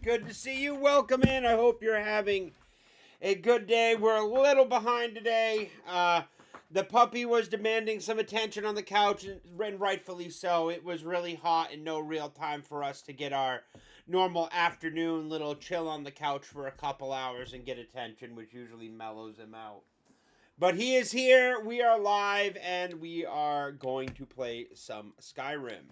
Good to see you. Welcome in. I hope you're having a good day. We're a little behind today. The puppy was demanding some attention on the couch, and rightfully so. It was really hot and no real time for us to get our normal afternoon little chill on the couch for a couple hours and get attention, which usually mellows him out. But he is here. We are live, and we are going to play some Skyrim.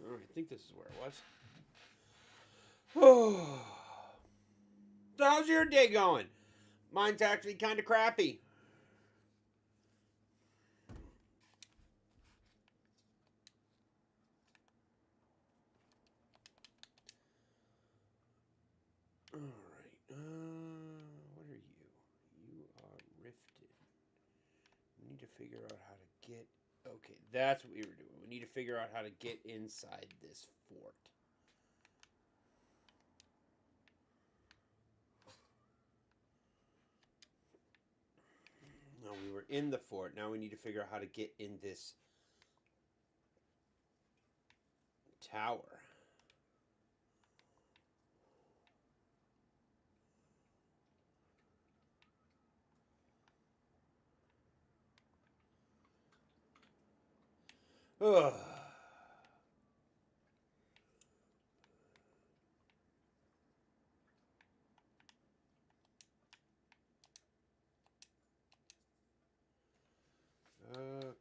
I think this is where it was. Oh. So how's your day going? Mine's actually kind of crappy. Alright, what are you? You are rifted. We need to figure out how to get... Okay, that's what we were doing. We need to figure out how to get inside this fort. No, we were in the fort. Now we need to figure out how to get in this tower. Ugh.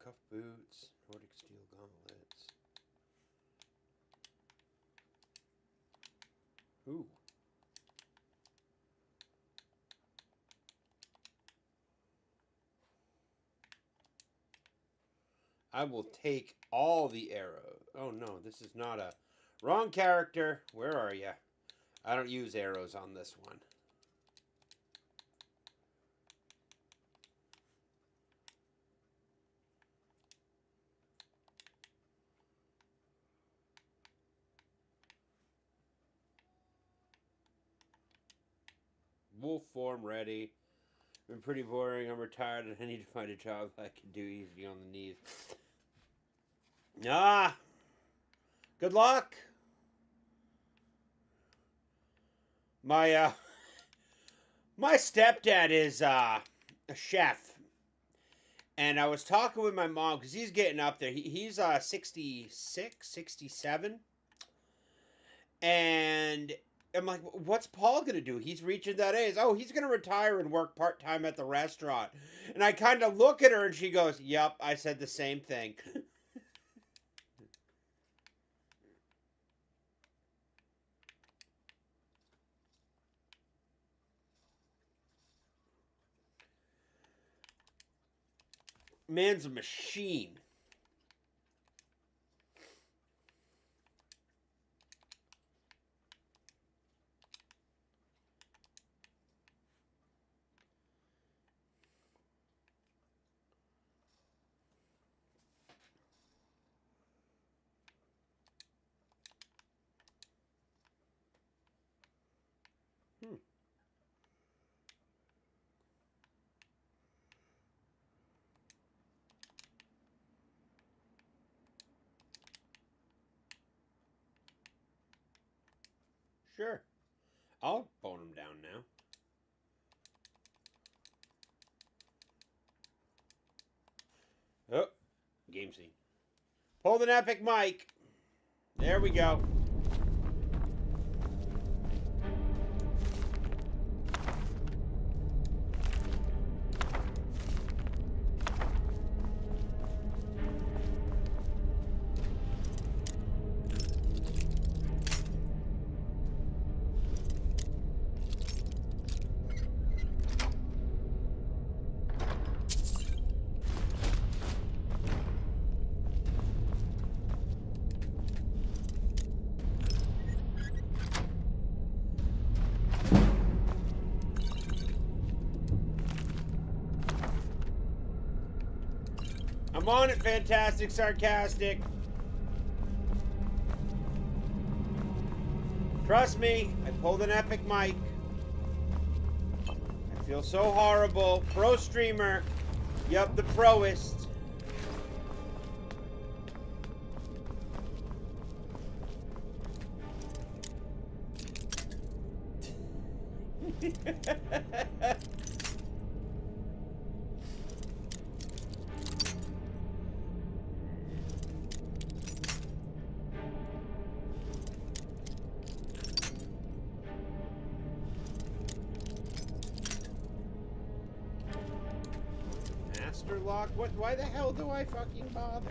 Cuff boots, Nordic steel gauntlets. Ooh. I will take all the arrows. Oh no, this is not a... Wrong character. Where are you? I don't use arrows on this one. Wolf form ready. Been pretty boring. I'm retired and I need to find a job I can do easy on the knees. Ah! Good luck! My stepdad is a chef. And I was talking with my mom because he's getting up there. He's 66, 67. And I'm like, what's Paul going to do? He's reaching that age. Oh, he's going to retire and work part-time at the restaurant. And I kind of look at her and she goes, yep, I said the same thing. Man's a machine. Sure. I'll bone him down now. Oh, game scene. Hold an epic mic. There we go. I'm on it, Fantastic Sarcastic. Trust me, I pulled an epic mic. I feel so horrible. Pro streamer. Yup, the proest. Master lock? What? Why the hell do I fucking bother?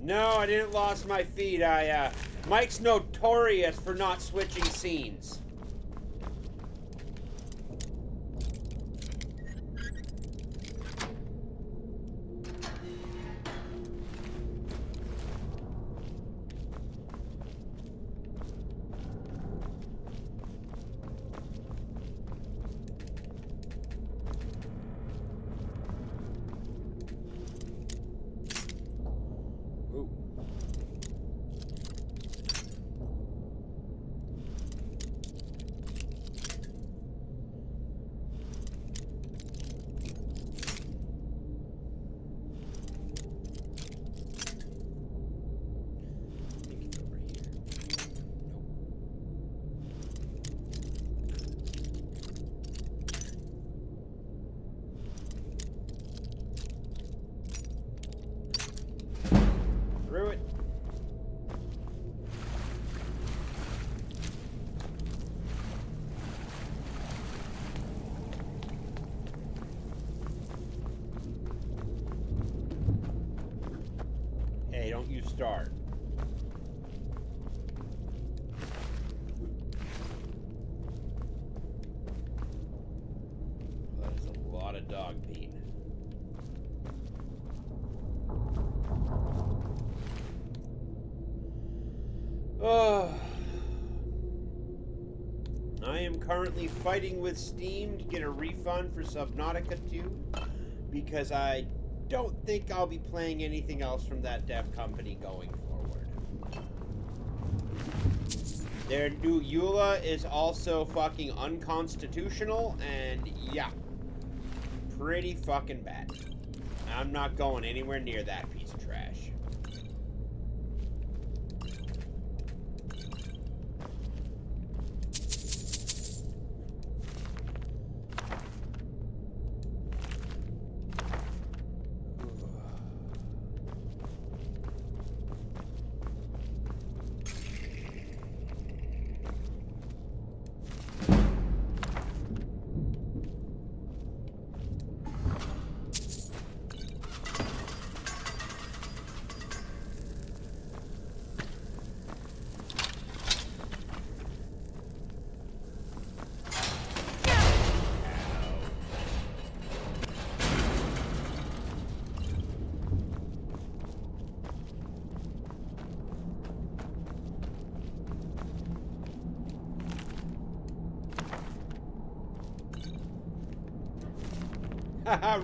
No, I didn't lost my feed. Mike's notorious for not switching scenes. Through it. Hey, don't you start. That's a lot of dog meat. I am currently fighting with Steam to get a refund for Subnautica 2 because I don't think I'll be playing anything else from that dev company going forward. Their new EULA is also fucking unconstitutional and yeah, pretty fucking bad. I'm not going anywhere near that piece of trash.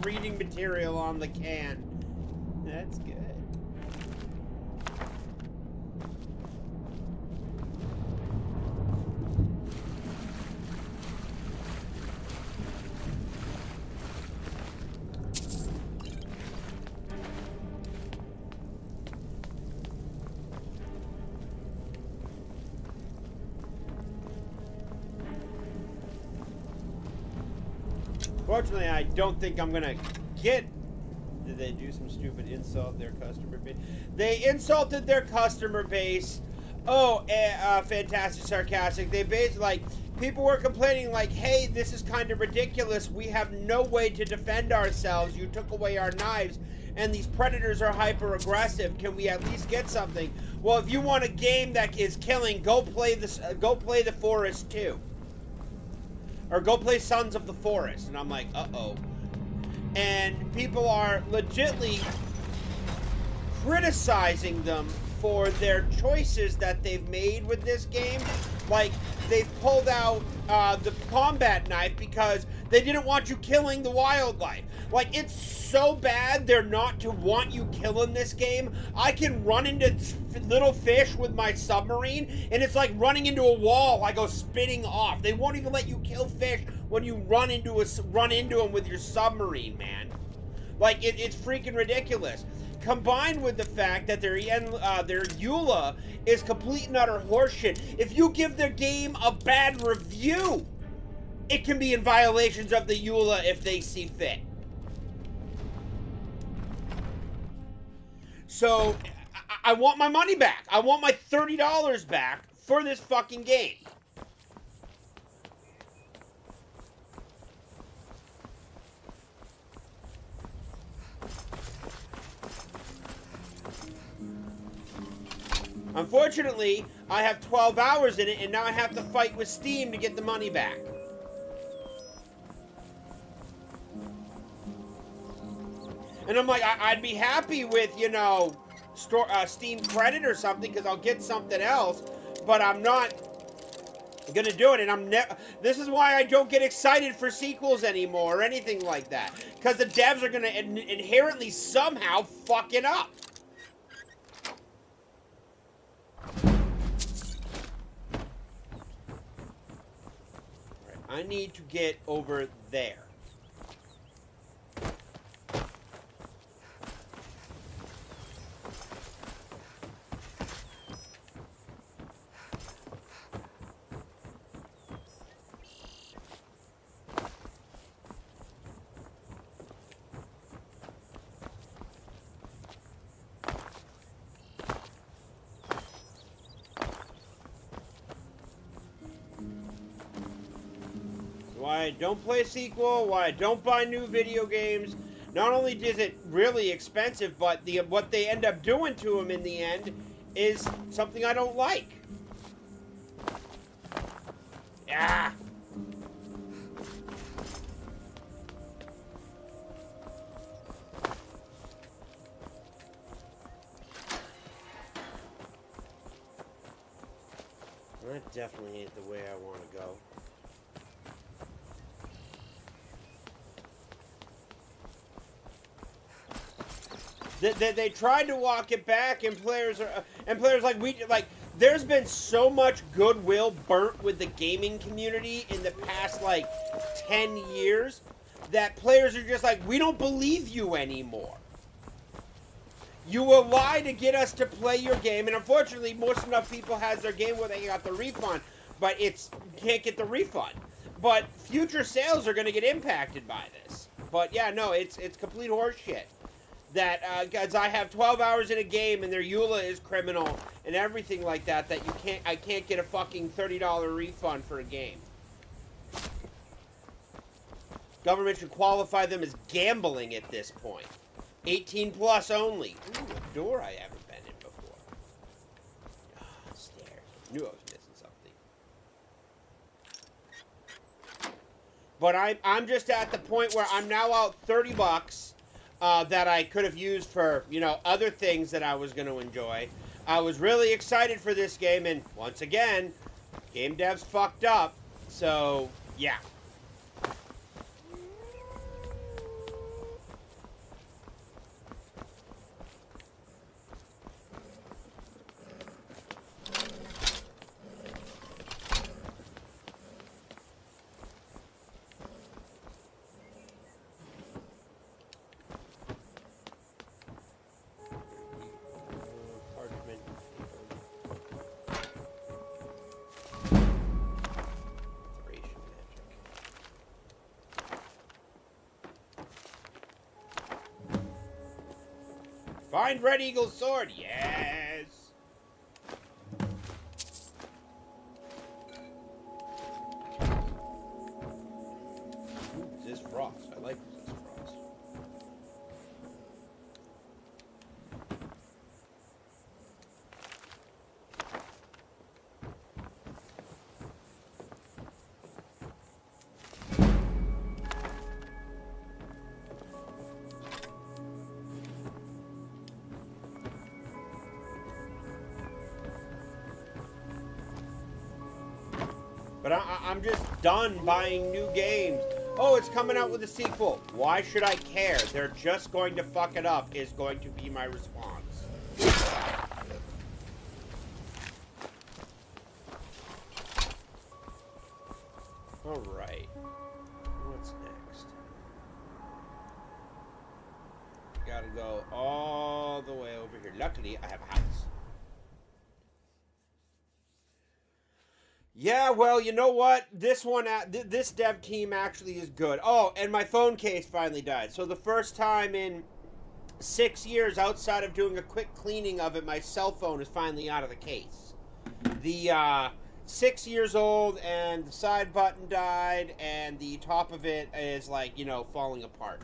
Reading material on the can. That's good. Fortunately, I don't think I'm gonna get... Did they do some stupid insult their customer base? They insulted their customer base. Oh, Fantastic Sarcastic. They basically, like, people were complaining like, hey, this is kind of ridiculous. We have no way to defend ourselves. You took away our knives, and these predators are hyper aggressive. Can we at least get something? Well, if you want a game that is killing, go play this. Go play The Forest 2, or go play Sons of the Forest. And I'm like, uh-oh. And people are legitly criticizing them for their choices that they've made with this game. Like, they've pulled out the combat knife because they didn't want you killing the wildlife. Like, it's so bad they're not to want you killing this game. I can run into little fish with my submarine, and it's like running into a wall. I go spinning off. They won't even let you kill fish when you run into them with your submarine, man. Like, it's freaking ridiculous. Combined with the fact that their EULA is complete and utter horseshit. If you give their game a bad review, it can be in violations of the EULA if they see fit. So, I want my money back. I want my $30 back for this fucking game. Unfortunately, I have 12 hours in it, and now I have to fight with Steam to get the money back. And I'm like, I'd be happy with, you know, Steam credit or something, because I'll get something else, but I'm not gonna do it, and this is why I don't get excited for sequels anymore, or anything like that, because the devs are gonna inherently somehow fuck it up. I need to get over there. Why I don't play a sequel, why I don't buy new video games. Not only is it really expensive, but what they end up doing to them in the end is something I don't like. Yeah. That definitely ain't the way I want to go. They tried to walk it back, and players there's been so much goodwill burnt with the gaming community in the past 10 years that players are just like, we don't believe you anymore. You will lie to get us to play your game, and unfortunately, most enough people has their game where they got the refund, but you can't get the refund. But future sales are going to get impacted by this. But yeah, no, it's complete horseshit. That because I have 12 hours in a game and their EULA is criminal and everything like that, I can't get a fucking $30 refund for a game. Government should qualify them as gambling at this point. 18 plus only. Ooh, a door I haven't been in before. Oh, stairs. I knew I was missing something. But I'm just at the point where I'm now out $30. That I could have used for, other things that I was going to enjoy. I was really excited for this game, and once again, game devs fucked up. So, yeah. Find Red Eagle's sword. Yes. frost. I like resist frost. But I'm just done buying new games. Oh, it's coming out with a sequel. Why should I care? They're just going to fuck it up, is going to be my response. Alright. What's next? Gotta go all the way over here. Luckily, I have a house. Yeah, well, you know what? This one, this dev team actually is good. Oh, and my phone case finally died. So the first time in 6 years, outside of doing a quick cleaning of it, my cell phone is finally out of the case. The 6 years old, and the side button died, and the top of it is like, you know, falling apart.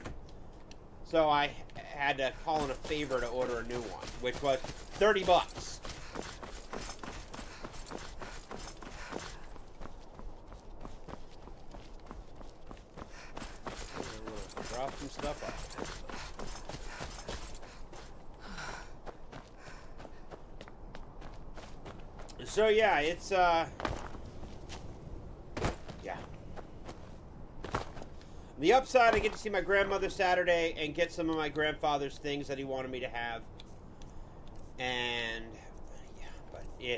So I had to call in a favor to order a new one, which was $30. Drop some stuff off. So yeah, it's yeah. The upside, I get to see my grandmother Saturday and get some of my grandfather's things that he wanted me to have. And yeah, but yeah.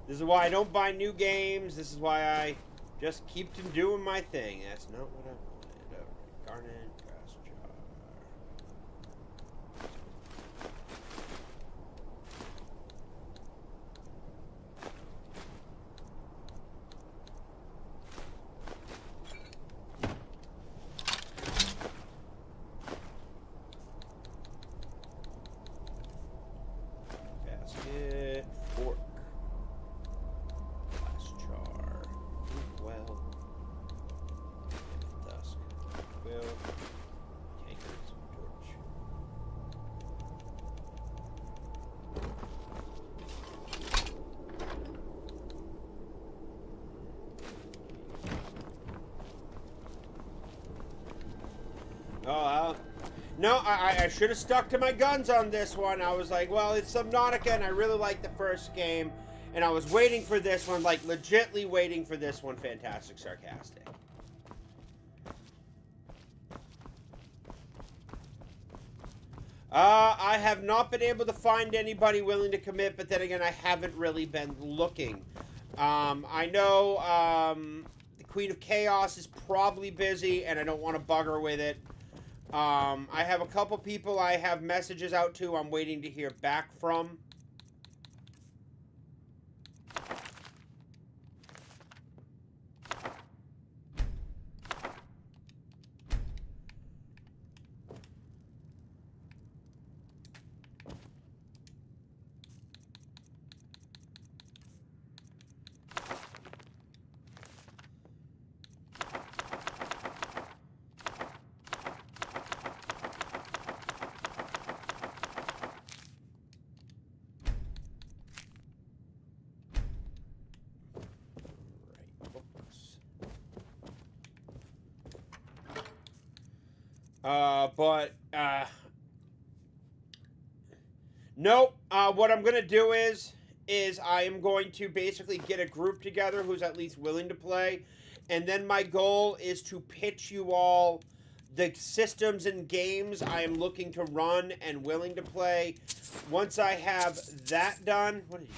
This is why I don't buy new games. This is why I just keep doing my thing. That's not what I wanted. Garnet, grass jar. Basket, fork, glass jar, well, dusk, quill, tankers, torch. Oh, no, I should have stuck to my guns on this one. I was like, well, it's Subnautica, and I really like the first game. And I was waiting for this one, like, legitly waiting for this one. Fantastic Sarcastic. I have not been able to find anybody willing to commit, but then again, I haven't really been looking. I know the Queen of Chaos is probably busy, and I don't want to bug her with it. I have a couple people I have messages out to I'm waiting to hear back from. Nope. What I'm going to do is I am going to basically get a group together who's at least willing to play. And then my goal is to pitch you all the systems and games I am looking to run and willing to play. Once I have that done, what did you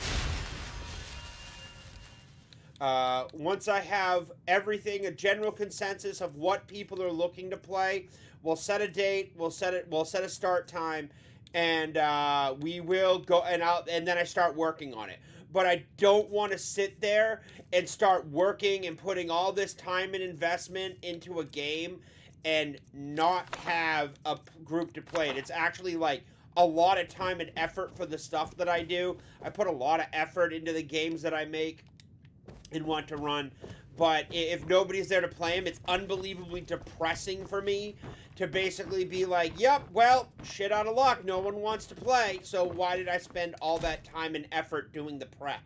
do? Once I have everything, a general consensus of what people are looking to play, we'll set a date, we'll set a start time, and we will go, and then I start working on it. But I don't want to sit there and start working and putting all this time and investment into a game and not have a group to play it. It's actually like a lot of time and effort for the stuff that I do. I put a lot of effort into the games that I make and want to run. But if nobody's there to play him, it's unbelievably depressing for me to basically be like, yep, well, shit out of luck. No one wants to play, so why did I spend all that time and effort doing the prep?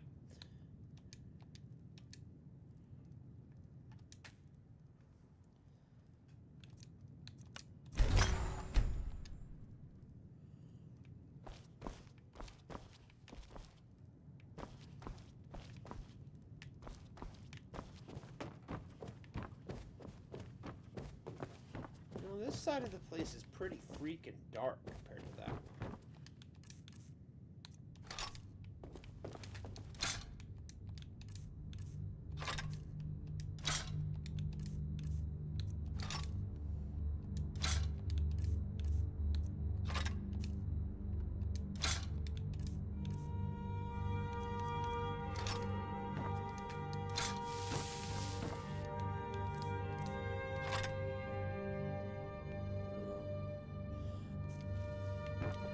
This side of the place is pretty freaking dark compared to that one.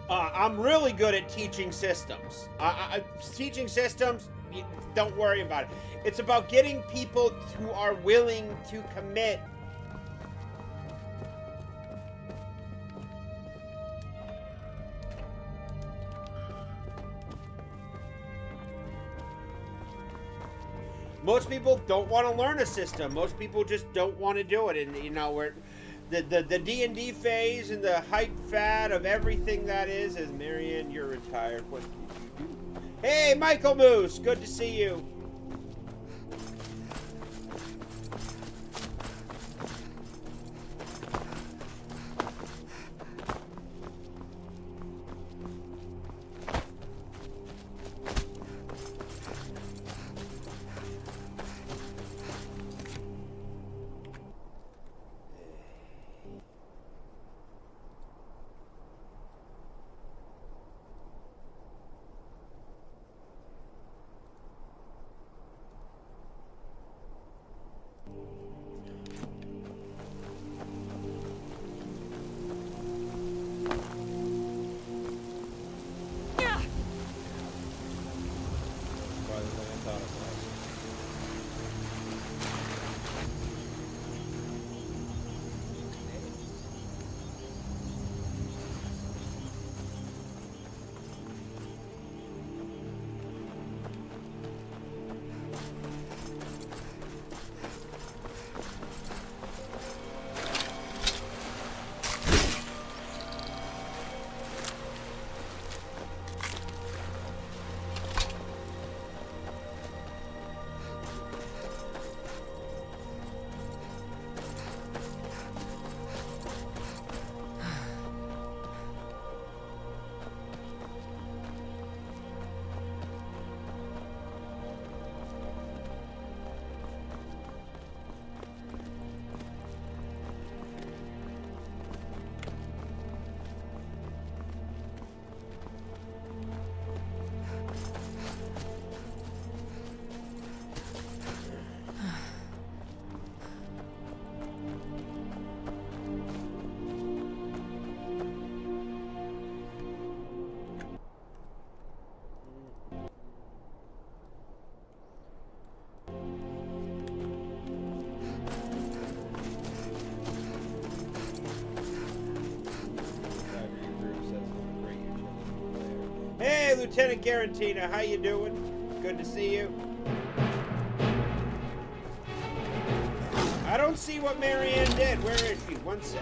I'm really good at teaching systems. Teaching systems, don't worry about it. It's about getting people who are willing to commit. Most people don't want to learn a system. Most people just don't want to do it. And, you know, we're... The D&D phase and the hype fad of everything that is Marianne, you're retired. What did you do? Hey, Michael Moose, good to see you. Hey, Lieutenant Garantina, how you doing? Good to see you. I don't see what Marianne did. Where is she? One sec.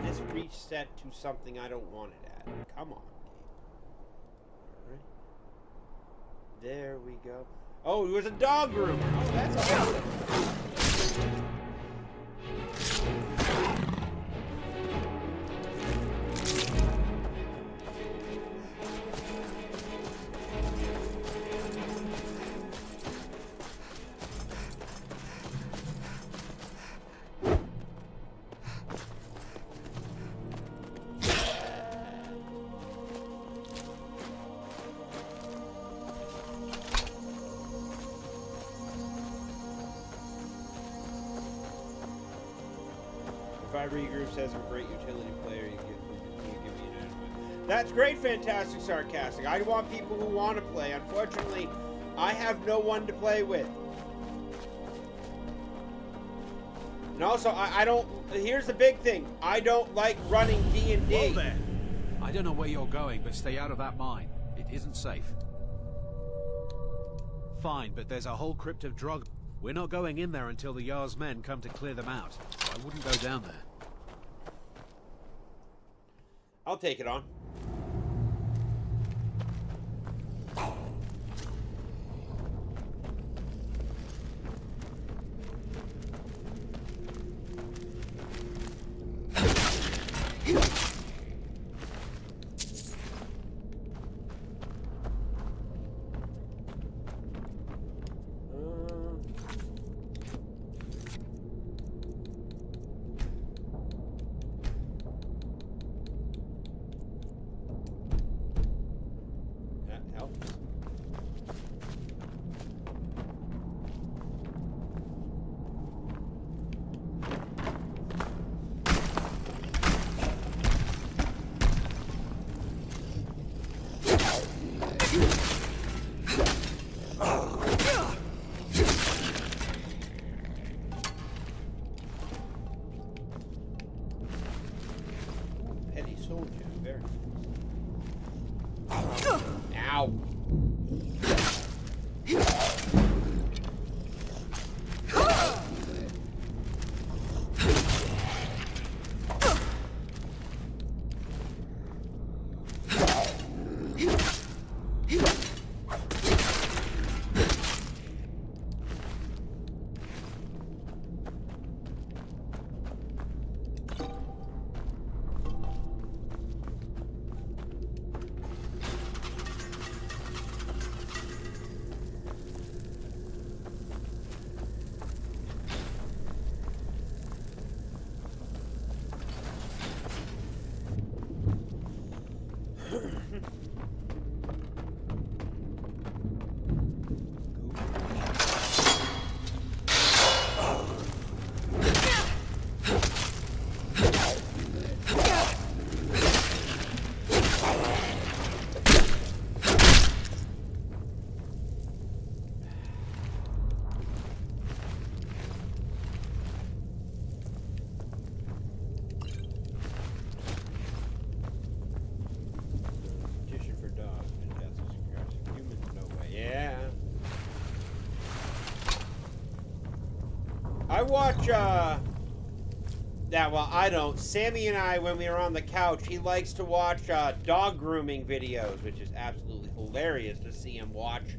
This reset to something I don't want it at. Come on. Alright. There we go. Oh, it was a dog groomer. Oh, that's awesome. Regroup says I'm a great utility player. You give me an advice. That's great, fantastic, sarcastic. I want people who want to play. Unfortunately, I have no one to play with. And also, I don't... Here's the big thing. I don't like running D&D. Whoa there. I don't know where you're going, but stay out of that mine. It isn't safe. Fine, but there's a whole crypt of drug. We're not going in there until the Jarl's men come to clear them out. So I wouldn't go down there. I'll take it on. I watch, well, I don't. Sammy and I, when we were on the couch, he likes to watch dog grooming videos, which is absolutely hilarious to see him watch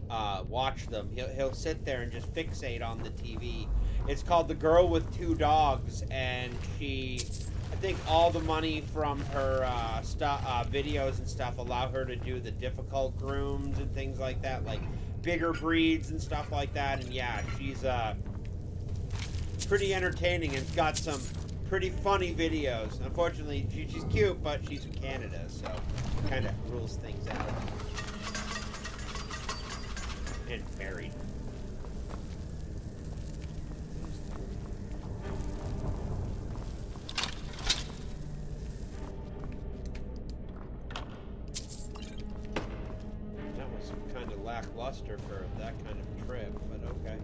them. He'll sit there and just fixate on the TV. It's called The Girl with Two Dogs, and I think all the money from her videos and stuff allow her to do the difficult grooms and things like that, like bigger breeds and stuff like that. And yeah, she's pretty entertaining and got some pretty funny videos. Unfortunately, she's cute, but she's from Canada, so kind of rules things out. And married. That was kind of lackluster for that kind of trip, but okay.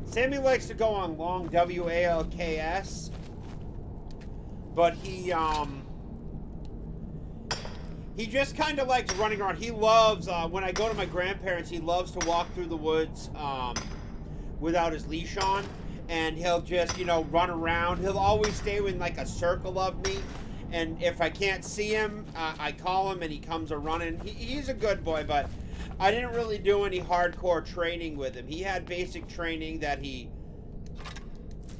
Sammy likes to go on long WALKS, but he just kind of likes running around. He loves, when I go to my grandparents, he loves to walk through the woods without his leash on. and he'll just, you know, run around. He'll always stay in like a circle of me, and if I can't see him, I call him and he comes a running. He's a good boy, but I didn't really do any hardcore training with him. He had basic training that he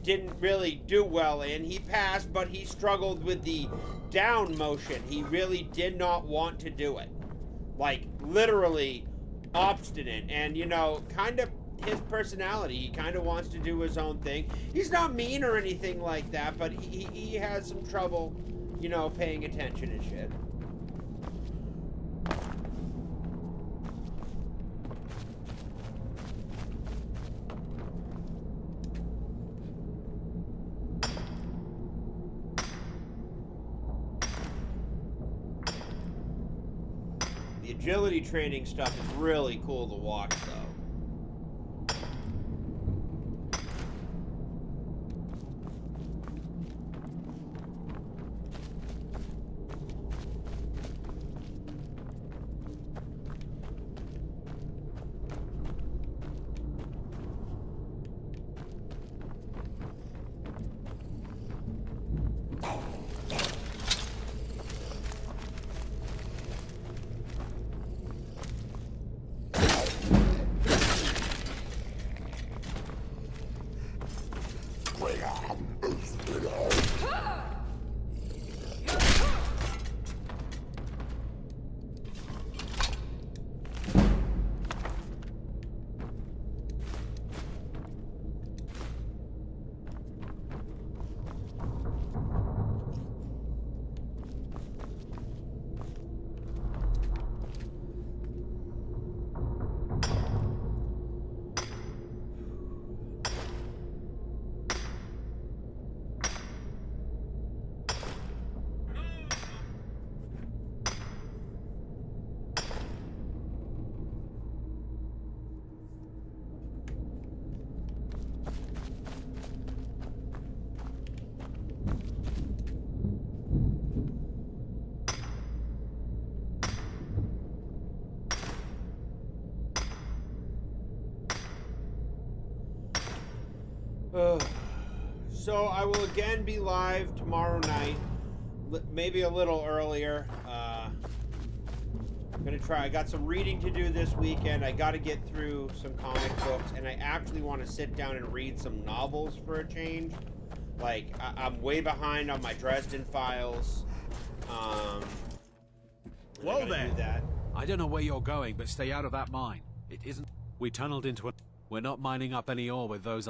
didn't really do well in. He passed, but he struggled with the down motion. He really did not want to do it. Like, literally obstinate. And, you know, kind of his personality. He kind of wants to do his own thing. He's not mean or anything like that, but he has some trouble, you know, paying attention and shit. The agility training stuff is really cool to watch, though. So I will again be live tomorrow night, maybe a little earlier. I'm gonna try. I got some reading to do this weekend. I got to get through some comic books, and I actually want to sit down and read some novels for a change. Like, I'm way behind on my Dresden Files. Whoa there! That. I don't know where you're going, but stay out of that mine. It isn't. We tunneled into it. We're not mining up any ore with those.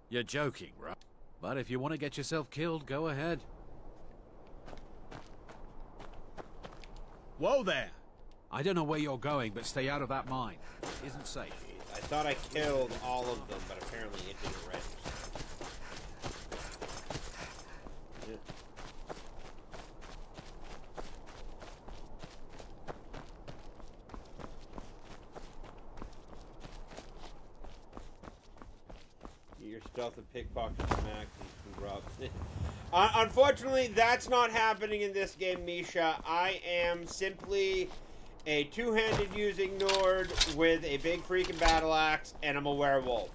You're joking, right? But if you want to get yourself killed, go ahead. Whoa there! I don't know where you're going, but stay out of that mine. It isn't safe. I thought I killed all of them, but apparently it didn't register. Your stealth and pickpocket smack and rub. Unfortunately, that's not happening in this game, Misha. I am simply a two-handed using Nord with a big freaking battle axe, and I'm a werewolf.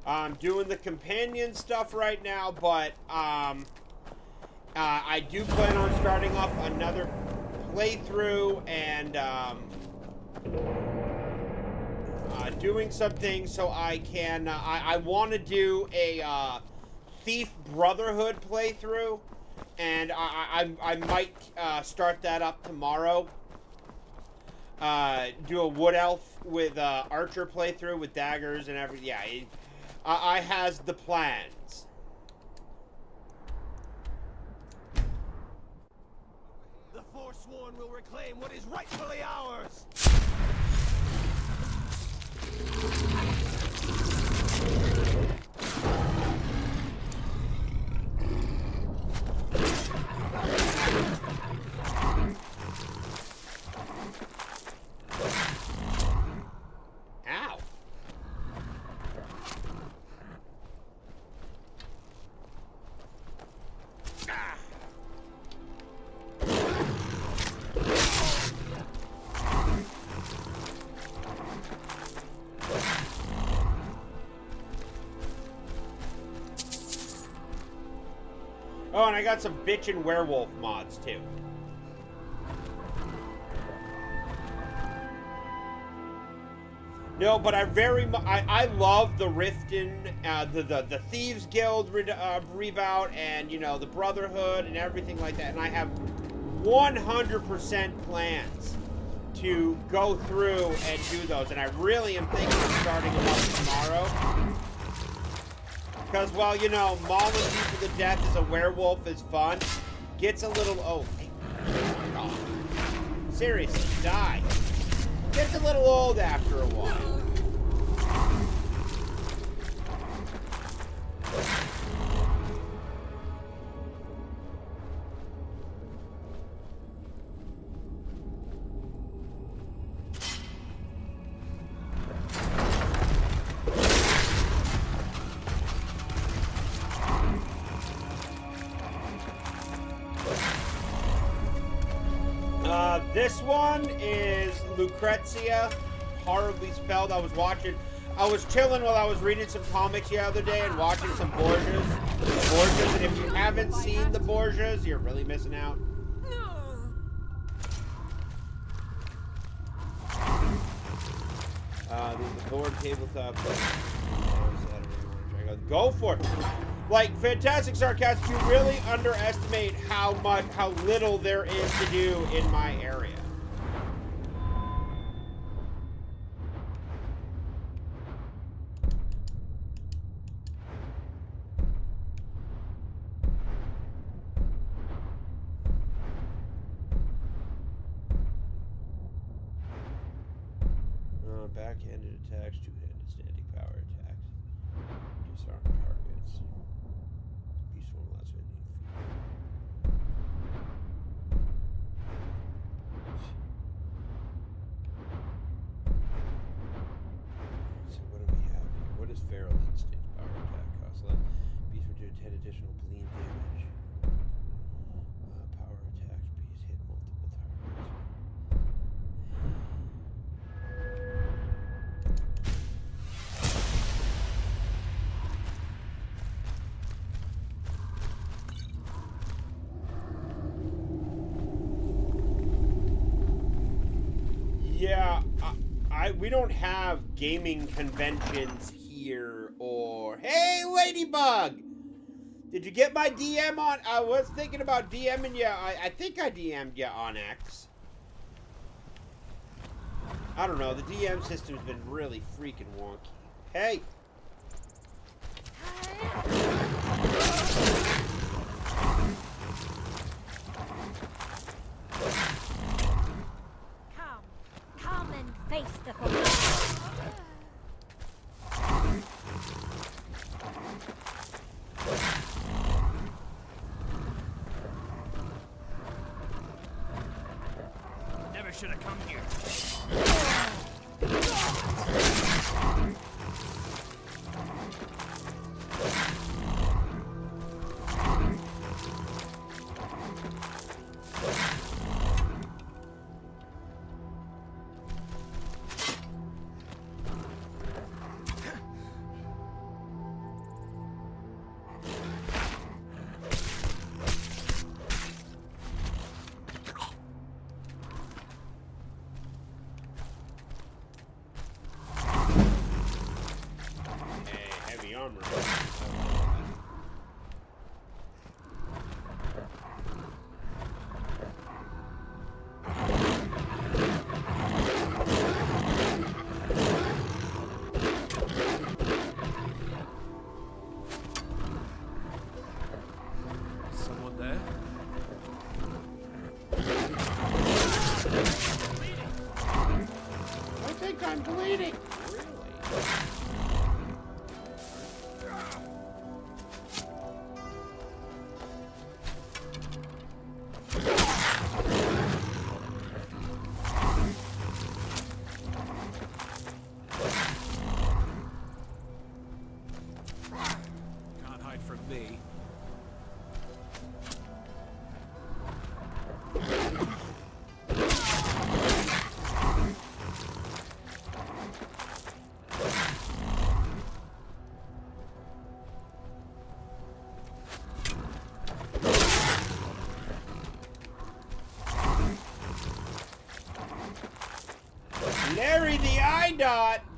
I'm doing the companion stuff right now, but I do plan on starting up another playthrough and doing some things so I can. I want to do a Thief Brotherhood playthrough, and I might start that up tomorrow. Do a Wood Elf with Archer playthrough with daggers and everything. Yeah, I has the plans. The Forsworn will reclaim what is rightfully ours! Ow. Oh, and I got some bitchin' werewolf mods, too. No, but I love the Riften, the Thieves Guild reboot, and, you know, the Brotherhood and everything like that. And I have 100% plans to go through and do those. And I really am thinking of starting them up tomorrow. Because, well, you know, mauling people to death as a werewolf is fun. Gets a little... Oh, God. Seriously, die. Gets a little old after a while. This one is Lucrezia, horribly spelled. I was chilling while I was reading some comics the other day and watching some Borgias. And if you haven't seen the Borgias, you're really missing out. There's the board tabletop. Go for it. Like, Fantastic Sarcastic, you really underestimate how little there is to do in my area. Backhanded attacks, two-handed standing power attacks. Disarm targets. Beast form lasts 15 feet. So what do we have here? What is Feral Instinct? Power attack cost less. Beast would do 10 additional bleed damage. Power attacks. Beast hit multiple targets. Yeah, we don't have gaming conventions here, or... Hey, Ladybug! Did you get my DM on... I was thinking about DMing you. I think I DM'd you on X. I don't know, the DM system's been really freaking wonky. Hey! Come and face the foe. Never should have come here. Someone there? I think I'm bleeding. Can't hide from me.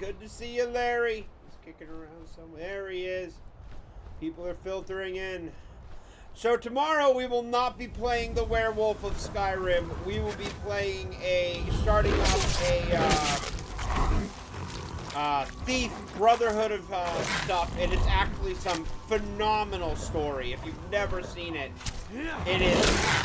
Good to see you, Larry. He's kicking around somewhere. There he is. People are filtering in. So tomorrow we will not be playing the Werewolf of Skyrim. We will be playing starting off a Thief Brotherhood of stuff, and it's actually some phenomenal story. If you've never seen it, it is.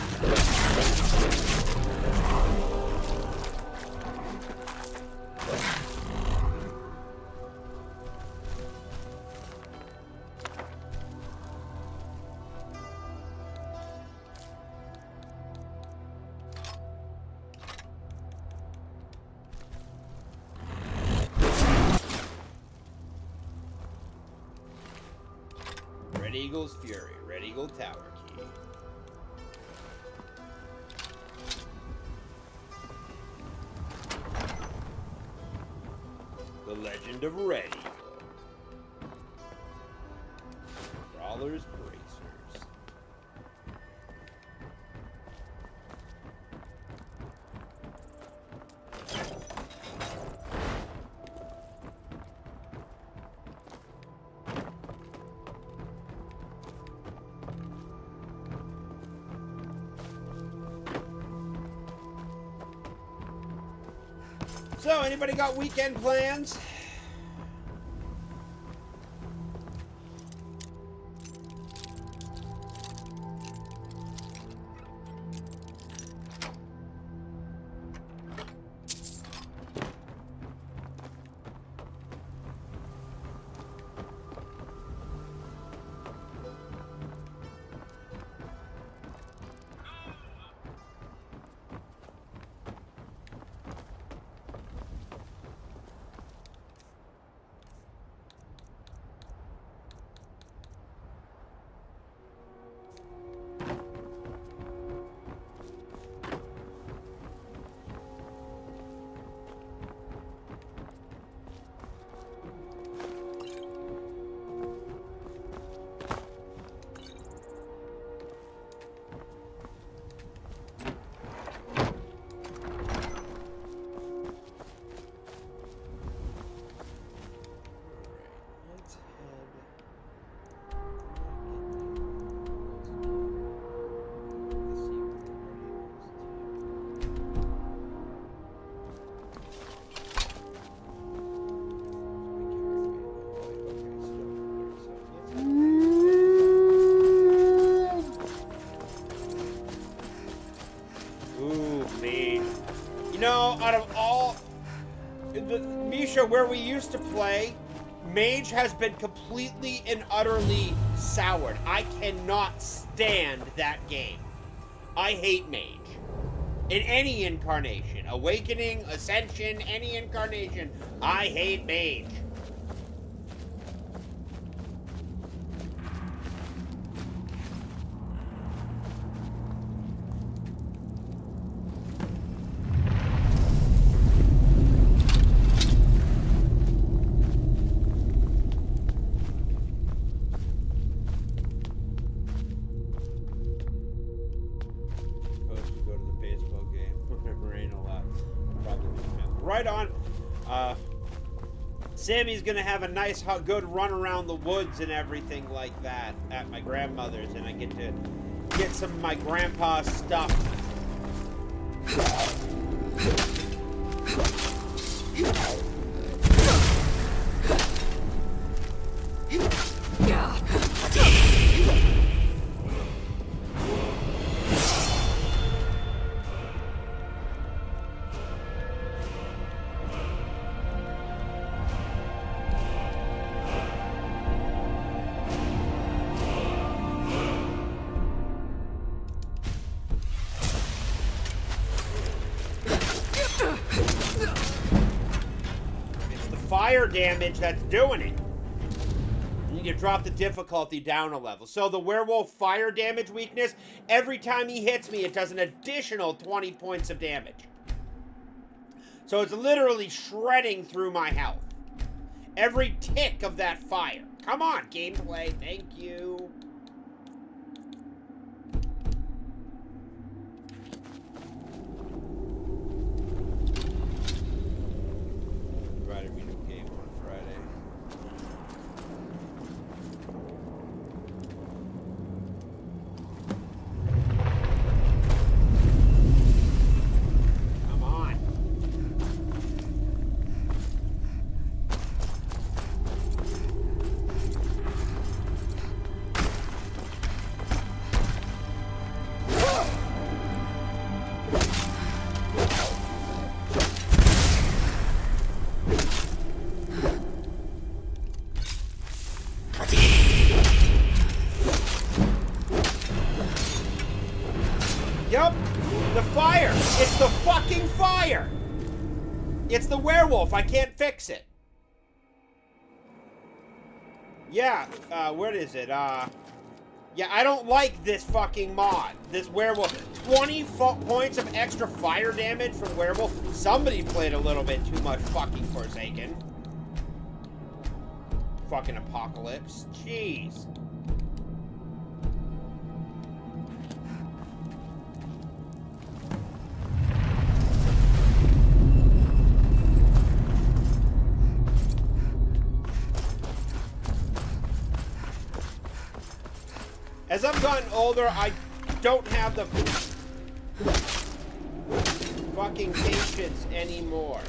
Red Eagle's Fury, Red Eagle Tower Key. The Legend of Red Eagle. Brawler's Bracers. So, anybody got weekend plans? Out of all Misha, where we used to play, Mage has been completely and utterly soured. I cannot stand that game. I hate Mage. In any incarnation, Awakening, Ascension, any incarnation, I hate Mage. Right on. Sammy's gonna have a nice, good run around the woods and everything like that at my grandmother's, and I get to get some of my grandpa's stuff. Fire damage that's doing it. You can drop the difficulty down a level. So the werewolf fire damage weakness, every time he hits me, it does an additional 20 points of damage. So it's literally shredding through my health. Every tick of that fire. Come on, gameplay. Thank you. Provided me new game. fire! It's the fucking fire! It's the werewolf. I can't fix it. Yeah, what is it? Yeah, I don't like this fucking mod. This werewolf. 20 points of extra fire damage from werewolf. Somebody played a little bit too much fucking Forsaken. Fucking apocalypse. Jeez. As I've gotten older, I don't have the fucking patience anymore.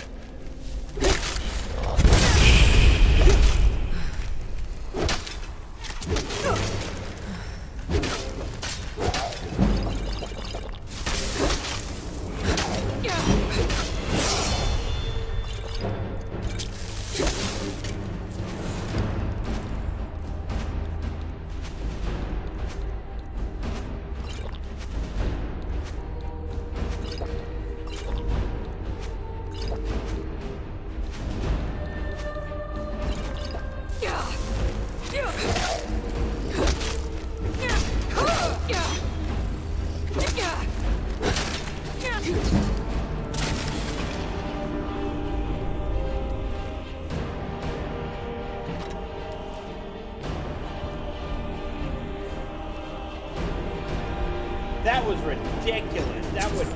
That was ridiculous. That would...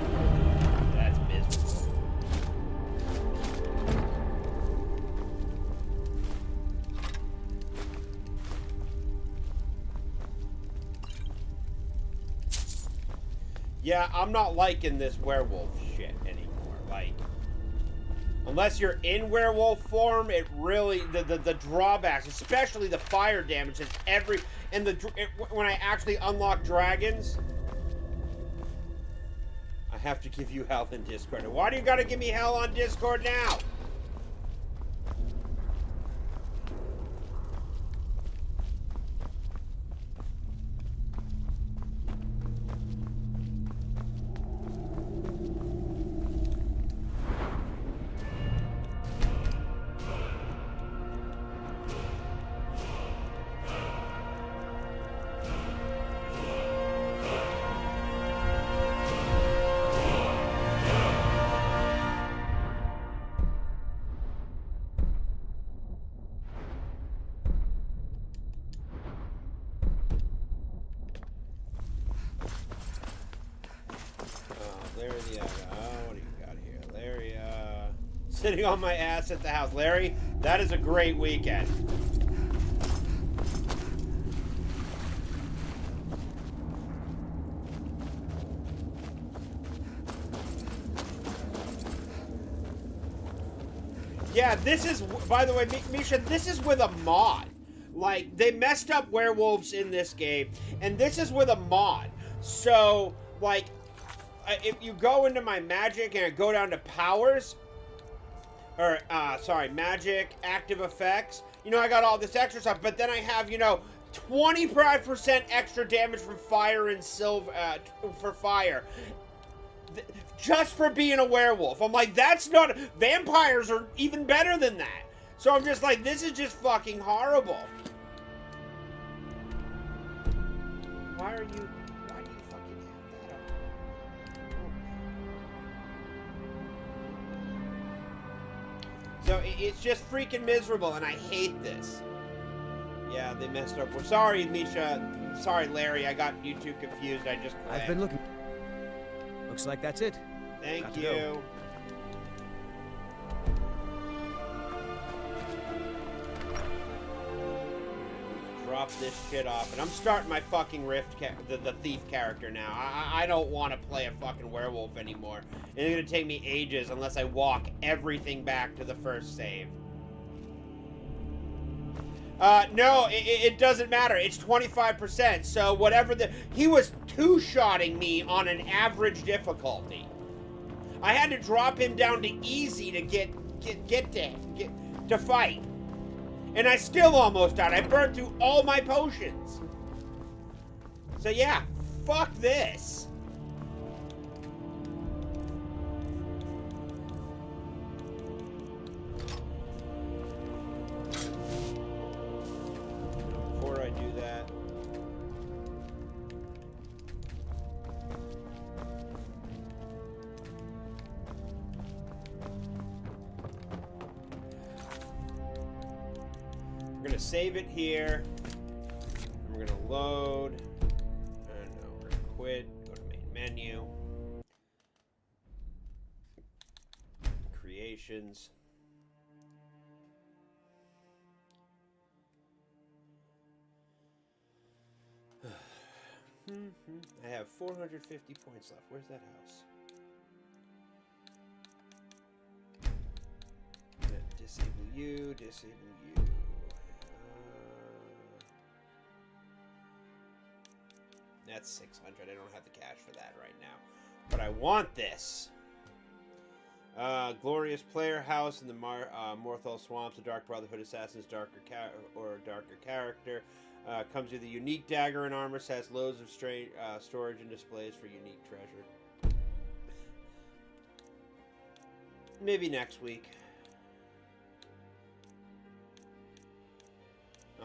That's miserable. Yeah, I'm not liking this werewolf shit anymore. Like, unless you're in werewolf form, it really... The drawbacks, especially the fire damage, is every... And when I actually unlock dragons... I have to give you hell in Discord. Why do you gotta give me hell on Discord now? Sitting on my ass at the house. Larry, that is a great weekend. Yeah, this is, by the way, Misha, this is with a mod. Like, they messed up werewolves in this game, and this is with a mod. So, like, if you go into my magic and go down to powers... Or, sorry, magic, active effects. You know, I got all this extra stuff, but then I have, you know, 25% extra damage from fire and silver, for fire. Just for being a werewolf. I'm like, that's not... Vampires are even better than that. So I'm just like, this is just fucking horrible. Why do you fucking have that on? So it's just freaking miserable, and I hate this. Yeah, they messed up. We're sorry, Misha. Sorry, Larry. I got you two confused. I just quit. I've been looking. Looks like that's it. Thank you. Drop this shit off, and I'm starting my fucking Rift, the thief character now. I don't want to play a fucking werewolf anymore. It's gonna take me ages unless I walk everything back to the first save. No, it doesn't matter. It's 25%. So whatever he was two-shotting me on an average difficulty. I had to drop him down to easy to get to fight. And I still almost died. I burned through all my potions. So yeah, fuck this. gonna save it here. And we're gonna load. And no, we're gonna quit. Go to main menu. Creations. I have 450 points left. Where's that house? Disable you, disable you. That's 600. I don't have the cash for that right now. But I want this. Glorious Player House in the Morthal Swamps, the Dark Brotherhood Assassin's darker character. Comes with a unique dagger and armor, has loads of storage and displays for unique treasure. Maybe next week.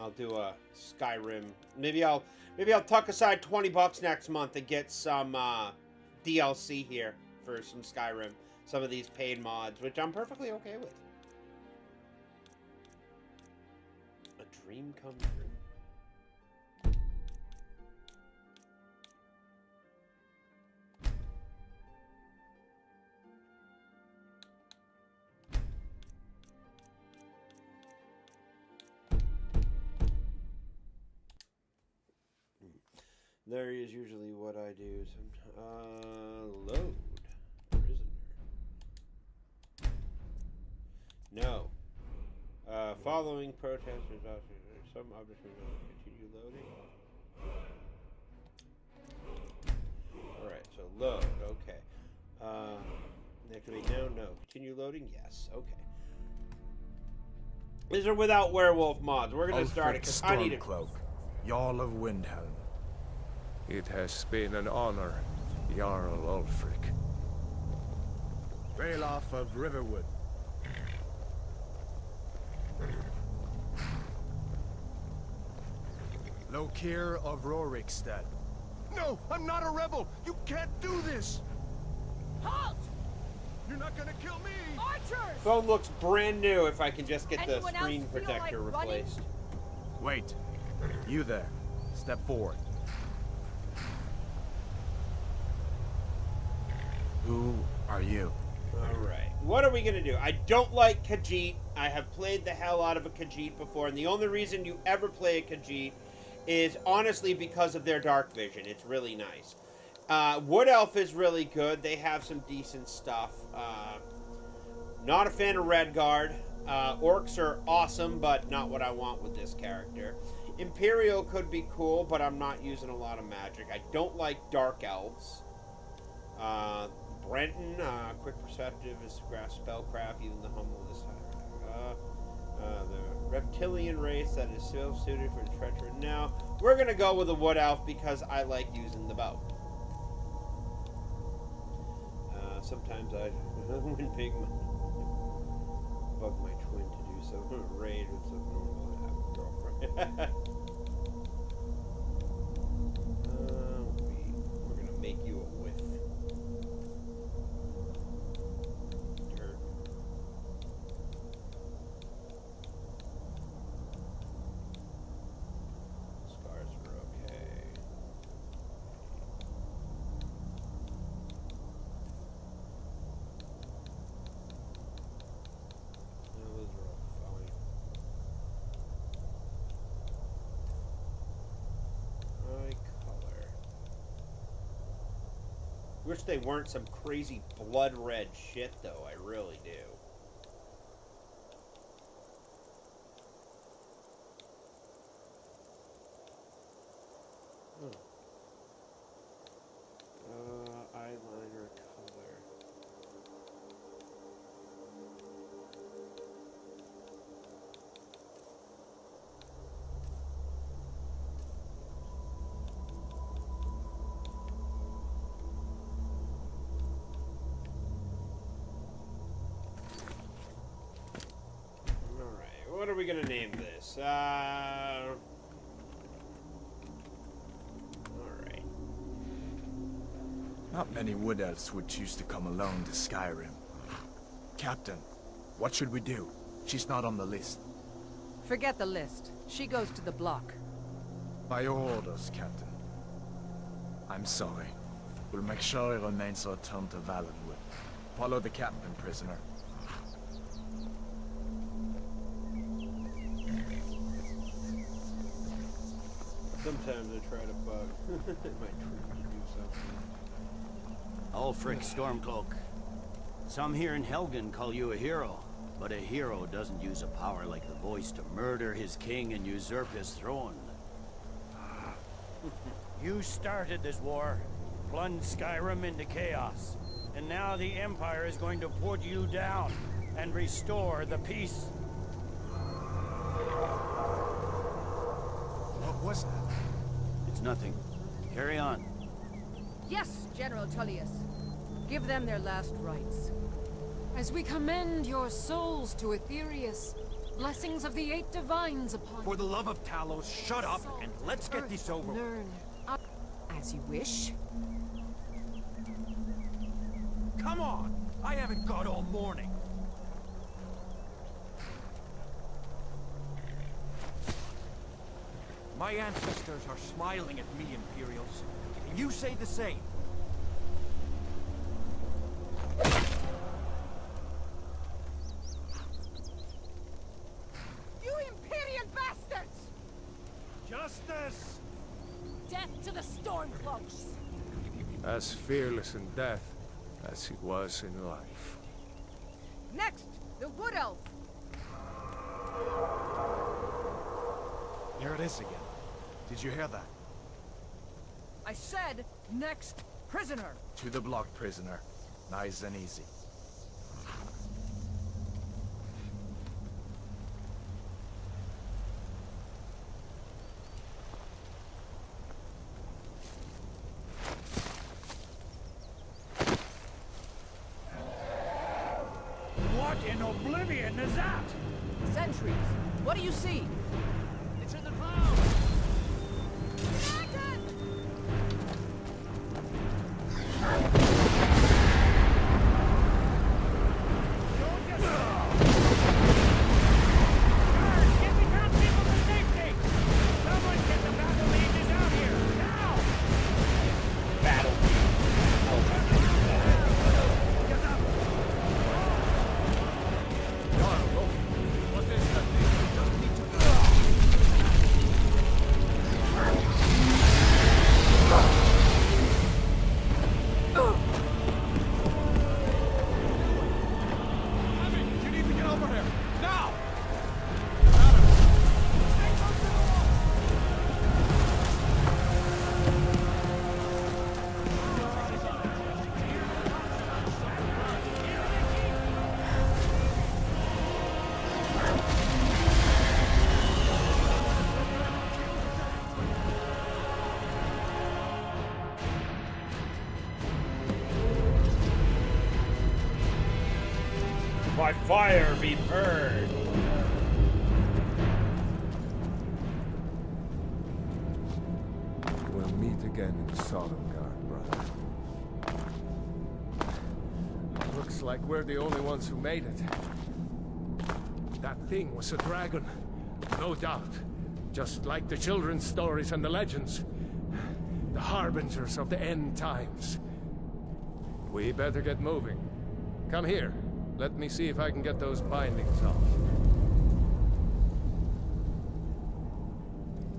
I'll do a Skyrim. Maybe I'll tuck aside $20 next month and get some DLC here for some Skyrim. Some of these paid mods, which I'm perfectly okay with. A dream come true. There is usually what I do. Load. Prisoner. No. Following protesters, some objects will continue loading. Alright, so load. Okay. Activate now? No. Continue loading? Yes. Okay. These are without werewolf mods. We're going to start it because I need it. Stormcloak, Jarl of Windhelm. It has been an honor, Jarl Ulfric. Ralof of Riverwood. Lokir of Rorikstead. No, I'm not a rebel. You can't do this. Halt! You're not gonna kill me. Archers! Phone looks brand new if I can just get the Anyone screen else feel protector like running? replaced. Wait. You there. Step forward. Who are you? Alright, what are we gonna do? I don't like Khajiit. I have played the hell out of a Khajiit before, and the only reason you ever play a Khajiit is honestly because of their dark vision. It's really nice. Wood Elf is really good. They have some decent stuff. Not a fan of Redguard. Orcs are awesome, but not what I want with this character. Imperial could be cool, but I'm not using a lot of magic. I don't like Dark Elves. Brenton, quick perceptive is spellcraft, even the humblest. The reptilian race that is so suited for treachery. Now, we're going to go with a wood elf because I like using the bow. Sometimes I when big bug my twin to do some raid with some normal girlfriend. We're going to make you a whiff. Dirt. Scars were okay. No, those are all fine. Eye color. Wish they weren't some crazy blood red shit, though. I really do. Eyeliner color. Alright, what are we gonna name this? Alright. Not many wood elves would choose to come alone to Skyrim. Captain, what should we do? She's not on the list. Forget the list. She goes to the block. By your orders, Captain. I'm sorry. We'll make sure he remains returned to Valenwood. Follow the captain, prisoner. Sometimes I try to bug. My troop to do something. Ulfric Stormcloak. Some here in Helgen call you a hero, but a hero doesn't use a power like the voice to murder his king and usurp his throne. You started this war, plunged Skyrim into chaos, and now the Empire is going to put you down and restore the peace. What was that? It's nothing. Carry on. Yes, General Tullius. Give them their last rites. As we commend your souls to Aetherius, blessings of the 8 divines upon you. For the love of Talos, shut up and let's get this over with. Learn. As you wish. Come on! I haven't got all morning. My ancestors are smiling at me, Imperials. Can you say the same? You Imperial bastards! Justice! Death to the Stormcloaks! As fearless in death as he was in life. Next, the Wood Elf. Here it is again. Did you hear that? I said, next, prisoner. To the block, prisoner. Nice and easy. What in oblivion is that? Sentries, what do you see? It's in the clouds! By fire be burned. We'll meet again in Sodomgar, brother. Looks like we're the only ones who made it. That thing was a dragon, no doubt. Just like the children's stories and the legends. The harbingers of the end times. We better get moving. Come here. Let me see if I can get those bindings off.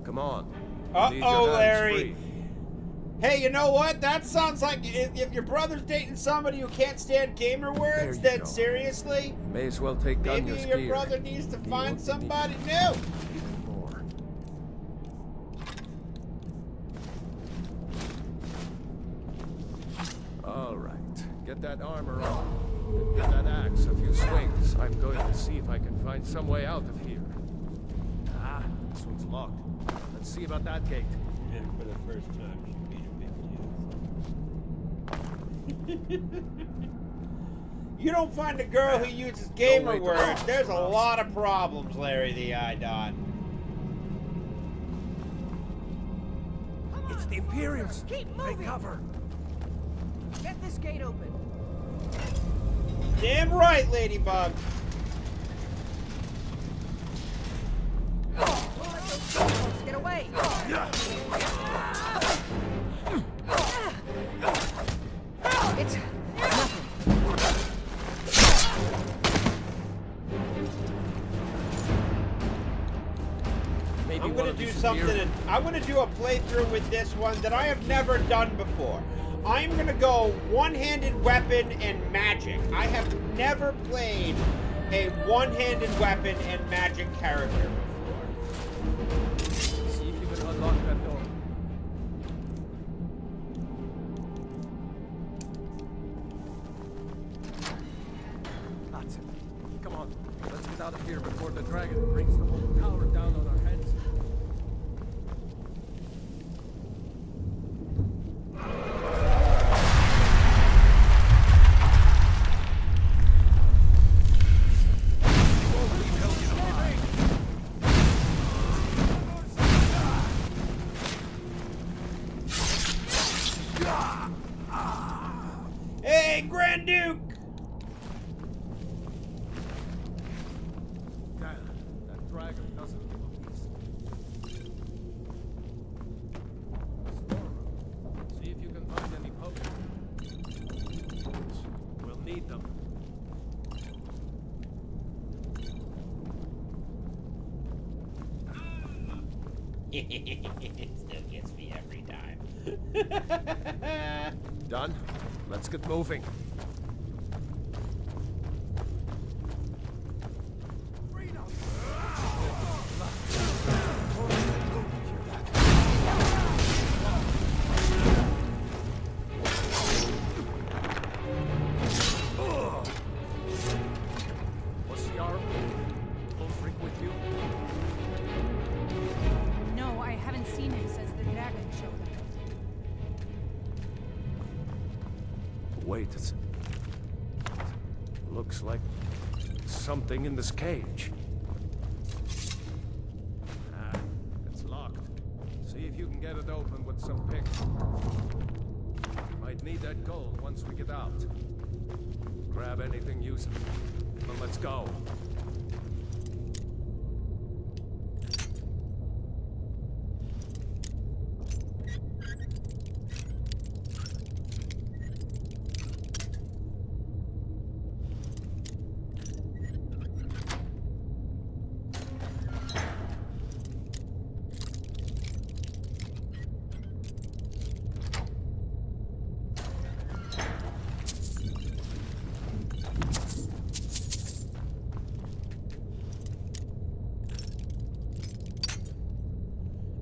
Come on. Need your Uh-oh, hands Larry. free. Hey, you know what? That sounds like if your brother's dating somebody who can't stand gamer words, There you then go. seriously, May as well take maybe Ganya's your gear. brother needs to He find won't somebody need new. even more. All right. Get that armor on. And get that axe a few swings. I'm going to see if I can find some way out of here. Ah, this one's locked. Let's see about that gate. And for the first time, she beat a big You don't find a girl who uses gamer wait to words. cross. There's a lot of problems, Larry the Idon. It's the Imperials! Keep Take moving! cover! Get this gate open. Damn right, Ladybug. Get away! It's nothing. Maybe I'm one gonna of do these something. weird- I'm gonna do a playthrough with this one that I have never done before. I'm gonna go one-handed weapon and magic. I have never played a one-handed weapon and magic character before. See if you can unlock that door. That's it. Come on, let's get out of here before the dragon brings the whole tower down on our heads. Hey, Grand Duke! That dragon doesn't give a peace. Storeroom. See if you can find any potions. We'll need them. It still gets me every time. Done? Let's get moving. Was Ulfric with you? No, I haven't seen him since the dragon showed up. Wait, looks like something in this cage. It's locked. See if you can get it open with some picks. Might need that gold once we get out. Grab anything useful. Well, let's go.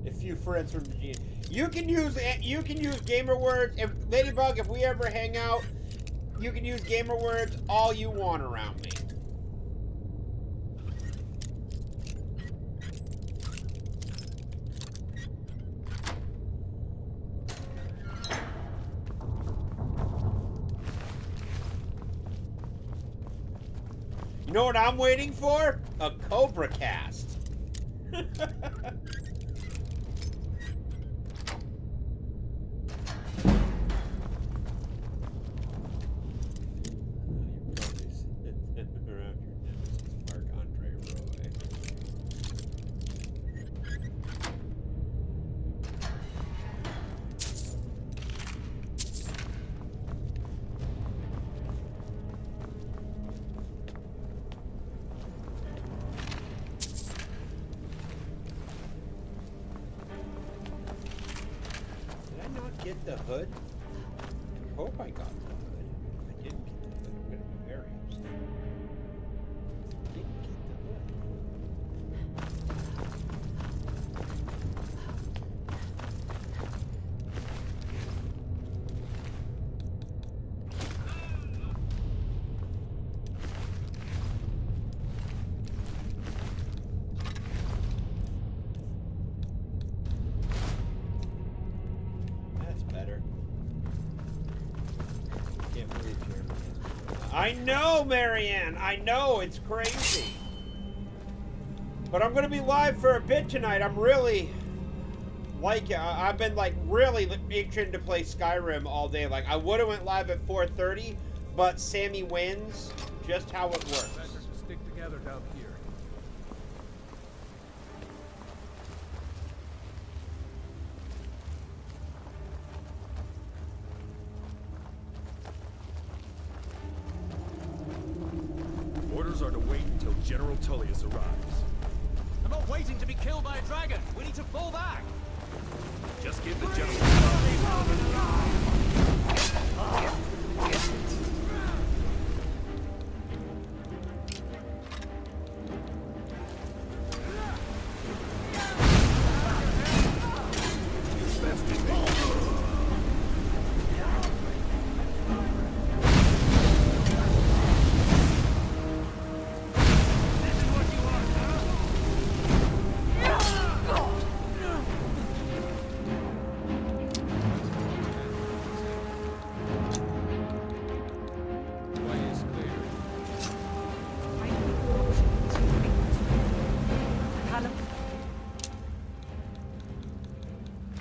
A few friends from Virginia. You can use gamer words. If Ladybug, if we ever hang out, you can use gamer words all you want around me. You know what I'm waiting for? A Cobra cast. Get the hood? I hope I got the hood. If I didn't get the hood, I'm gonna be very upset. Didn't get the hood. That's better. Can't believe you're... I know, Marianne! I know, it's crazy. But I'm gonna be live for a bit tonight. I'm really... I've been like really itching to play Skyrim all day. Like I would have went live at 4:30, but Sammy wins. Just how it works. Better to stick together down here. General Tullius arrives. I'm not waiting to be killed by a dragon. We need to fall back. Just give the general...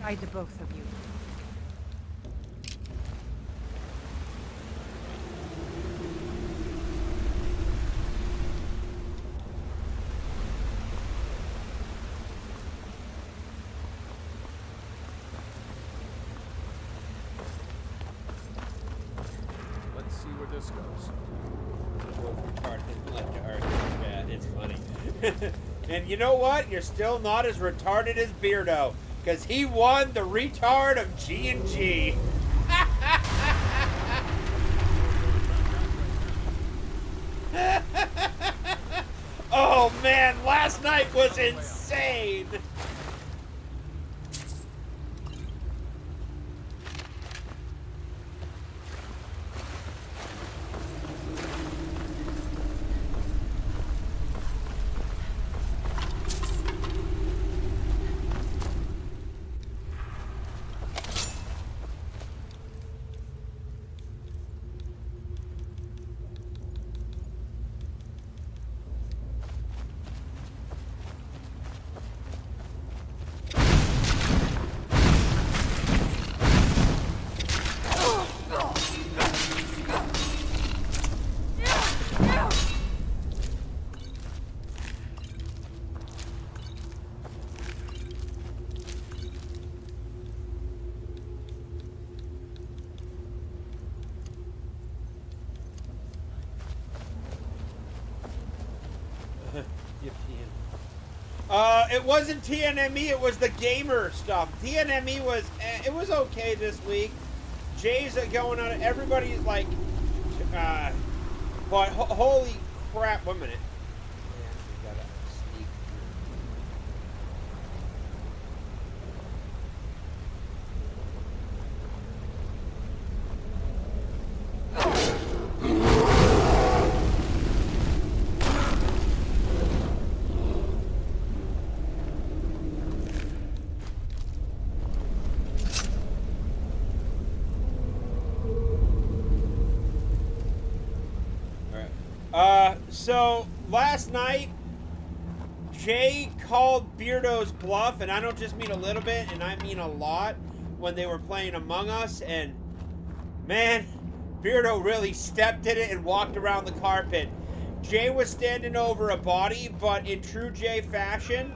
Guide the both of you. Let's see where this goes. Yeah, it's funny. And you know what? You're still not as retarded as Beardo. Because he won the retard of G&G. Oh man, last night was insane. It wasn't TNME, it was the gamer stuff. TNME was, it was okay this week. Jay's going on, everybody's like, but holy crap, 1 minute. We gotta sneak So last night, Jay called Beardo's bluff, and I don't just mean a little bit, and I mean a lot, when they were playing Among Us, and man, Beardo really stepped in it and walked around the carpet. Jay was standing over a body, but in true Jay fashion,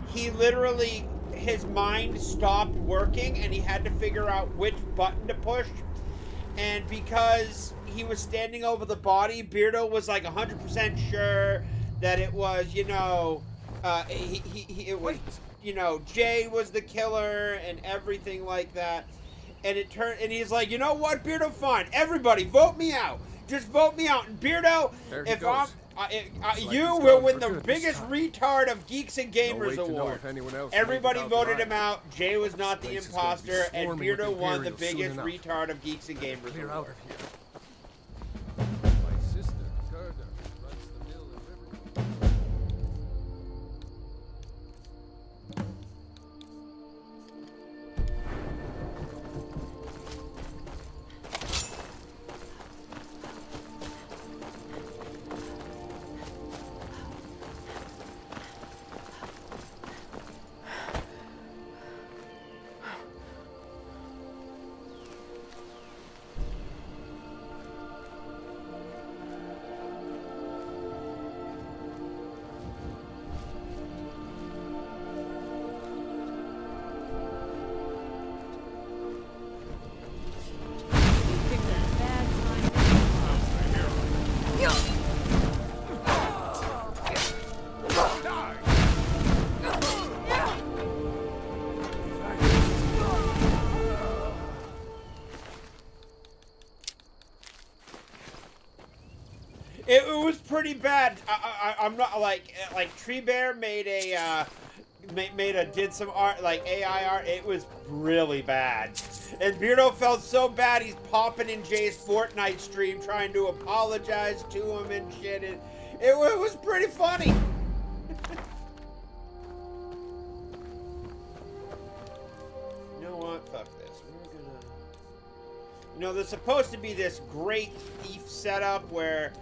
he literally, his mind stopped working, and he had to figure out which button to push. And because he was standing over the body, Beardo was like 100% sure that it was, you know, it was, you know, Jay was the killer and everything like that. And it turned, and he's like, you know what, Beardo, fine. Everybody, vote me out. Just vote me out. And Beardo, if you will win the biggest retard of Geeks and Gamers award. Everybody voted him out. Jay was not the imposter, and Beardo won the biggest retard of Geeks and Gamers award. It was pretty bad. I'm not like Tree Bear made a did some art, like AI art. It was really bad, and Beardo felt so bad. He's popping in Jay's Fortnite stream trying to apologize to him and shit. It was pretty funny. You know what? Fuck this. We're gonna. You know, there's supposed to be this great thief setup where.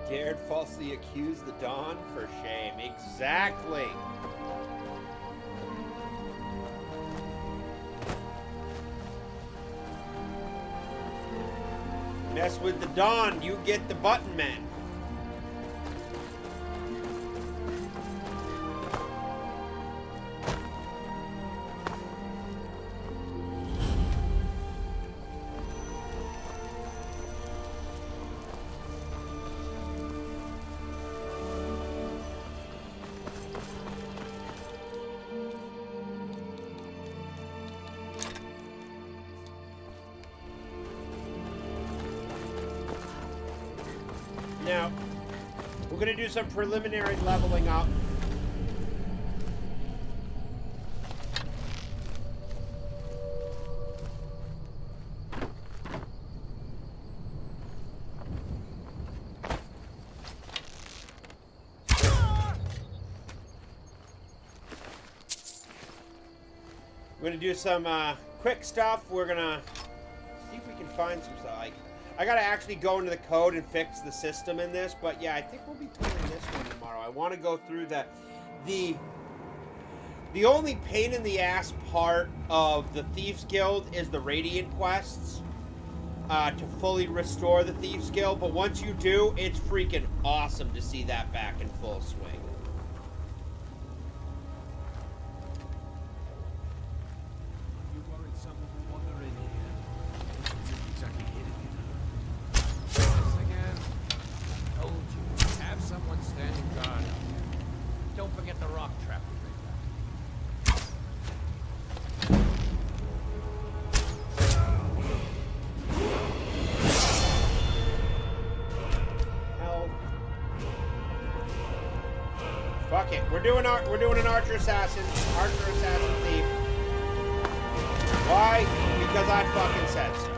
Dared falsely accuse the Dawn? For shame. Exactly. Mess with the Dawn, you get the Button Men. Now, we're going to do some preliminary leveling up. We're going to do some quick stuff. We're going to see if we can find some stuff. I gotta actually go into the code and fix the system in this, but yeah, I think we'll be playing this one tomorrow. I want to go through the only pain in the ass part of the Thieves Guild is the Radiant quests to fully restore the Thieves Guild, but once you do, it's freaking awesome to see that back in full swing. Fuck it. We're doing an Archer Assassin thief. Why? Because I fucking said so.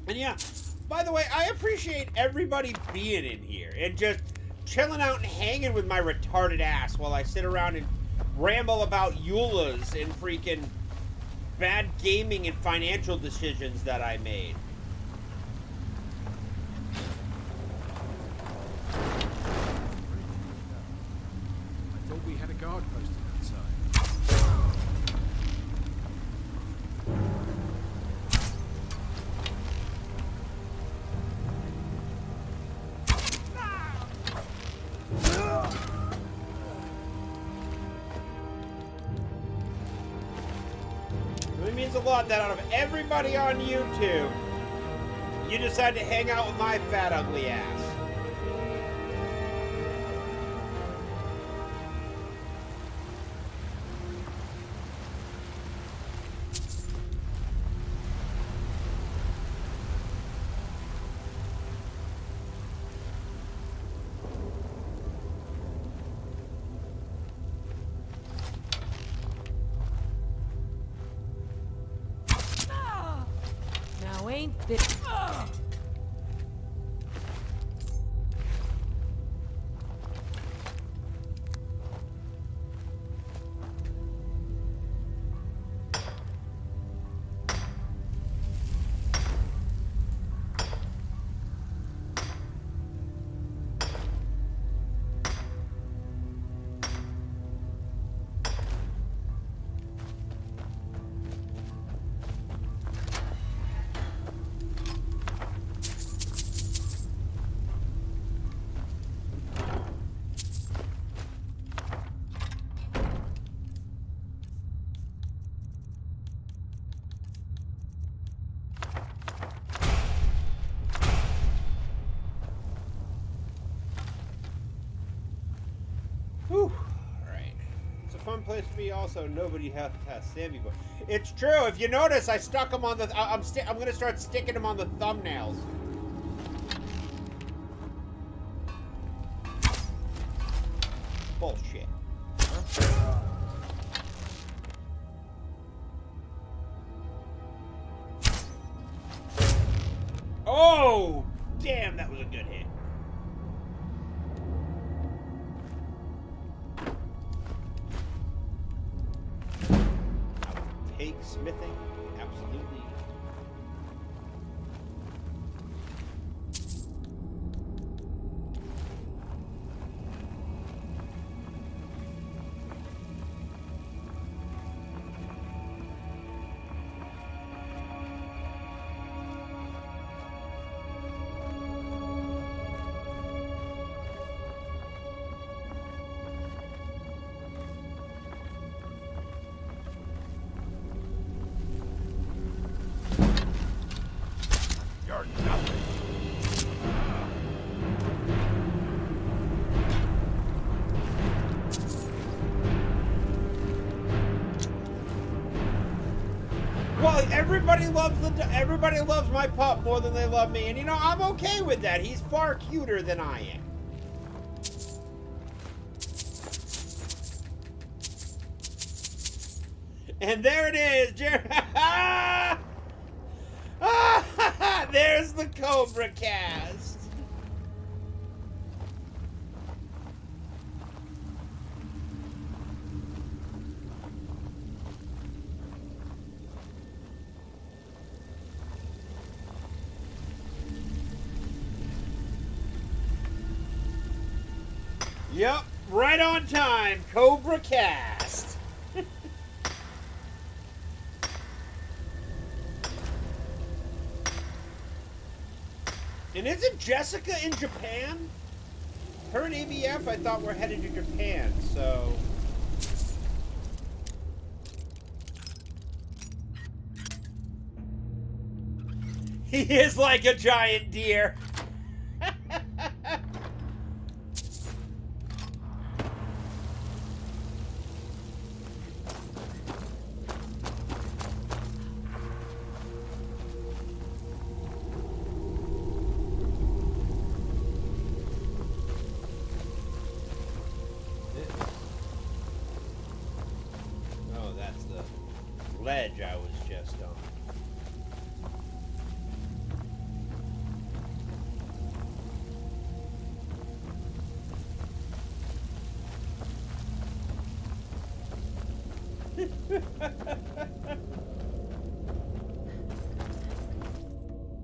And yeah, by the way, I appreciate everybody being in here and just chilling out and hanging with my retarded ass while I sit around and ramble about EULAs and freaking bad gaming and financial decisions that I made. I thought we had a guard posted outside. It means a lot that out of everybody on YouTube, you decide to hang out with my fat, ugly ass. Whew. Alright. It's a fun place to be also. Nobody has Sammy boy. It's true. If you notice, I stuck them on the... I'm going to start sticking them on the thumbnails. Bullshit. Oh! Damn, that was a good hit. Take smithing, absolutely. Well, everybody loves my pup more than they love me, and you know I'm okay with that. He's far cuter than I am. And there it is, there's the Cobra cast. Yep, right on time, Cobra cast. And isn't Jessica in Japan? Her and ABF, I thought, were headed to Japan, so... He is like a giant deer. Oh, that's the ledge I was just on.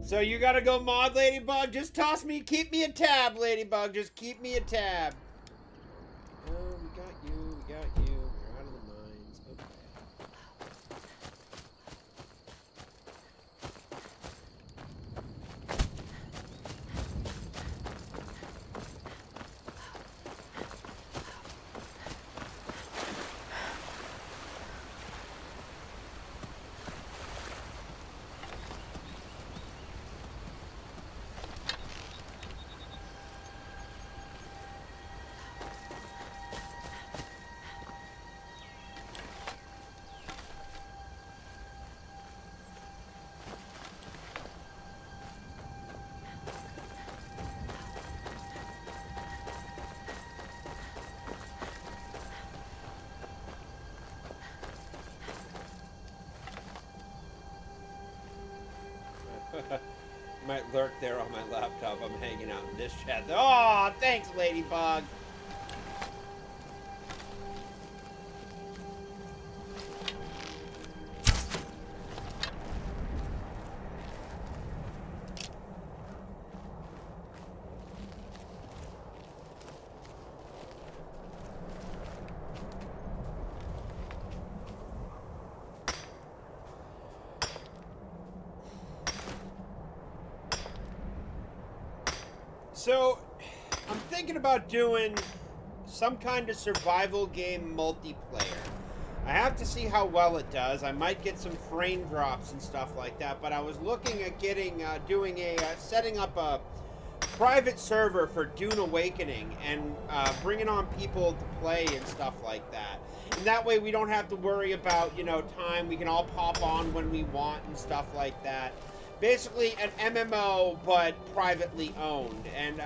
So you gotta go mod, Ladybug? Just toss me, keep me a tab, Ladybug. Just keep me a tab. Oh, we got you, we got you. We're out of the mines. Okay. Might lurk there on my laptop. I'm hanging out in this chat. Oh, thanks, Ladybug. So, I'm thinking about doing some kind of survival game multiplayer. I have to see how well it does. I might get some frame drops and stuff like that, but I was looking at setting up a private server for Dune Awakening and bringing on people to play and stuff like that. And that way we don't have to worry about, time. We can all pop on when we want and stuff like that. Basically an MMO, but privately owned. And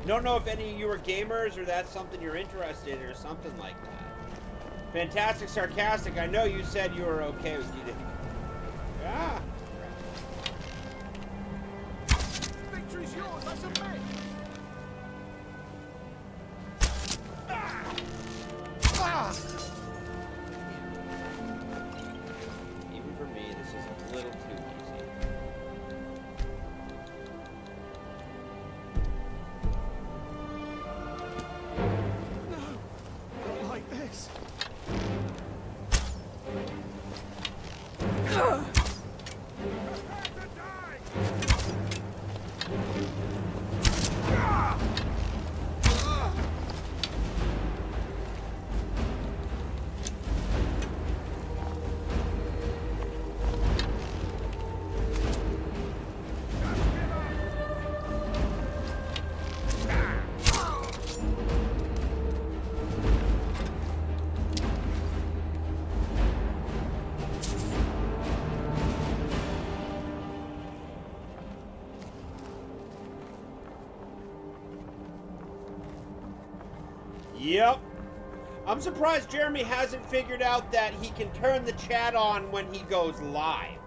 don't know if any of you are gamers or that's something you're interested in or something like that. Fantastic Sarcastic, I know you said you were okay with you. Yeah. Victory's yours, I submit. Even for me, this is a little too easy. Not like this. Yep. I'm surprised Jeremy hasn't figured out that he can turn the chat on when he goes live.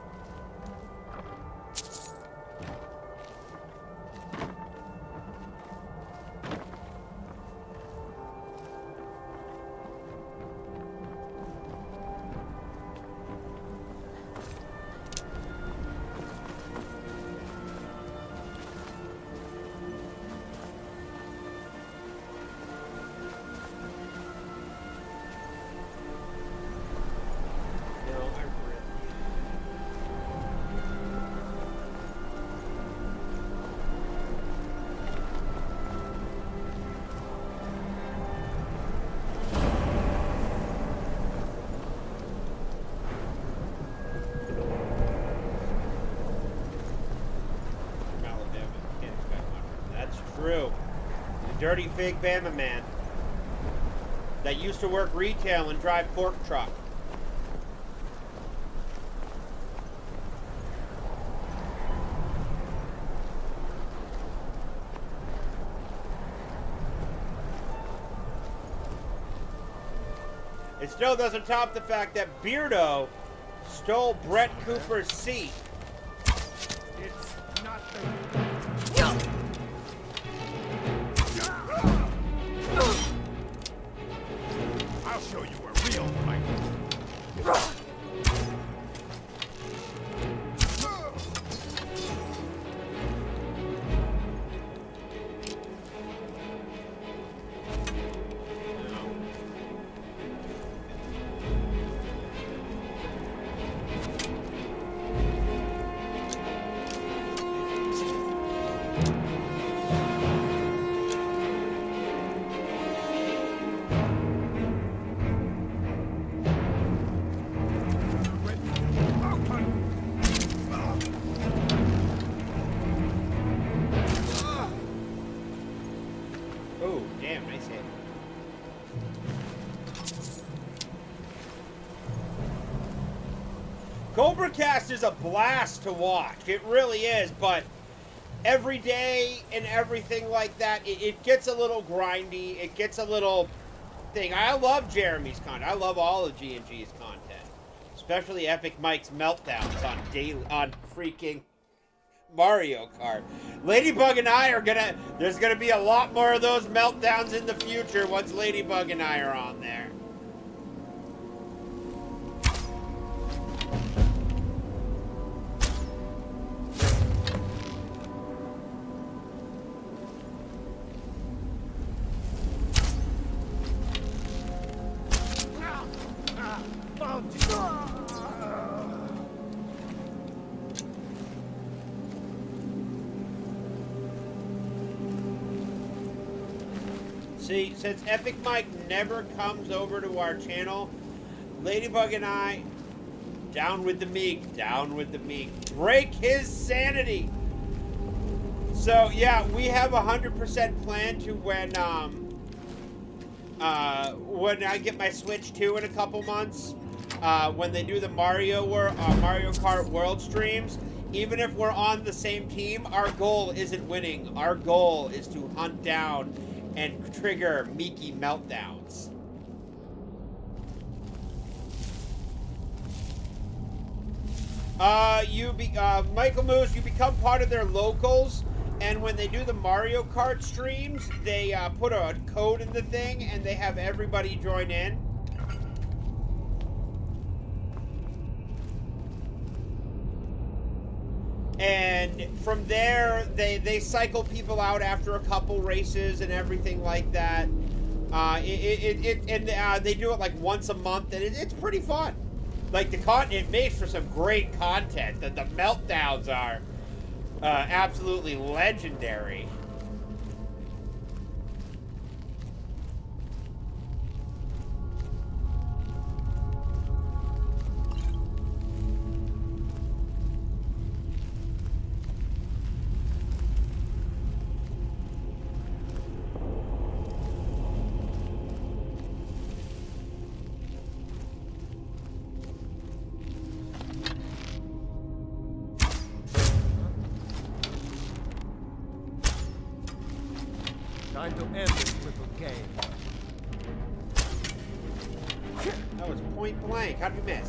Dirty fake Bama man that used to work retail and drive fork truck. It still doesn't top the fact that Beardo stole Brett Cooper's seat. It's not the... I'll show you a real fight. CobraCast is a blast to watch. It really is, but every day and everything like that, it gets a little grindy. It gets a little thing. I love Jeremy's content. I love all of G&G's content, especially Epic Mike's meltdowns on freaking Mario Kart. Ladybug and I are gonna. There's gonna be a lot more of those meltdowns in the future once Ladybug and I are on there. See, since Epic Mike never comes over to our channel, Ladybug and I, down with the meek, down with the meek, break his sanity. So yeah, we have 100% plan to when I get my Switch 2 in a couple months, when they do the Mario Kart World streams. Even if we're on the same team, our goal isn't winning. Our goal is to hunt down and trigger Meeky meltdowns. Michael Moose, you become part of their locals, and when they do the Mario Kart streams, they put a code in the thing, and they have everybody join in. And from there, they cycle people out after a couple races and everything like that. They do it like once a month, and it's pretty fun. Like it makes for some great content. The meltdowns are absolutely legendary. Time to end this little game. That was point blank. How'd you miss?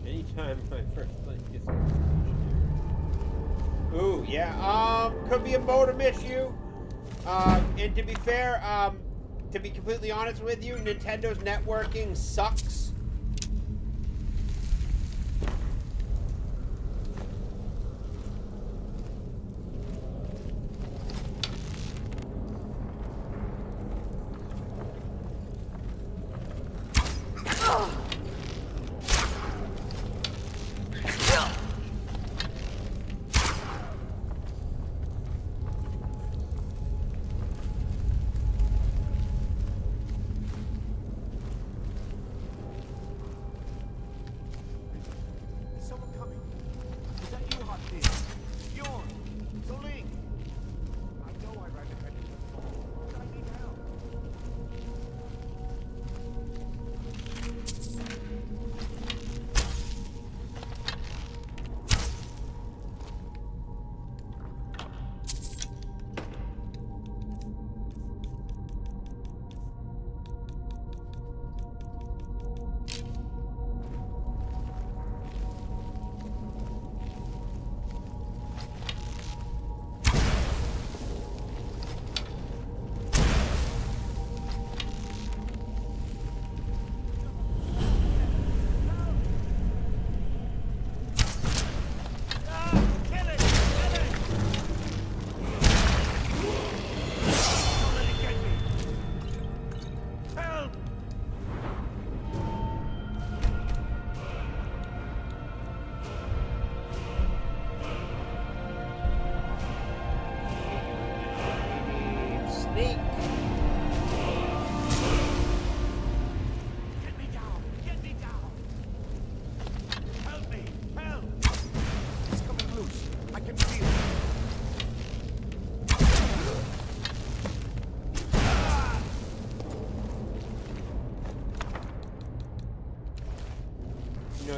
Anytime my first plane gets... Ooh, yeah, could be a modem issue. And to be fair, to be completely honest with you, Nintendo's networking sucks.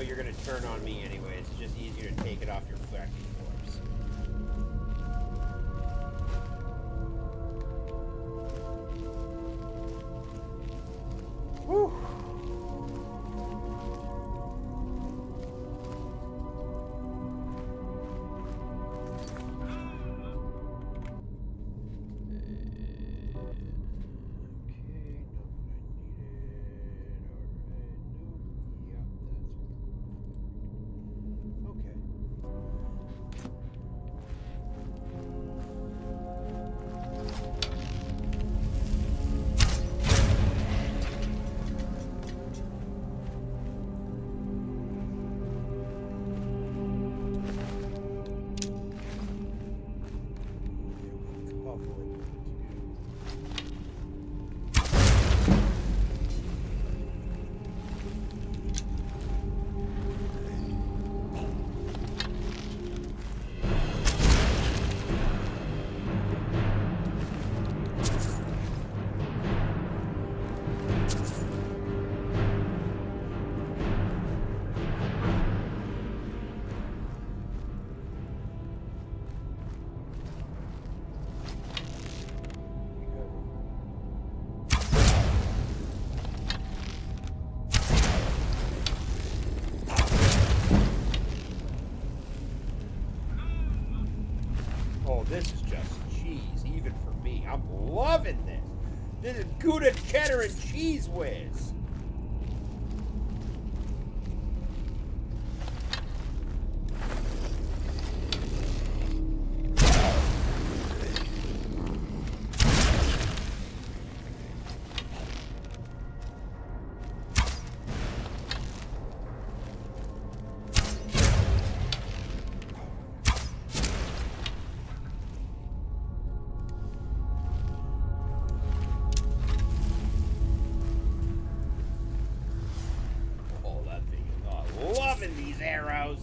know you're gonna turn on me anyway. It's just easier to take it off your fucking corpse. Whew. Oh, this is just cheese, even for me. I'm loving this. This is Gouda, cheddar, and cheese whiz. Loving these arrows.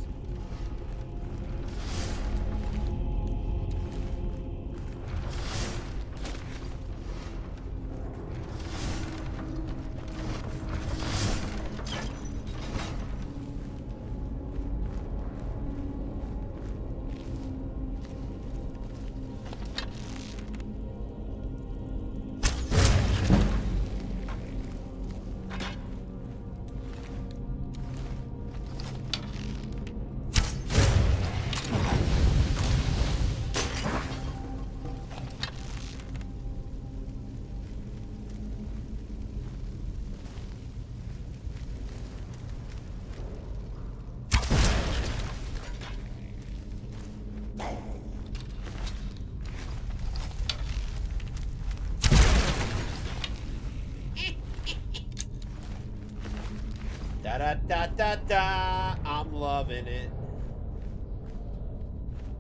Da da da da da. I'm loving it.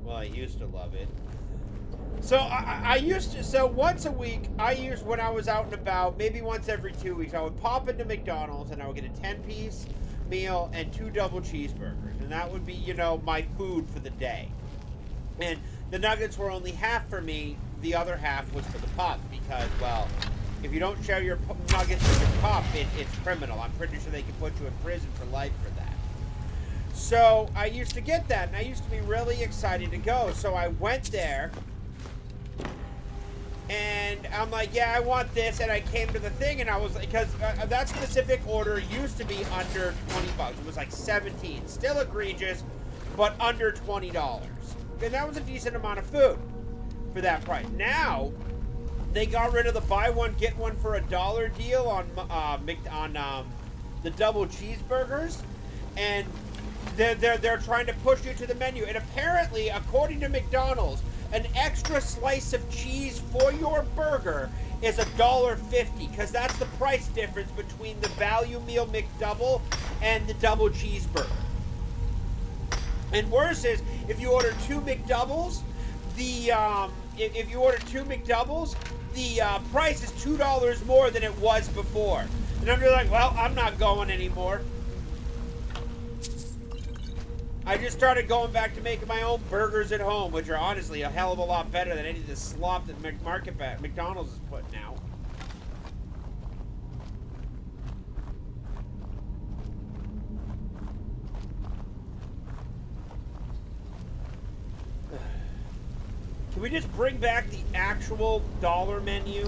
Well, I used to love it. So I used to. So once a week, when I was out and about, maybe once every 2 weeks, I would pop into McDonald's and I would get a 10-piece meal and 2 double cheeseburgers, and that would be, you know, my food for the day. And the nuggets were only half for me. The other half was for the pup because, well, if you don't share your nuggets with your pup, it's criminal. I'm pretty sure they can put you in prison for life for that. So I used to get that, and I used to be really excited to go. So I went there, and I'm like, yeah, I want this. And I came to the thing, and I was like, because that specific order used to be under $20. It was like 17, still egregious, but under $20. And that was a decent amount of food for that price. Now they got rid of the buy one get one for $1 deal on the double cheeseburgers, and they're trying to push you to the menu. And apparently, according to McDonald's, an extra slice of cheese for your burger is $1.50, because that's the price difference between the value meal McDouble and the double cheeseburger. And worse is, if you order 2 McDoubles, the price is $2 more than it was before. And I'm just like, well, I'm not going anymore. I just started going back to making my own burgers at home, which are honestly a hell of a lot better than any of the slop that McDonald's is putting out. Can we just bring back the actual dollar menu?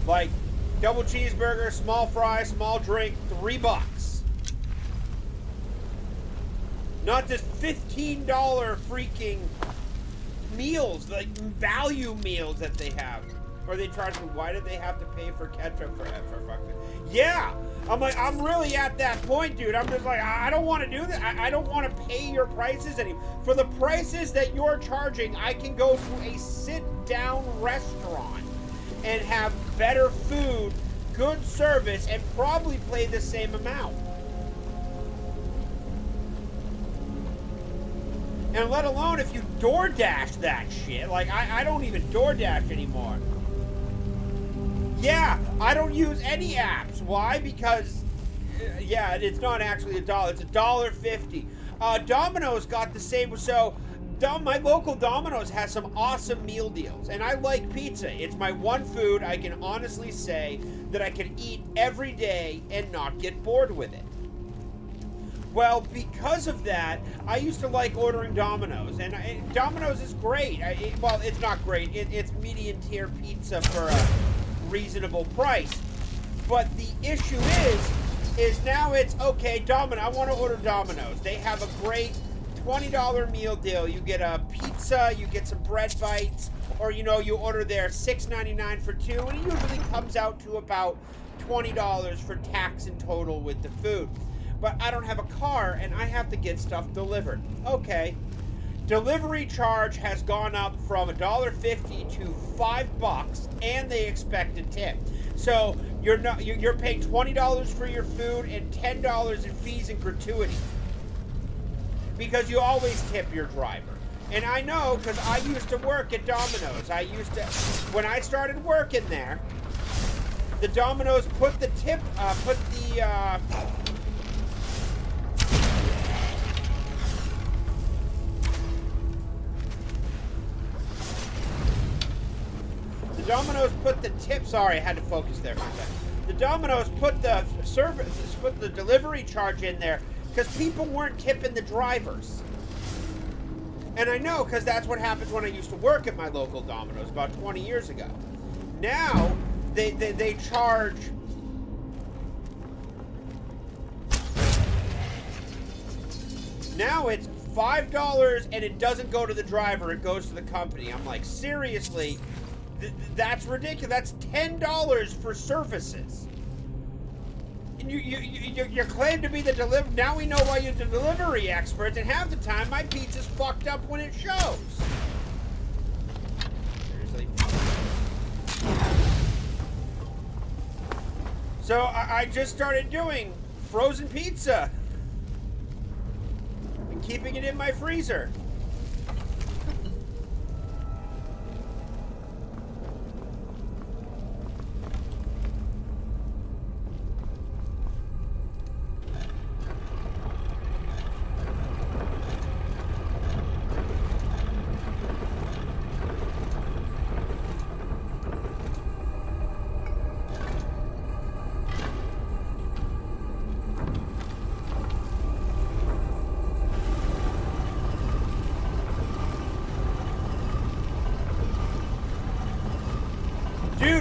Like, double cheeseburger, small fry, small drink, $3. Not this $15 freaking meals, like value meals that they have. Or they charge me, why did they have to pay for ketchup for fuck's sake? Yeah! I'm like, I'm really at that point, dude. I'm just like, I don't want to do this. I don't want to pay your prices anymore. For the prices that you're charging, I can go to a sit-down restaurant and have better food, good service, and probably pay the same amount. And let alone if you DoorDash that shit. Like, I don't even DoorDash anymore. Yeah, I don't use any apps. Why? Because, yeah, it's not actually $1. It's $1.50. Domino's got the same. So, my local Domino's has some awesome meal deals. And I like pizza. It's my one food I can honestly say that I can eat every day and not get bored with it. Well, because of that, I used to like ordering Domino's, and Domino's is great. Well, it's not great. It's medium tier pizza for a reasonable price. But the issue is now it's okay. I want to order Domino's. They have a great $20 meal deal. You get a pizza, you get some bread bites, or you order their $6.99 for two, and it usually comes out to about $20 for tax in total with the food. But I don't have a car, and I have to get stuff delivered. Okay. Delivery charge has gone up from $1.50 to $5, and they expect a tip. So you're paying $20 for your food and $10 in fees and gratuity, because you always tip your driver. And I know, because I used to work at Domino's. When I started working there, the Domino's put the Domino's put the tip. Sorry, I had to focus there for a second. The Domino's put the delivery charge in there because people weren't tipping the drivers. And I know, because that's what happens when I used to work at my local Domino's about 20 years ago. Now they charge. Now it's $5 and it doesn't go to the driver, it goes to the company. I'm like, seriously? That's ridiculous. That's $10 for services. And you claim to be the delivery. Now we know why you're the delivery experts, and half the time my pizza's fucked up when it shows. Seriously. So I just started doing frozen pizza and keeping it in my freezer.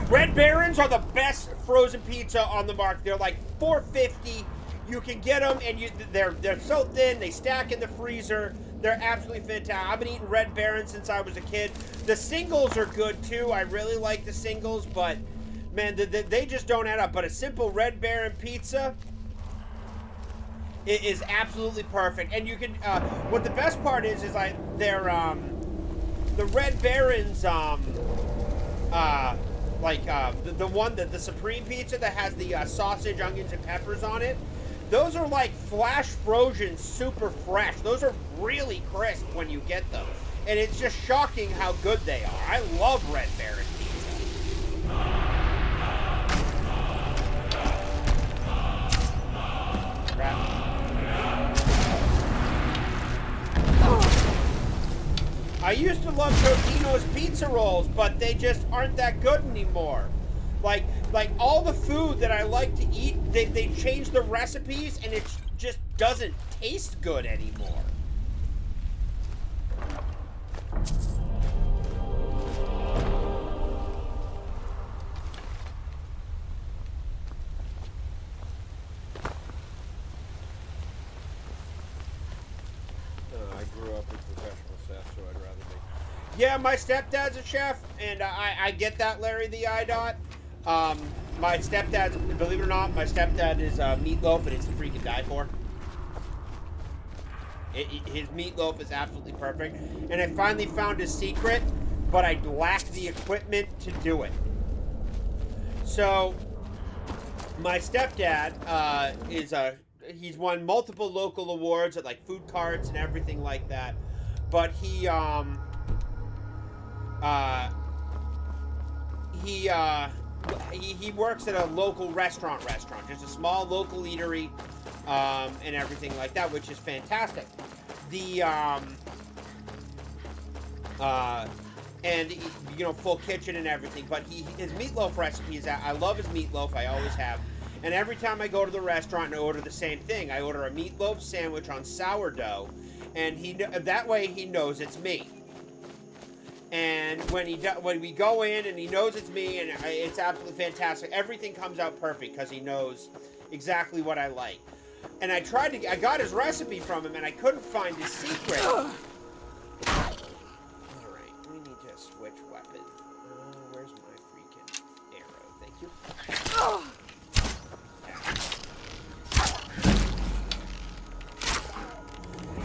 Red Barons are the best frozen pizza on the market. They're like $4.50. You can get them, and they're so thin. They stack in the freezer. They're absolutely fantastic. I've been eating Red Barons since I was a kid. The singles are good too. I really like the singles, but man, they just don't add up. But a simple Red Baron pizza is absolutely perfect. And you can. What the best part is like they're the Red Barons the one that the Supreme Pizza that has the sausage, onions, and peppers on it. Those are like flash frozen, super fresh. Those are really crisp when you get them, and it's just shocking how good they are. I love Red Baron pizza. Crap. I used to love Totino's pizza rolls, but they just aren't that good anymore. Like all the food that I like to eat, they change the recipes, and it's just doesn't taste good anymore. I grew up with professional chefs, so I'd rather be. Yeah, my stepdad's a chef, and I get that, Larry the IDOT. My stepdad's, believe it or not, my stepdad is meatloaf, and it's to freaking die for. His meatloaf is absolutely perfect, and I finally found his secret, but I lack the equipment to do it. So, my stepdad he's won multiple local awards at like food carts and everything like that, but he works at a local restaurant, just a small local eatery, and everything like that, which is fantastic. And you know, full kitchen and everything. But his meatloaf recipes, I love his meatloaf. I always have. And every time I go to the restaurant and I order the same thing, I order a meatloaf sandwich on sourdough, and that way he knows it's me. And when we go in and he knows it's me, and it's absolutely fantastic. Everything comes out perfect because he knows exactly what I like. And I got his recipe from him, and I couldn't find his secret. All right, we need to switch weapon. Where's my freaking arrow? Thank you.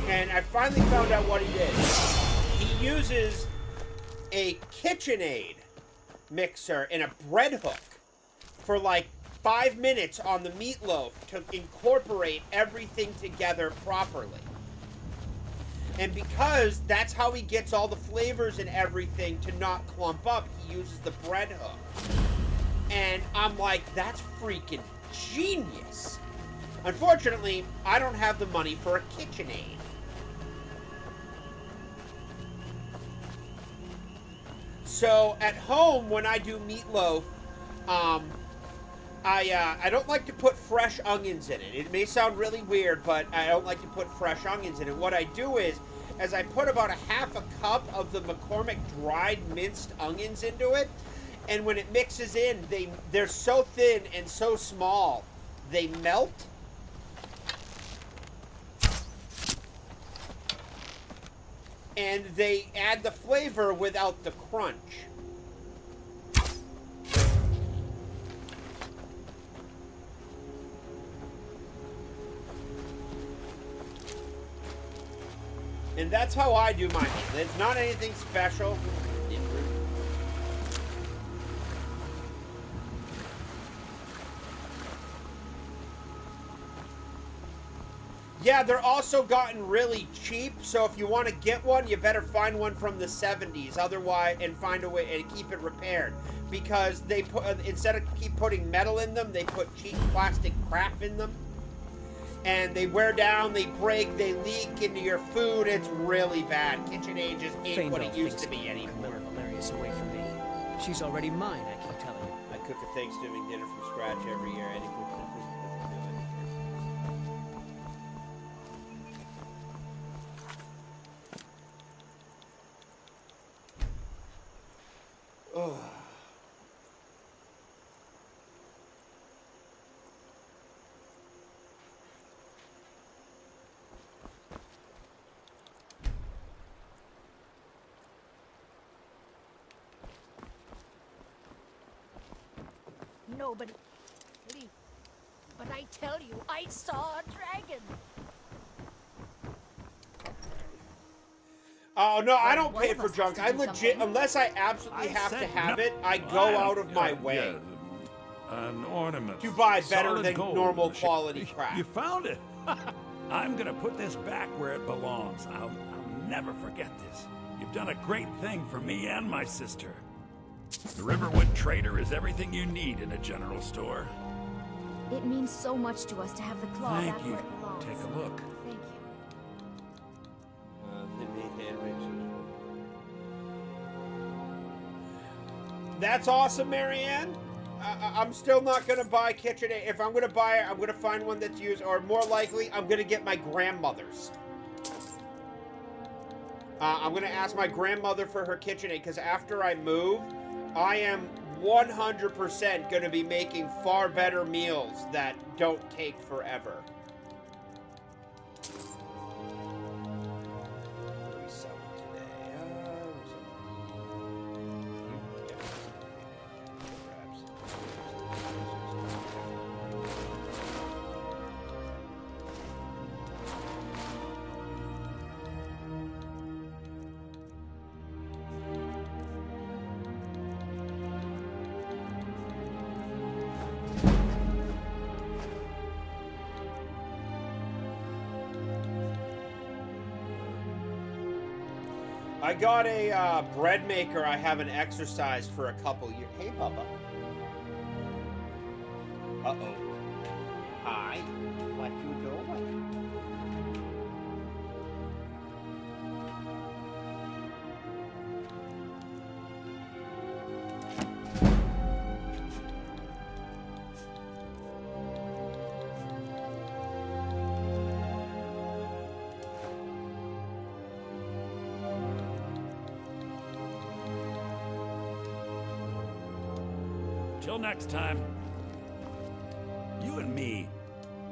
And I finally found out what he did. He uses a KitchenAid mixer and a bread hook for like 5 minutes on the meatloaf to incorporate everything together properly. And because that's how he gets all the flavors and everything to not clump up, he uses the bread hook. And I'm like, that's freaking genius. Unfortunately, I don't have the money for a KitchenAid. So at home, when I do meatloaf, I don't like to put fresh onions in it. It may sound really weird, but I don't like to put fresh onions in it. What I do is I put about a half a cup of the McCormick dried minced onions into it, and when it mixes in, they're so thin and so small, they melt. And they add the flavor without the crunch. And that's how I do mine. It's not anything special. Yeah, they're also gotten really cheap, so if you want to get one, you better find one from the 70s, otherwise, and find a way and keep it repaired. Because they put, instead of keep putting metal in them, they put cheap plastic crap in them. And they wear down, they break, they leak into your food. It's really bad. KitchenAid just ain't what it used to be anymore. Hilarious away from me. She's already mine, I keep telling you. I cook a Thanksgiving dinner from scratch every year. Oh. Nobody. But I tell you, I saw a dragon. Oh, no, I don't pay for junk. I legit, unless I absolutely have to have it, I go out of my way. An ornament. To buy better Solid than gold normal in the quality crap. You found it. I'm gonna put this back where it belongs. I'll never forget this. You've done a great thing for me and my sister. The Riverwood Trader is everything you need in a general store. It means so much to us to have the claw Thank back you. where it belongs. Take a look. Thank you. That's awesome, Marianne. I'm still not gonna buy KitchenAid. If I'm gonna buy it, I'm gonna find one that's used, or more likely, I'm gonna get my grandmother's. I'm gonna ask my grandmother for her KitchenAid, because after I move, I am 100% gonna be making far better meals that don't take forever. What are we selling today? I got a bread maker I haven't exercised for a couple years. Hey, Bubba. Uh-oh. Hi. What you doing? Till next time. You and me.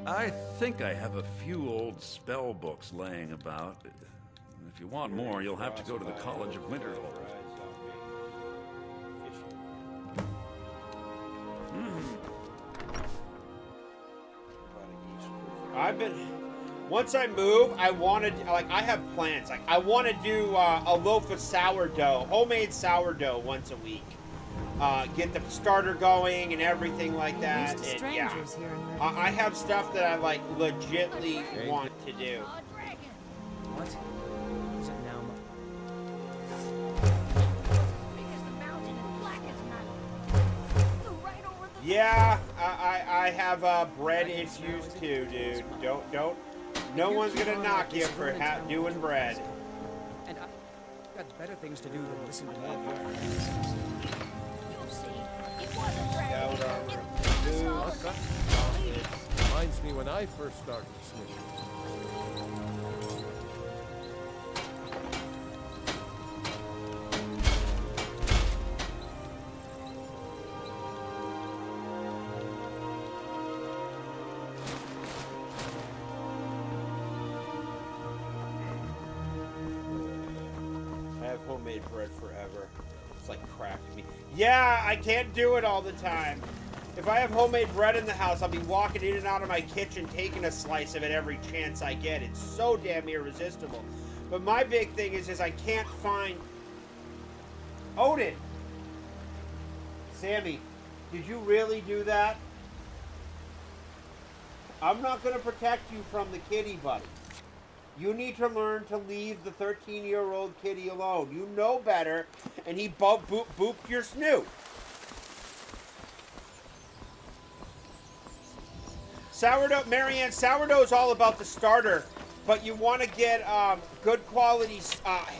I think I have a few old spell books laying about. If you want more, you'll have to go to the College of Winterhold. I've been... Once I move, I wanted... Like, I have plans. Like, I want to do a loaf of sourdough. Homemade sourdough once a week. Get the starter going and everything like that. And, yeah, I have stuff that I like legitly want to do. What? Is it now? Yeah, I have bread issues too, dude. Don't. No one's gonna knock you for doing bread. And I've got better things to do than listen to that. Reminds me when I first started smithing. I have homemade bread forever. It's like crack to me. Yeah, I can't do it all the time. If I have homemade bread in the house, I'll be walking in and out of my kitchen taking a slice of it every chance I get. It's so damn irresistible. But my big thing is I can't find... Odin! Sammy, did you really do that? I'm not going to protect you from the kitty, buddy. You need to learn to leave the 13-year-old kitty alone. You know better, and he booped your snoot. Sourdough, Marianne, sourdough is all about the starter, but you want to get good quality,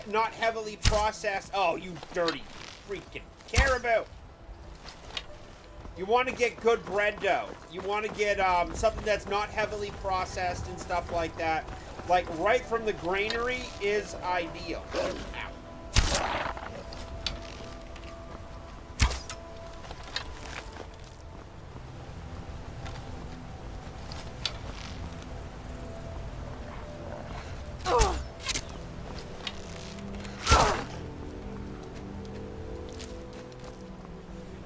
not heavily processed. Oh, you dirty freaking caribou. You want to get good bread dough. You want to get something that's not heavily processed and stuff like that. Like right from the granary is ideal. Ow.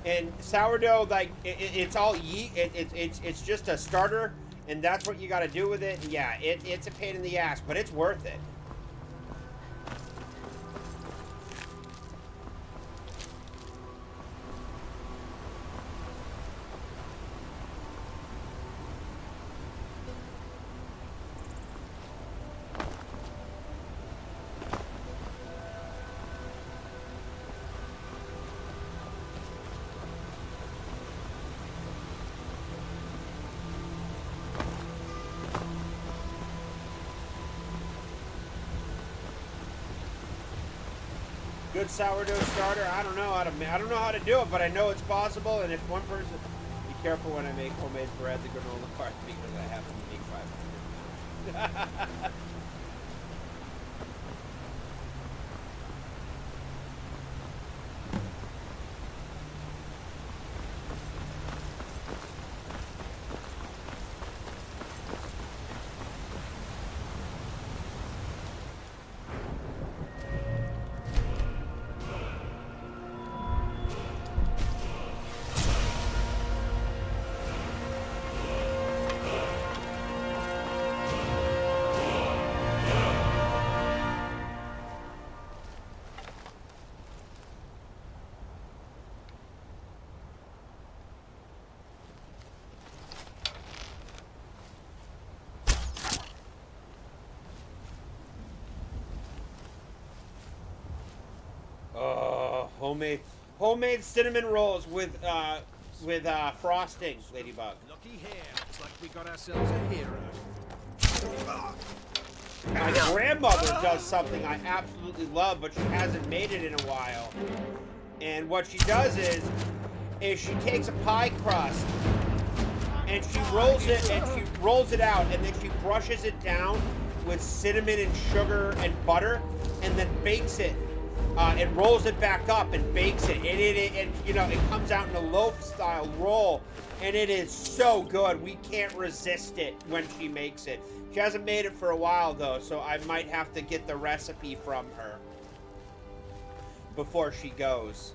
And sourdough, like it's all yeast. It's just a starter, and that's what you got to do with it. And yeah, it's a pain in the ass, but it's worth it. Good sourdough starter. I don't know how to do it, but I know it's possible. And if one person, be careful when I make homemade bread, the granola part, because I happen to make 500. Homemade cinnamon rolls with frosting, Ladybug. Lucky hair. Looks like we got ourselves a hero. My grandmother does something I absolutely love, but she hasn't made it in a while. And what she does is she takes a pie crust and she rolls it out, and then she brushes it down with cinnamon and sugar and butter, and then bakes it. And rolls it back up and bakes it, and it comes out in a loaf-style roll, and it is so good. We can't resist it when she makes it. She hasn't made it for a while though, so I might have to get the recipe from her before she goes.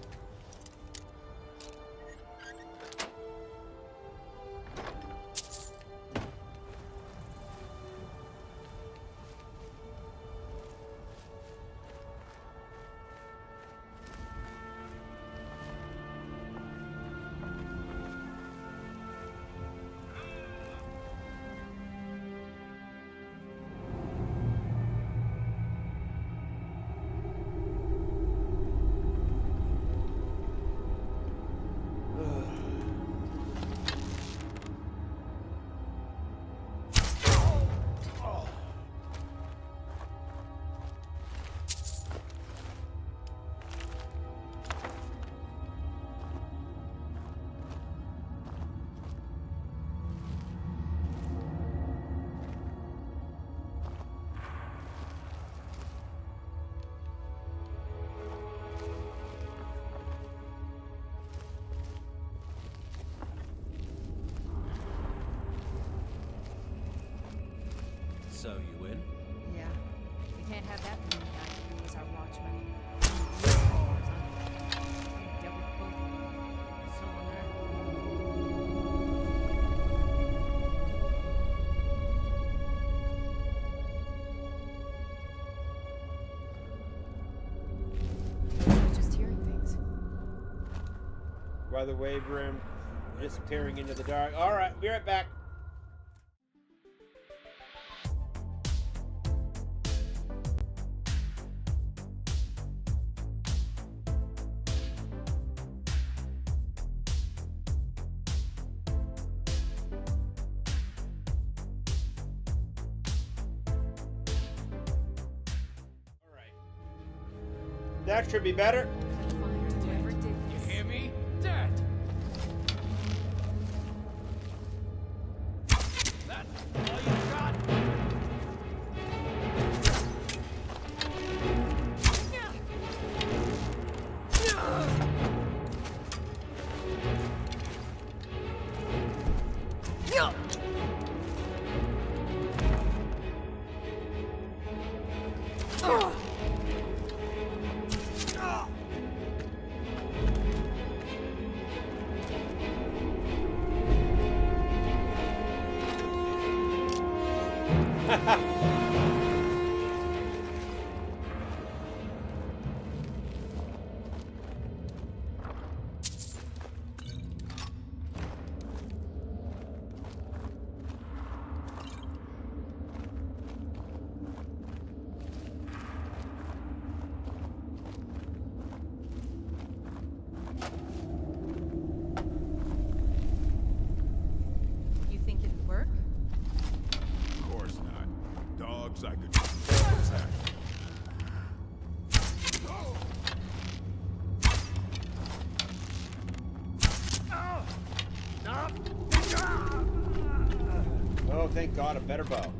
So, you win? Yeah. We can't have that many guys who was our watchman. Dealt with both of them. So on just hearing things. By the wave room disappearing into the dark. All right, be right back. That should be better. You hear me? Dead. That's all you got. You think it'd work? Of course not. thank God, a better bow.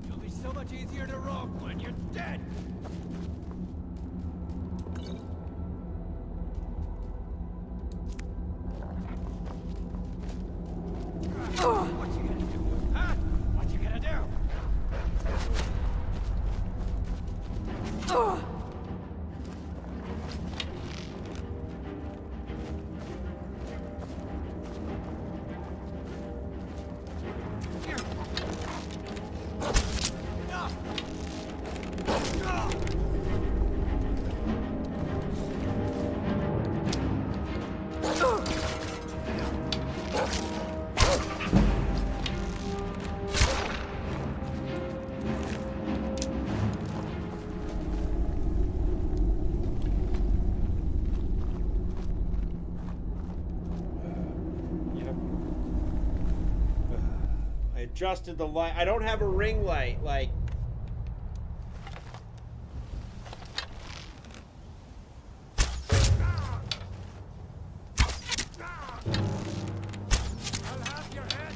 You'll be so much easier to rob when you're dead. What you gonna do? Huh? What you gonna do? I adjusted the light. I don't have a ring light. Like, I'll have your head.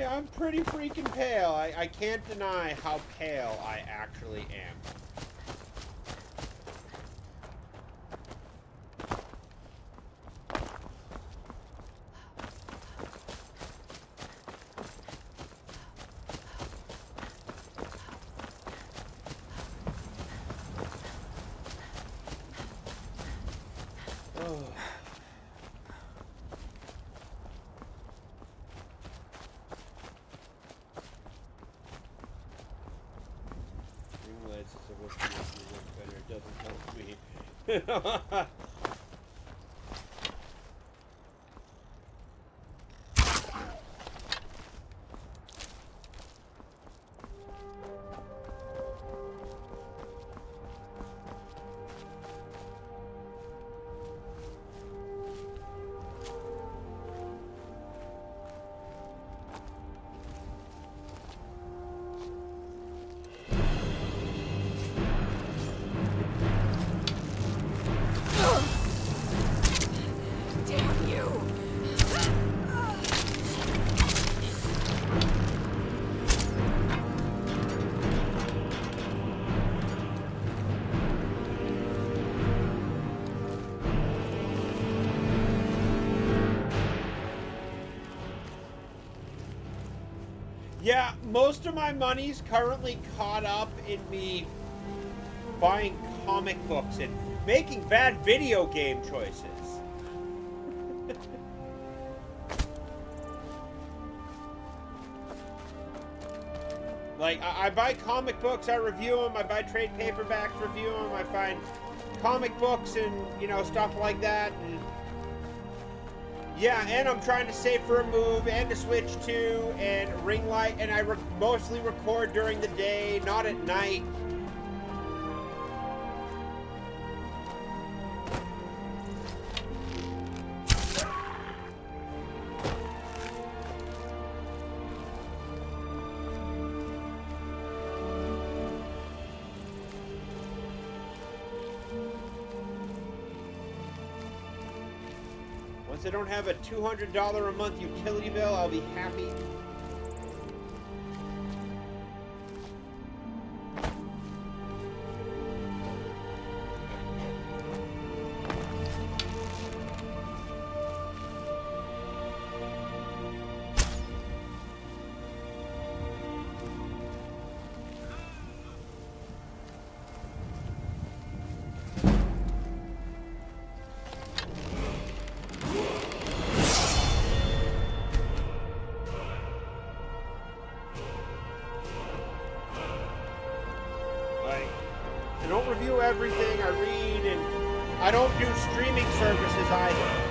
yeah, I'm pretty freaking pale. I can't deny how pale I actually am. Oh. Ring lights is supposed to make me look better. It doesn't help me. Damn you! Yeah, most of my money's currently caught up in me buying comic books and making bad video game choices. Like, I buy comic books, I review them, I buy trade paperbacks, review them, I find comic books and, you know, stuff like that. And yeah, and I'm trying to save for a move and to Switch 2 and ring light, and I mostly record during the day, not at night. Once I don't have a $200 a month utility bill, I'll be happy. don't review everything. I read, and I don't do streaming services either.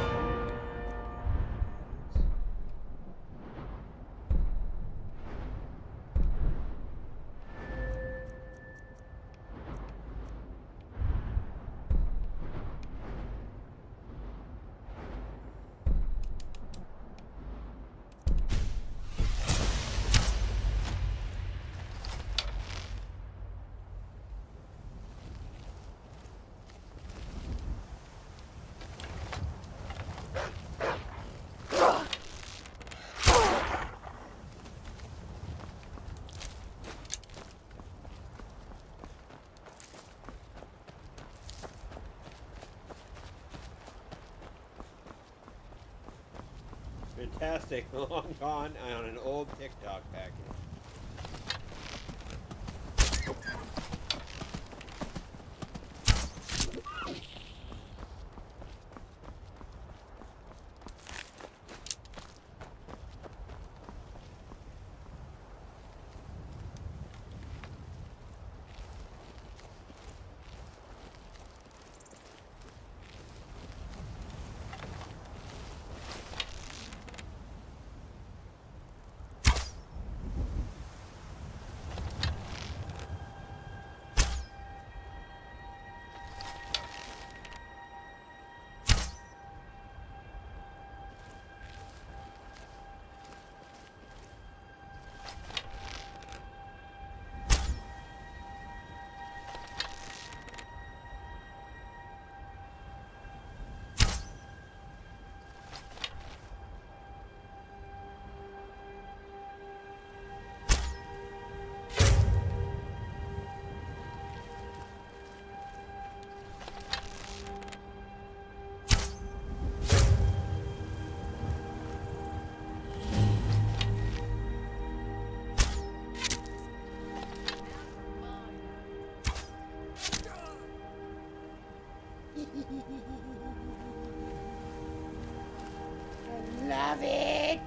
Fantastic. Long gone on an old TikTok package. I love it.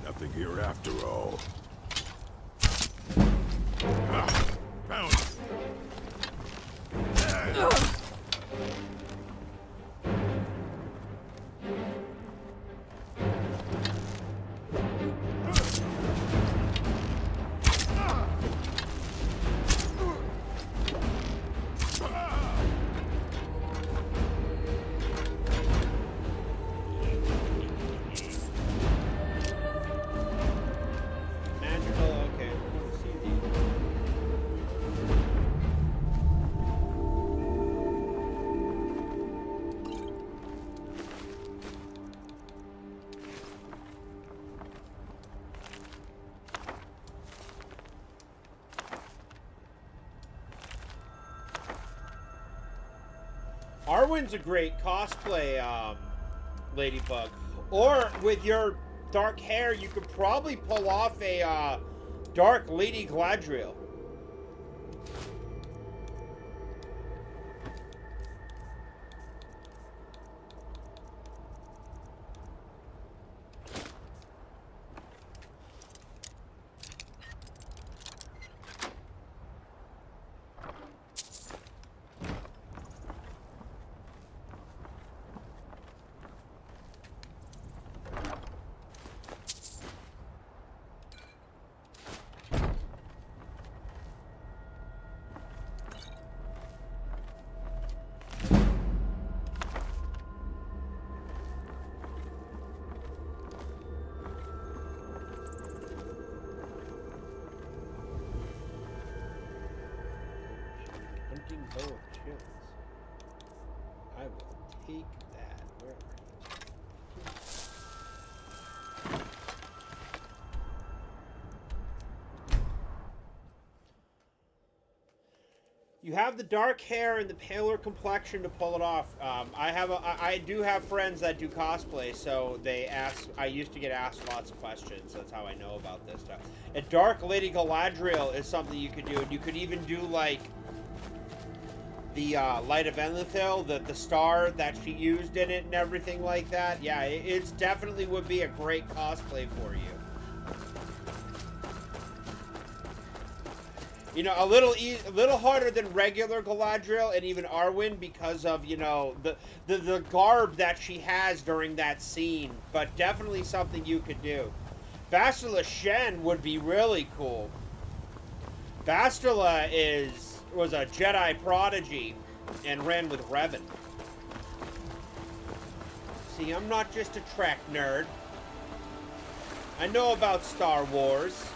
Nothing here after all. Ah, found it. Arwen's a great cosplay, Ladybug. Or with your dark hair, you could probably pull off a dark Lady Galadriel. Hunting bow of chills. I will take that. Where are you? You have the dark hair and the paler complexion to pull it off. I do have friends that do cosplay, so they ask. I used to get asked lots of questions. That's how I know about this stuff. A dark Lady Galadriel is something you could do, and you could even do like the Light of Enlithil, the star that she used in it and everything like that. Yeah, it's definitely would be a great cosplay for you. You know, a little harder than regular Galadriel and even Arwen because of, you know, the garb that she has during that scene, but definitely something you could do. Bastila Shen would be really cool. Bastila was a Jedi prodigy and ran with Revan. See, I'm not just a Trek nerd. I know about Star Wars.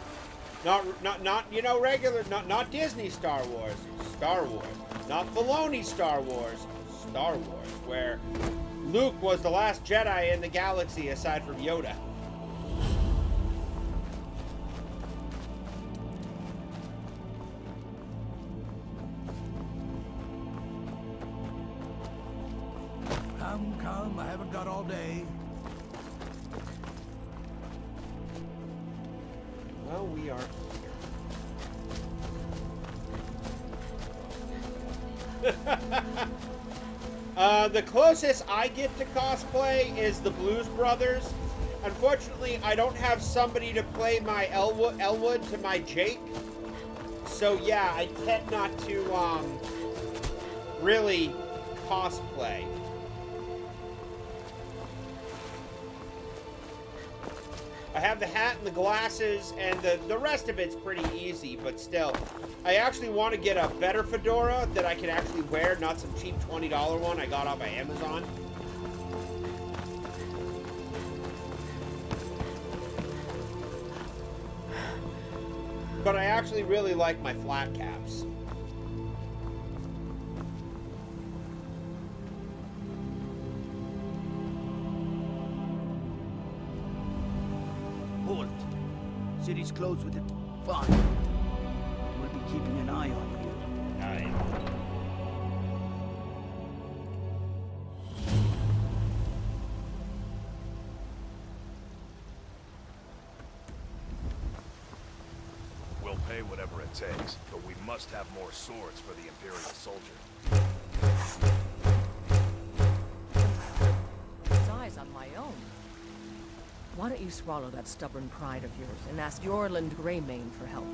Not you know, regular, not Disney Star Wars. Star Wars. Not Filoni Star Wars. Star Wars, where Luke was the last Jedi in the galaxy aside from Yoda. Come, I haven't got all day. Well, we are here. The closest I get to cosplay is the Blues Brothers. Unfortunately, I don't have somebody to play my Elwood to my Jake. So yeah, I tend not to really cosplay. I have the hat and the glasses, and the rest of it's pretty easy, but still. I actually want to get a better fedora that I can actually wear, not some cheap $20 one I got off of Amazon. But I actually really like my flat caps. Halt. City's closed with it. Fine. We'll be keeping an eye on you. Aye. We'll pay whatever it takes, but we must have more swords for the Imperial soldier. Size on my own. Why don't you swallow that stubborn pride of yours and ask Yorland Greymane for help?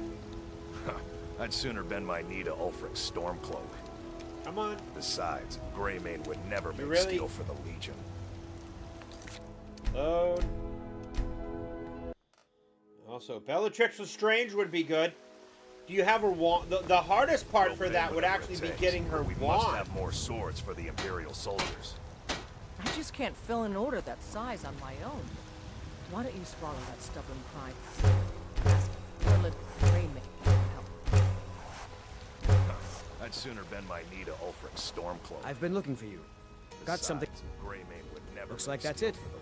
I'd sooner bend my knee to Ulfric's Stormcloak. Come on. Besides, Greymane would never make really? steel for the Legion. Load. Also, Bellatrix Lestrange would be good. Do you have her wand? The hardest part We'll for pay that would whatever actually it be takes, getting her but we wand. must have more swords for the Imperial soldiers. I just can't fill an order that size on my own. Why don't you swallow that stubborn pride? Ask Yorland Greymane for help. I'd sooner bend my knee to Ulfric's Stormcloak. I've been looking for you. Got Besides, something. Greymane would never Looks make like that's steel it. for the Legion.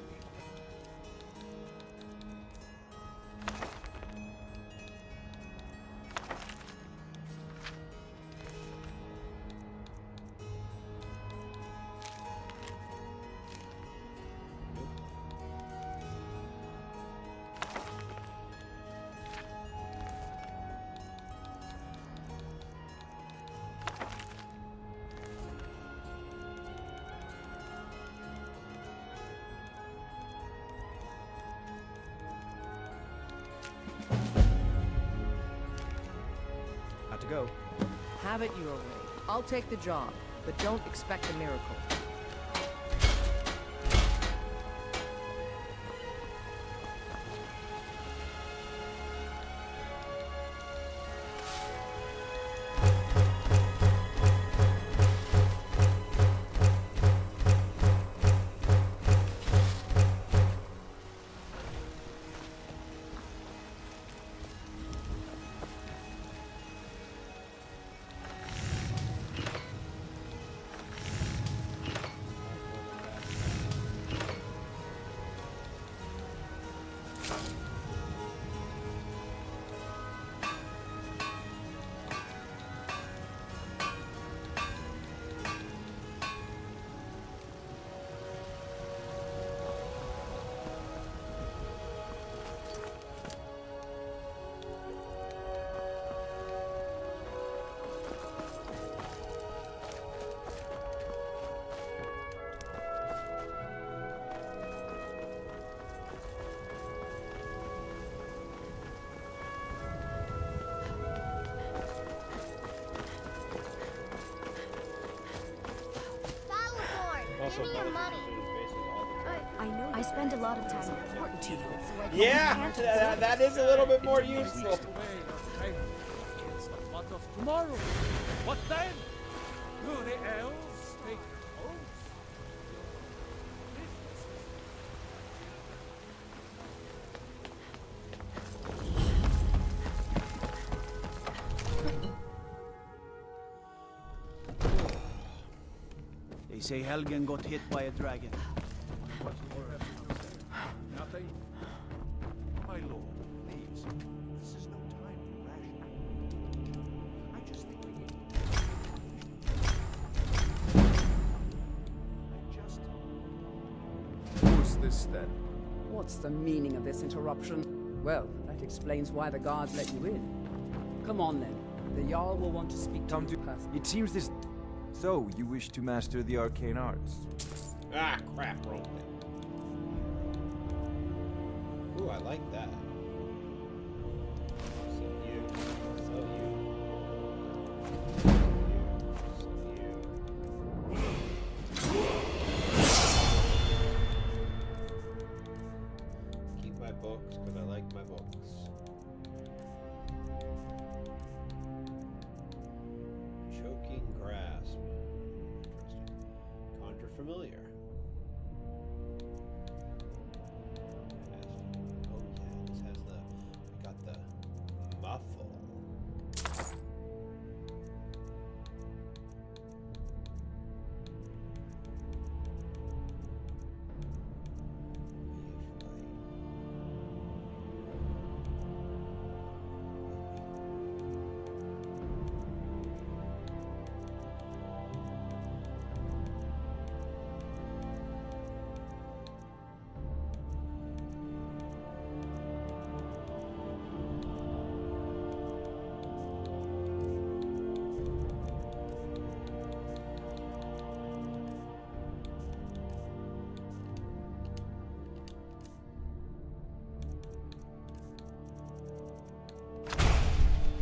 go. Have it your way. I'll take the job, but don't expect a miracle. Give me your money. I know I spend a lot of time important to you, so I can't Yeah, that is a little bit more useful. What of tomorrow? What then? Do the elves take homes? They say Helgen got hit by a dragon. Nothing. My lord, please. This is no time for rationing. I just think we need. Who's this then? What's the meaning of this interruption? Well, that explains why the guards let you in. Come on then. The Jarl will want to speak to you. It seems this... So, you wish to master the arcane arts? Ah, crap, roll it. Ooh, I like that. So you. Keep my books, because I like my books. Choking grasp. Interesting. Conjure familiar. Oh yeah, this has the. I got the muffle.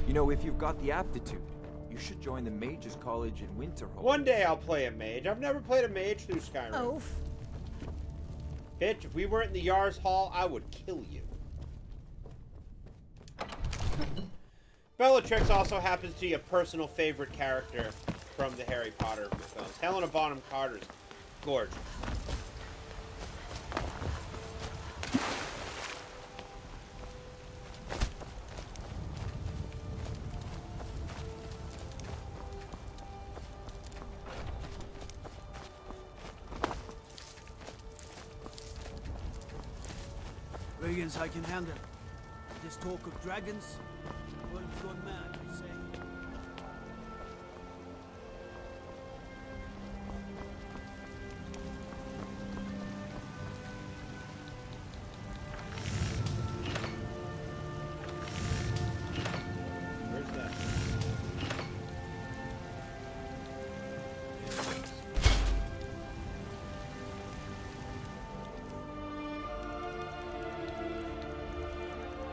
You know, if you've got the aptitude, you should join the Mages College in Winterhold. One day I'll play a mage. I've never played a mage through Skyrim. Oh. Bitch, if we weren't in the Yar's Hall, I would kill you. Bellatrix also happens to be a personal favorite character from the Harry Potter films. Helena Bonham Carter's gorgeous. Brigands I can handle. This talk of dragons, world's gone mad, they say. Where's that?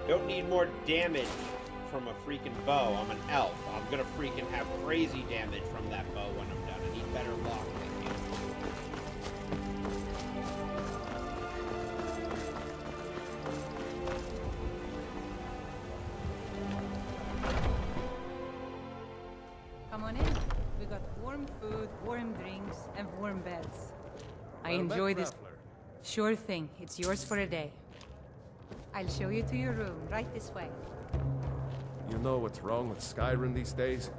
Don't need more damage from a freaking bow. I'm an elf. I'm gonna freaking have crazy damage from that bow when I'm done. I need better luck. Thank you. Come on in. We got warm food, warm drinks, and warm beds. I Well enjoy met, this. traveler. Sure thing. It's yours for a day. I'll show you to your room, right this way. You know what's wrong with Skyrim these days?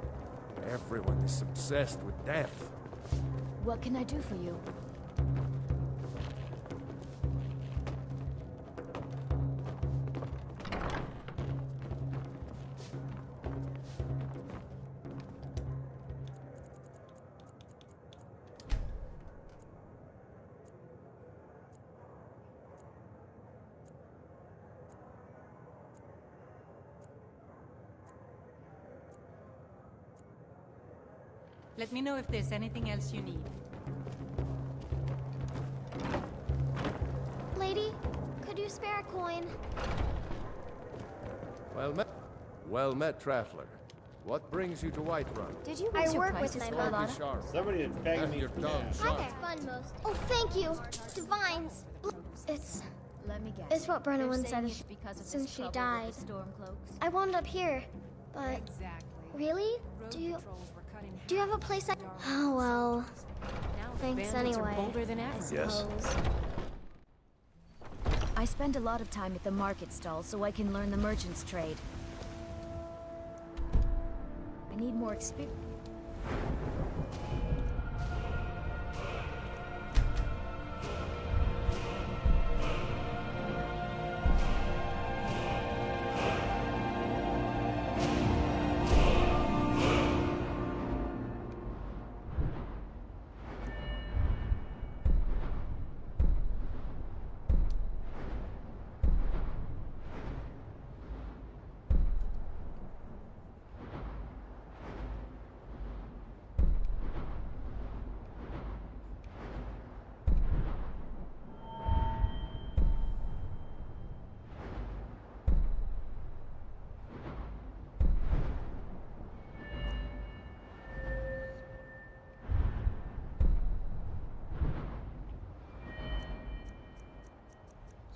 Everyone is obsessed with death. What can I do for you? Let me know if there's anything else you need. Lady, could you spare a coin? Well met, traveler. What brings you to Whiterun? Did you raise raise your work with prices my for a mother? lot? Sharp. Somebody that's begging And me your for tongue gas. sharp. That's fun most. Oh, thank you. Divines. Let me guess. It's what Brenna They're once saying said it's because of since this she trouble died. with the Stormcloaks. I wound up here, but Exactly. really? Road Do you patrols were cut in do you have a half. place? Oh well. Now the Thanks bandits anyway. are bolder than ever. I Yes. suppose. I spend a lot of time at the market stall so I can learn the merchant's trade. I need more experience.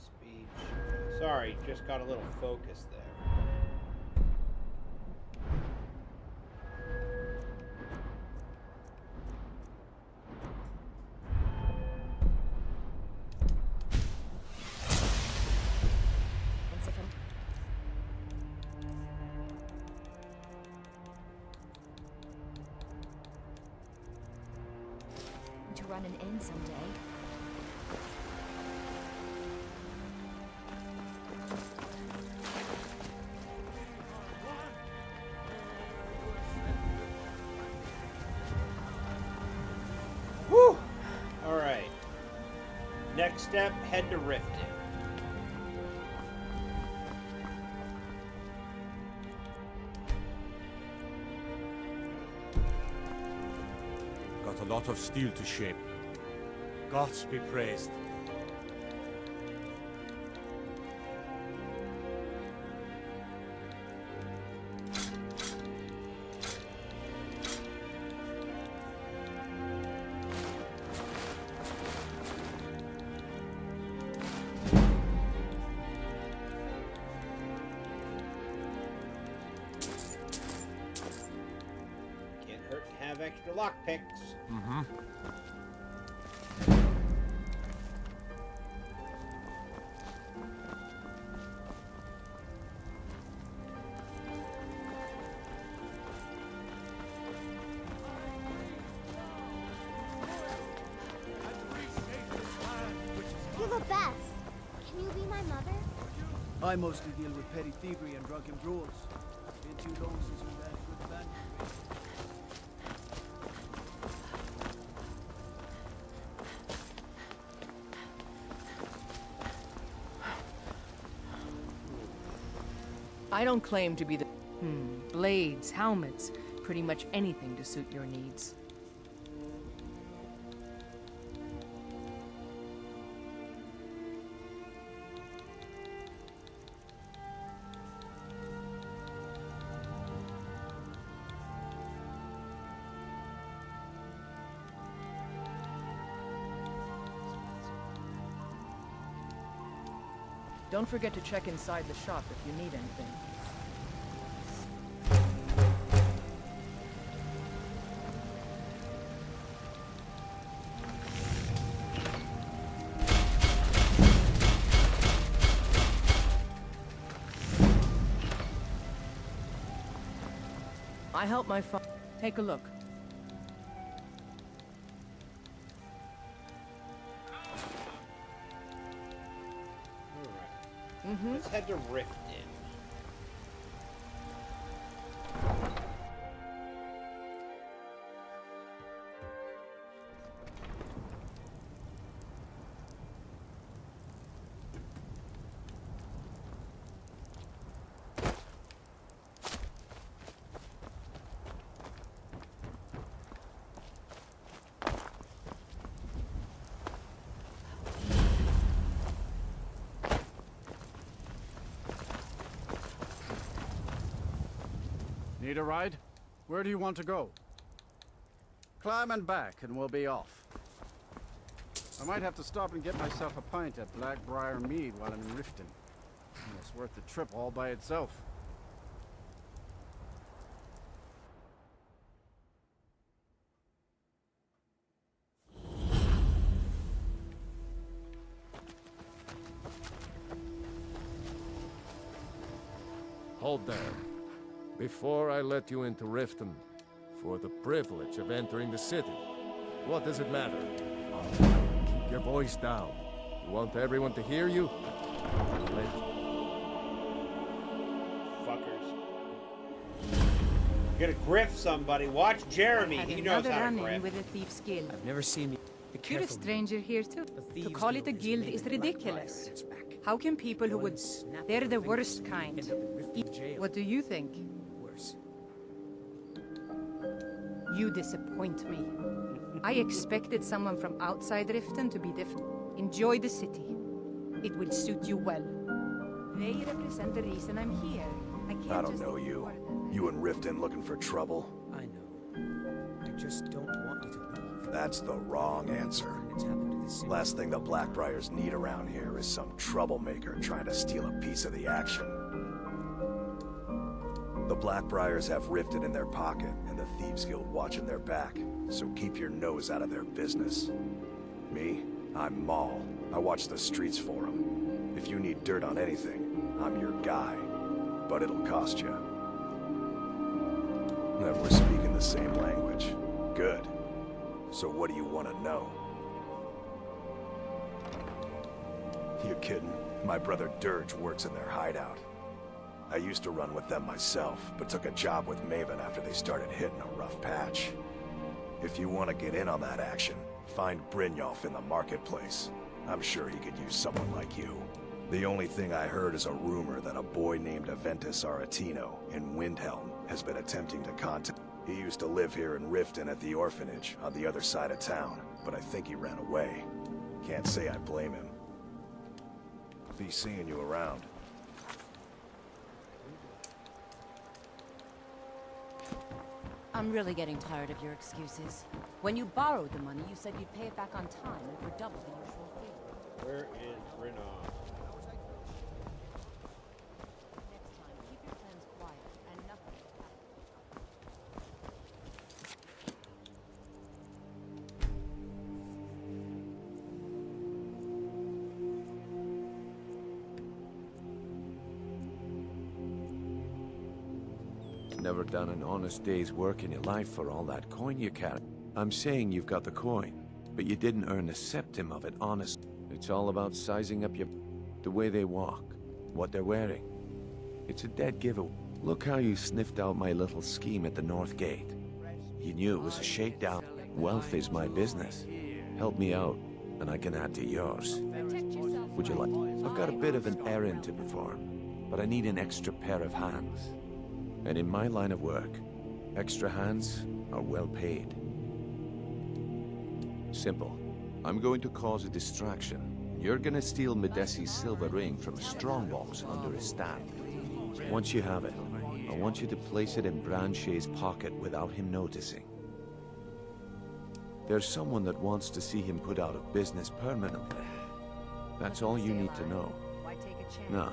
Speech. Sorry, just got a little focus there. One second. To run an inn someday. Whew! Alright. Next step, head to Riften. Got a lot of steel to shape. Gods be praised. Can't hurt to have extra lockpicks. Mm-hmm. You're the best. Can you be my mother? I mostly deal with petty thievery and drunken brawls. Been too long since we last with the band. I don't claim to be the... blades, helmets, pretty much anything to suit your needs. Don't forget to check inside the shop if you need anything. I help my father. Take a look. Let's head to Riften. Need a ride? Where do you want to go? Climb and back, and we'll be off. I might have to stop and get myself a pint at Blackbriar Mead while I'm in Riften. It's worth the trip all by itself. Hold there. Before I let you into Riften, for the privilege of entering the city, what does it matter? Keep your voice down. You want everyone to hear you? Fuckers. You're gonna griff somebody. Watch Jeremy. He knows how to griff. With a thief's guild. I've never seen you. You're a stranger here too. To call it a guild is ridiculous. How can people who would... They're the worst kind. What do you think? Worse. You disappoint me. I expected someone from outside Riften to be different. Enjoy the city. It will suit you well. They represent the reason I'm here. I don't know you. You in Riften looking for trouble? I know. I just don't want you to leave. That's the wrong answer. It's happened to the city. Last thing the Blackbriars need around here is some troublemaker trying to steal a piece of the action. The Blackbriars have Riften in their pocket, and the Thieves Guild watching their back, so keep your nose out of their business. Me? I'm Maul. I watch the streets for them. If you need dirt on anything, I'm your guy. But it'll cost you. And we're speaking the same language. Good. So what do you want to know? You kidding? My brother Dirge works in their hideout. I used to run with them myself, but took a job with Maven after they started hitting a rough patch. If you want to get in on that action, find Brynjolf in the marketplace. I'm sure he could use someone like you. The only thing I heard is a rumor that a boy named Aventus Aretino in Windhelm has been attempting to contact. He used to live here in Riften at the orphanage on the other side of town, but I think he ran away. Can't say I blame him. Be seeing you around. I'm really getting tired of your excuses. When you borrowed the money, you said you'd pay it back on time and for double the usual fee. Where is Brynjolf? Next time, keep your plans quiet and nothing. Never done an honest day's work in your life for all that coin you carry. I'm saying you've got the coin, but you didn't earn a septim of it, honest. It's all about sizing up the way they walk, what they're wearing. It's a dead giveaway. Look how you sniffed out my little scheme at the North Gate. You knew it was a shakedown. Wealth is my business. Help me out, and I can add to yours. Would you like? I've got a bit of an errand to perform, but I need an extra pair of hands. And in my line of work, extra hands are well paid. Simple. I'm going to cause a distraction. You're gonna steal Medesi's silver ring from a strongbox under his stand. Once you have it, I want you to place it in Branche's pocket without him noticing. There's someone that wants to see him put out of business permanently. That's all you need to know. chance. No.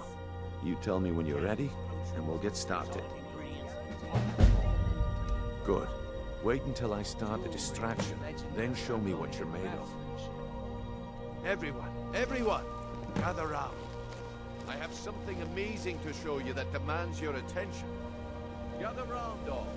You tell me when you're ready, and we'll get started. Good. Wait until I start the distraction, then show me what you're made of. Everyone, gather round. I have something amazing to show you that demands your attention. Gather round, all.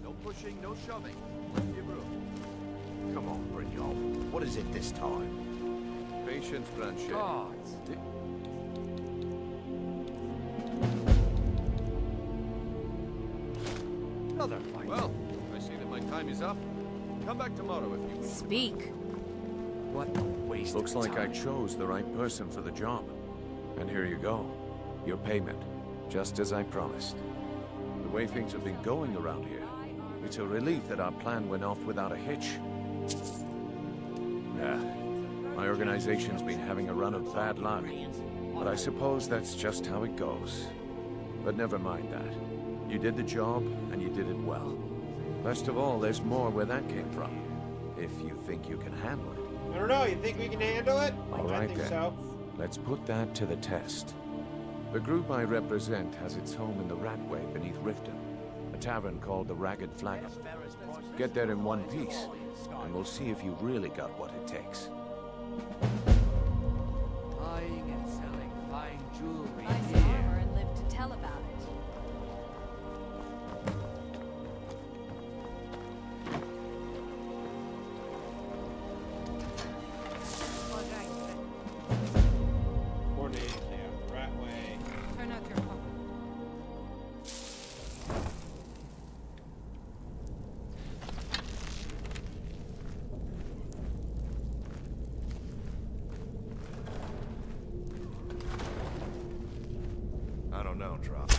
No pushing, no shoving. Plenty of room. Come on, Brynjolf. What is it this time? Patience, Blanchet. Gods. Another fight. Well, I see that my time is up. Come back tomorrow if you wish. Speak. What a waste Looks of like time. I chose the right person for the job. And here you go. Your payment. Just as I promised. The way things have been going around here, it's a relief that our plan went off without a hitch. Yeah. My organization's been having a run of bad luck. But I suppose that's just how it goes. But never mind that. You did the job, and you did it well. Best of all, there's more where that came from. If you think you can handle it. I don't know. You think we can handle it? All I right think then. so. Let's put that to the test. The group I represent has its home in the Ratway beneath Riften, a tavern called the Ragged Flagon. Get there in one piece, and we'll see if you've really got what it takes. Buying and selling fine jewelry Buy some armor and live to tell about it. Coordinated layout the right way. Turn out your phone. I don't know, Drop.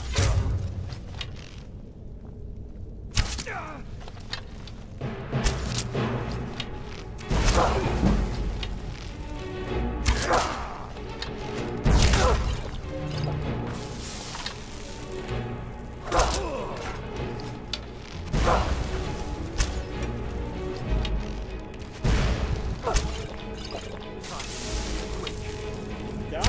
Die!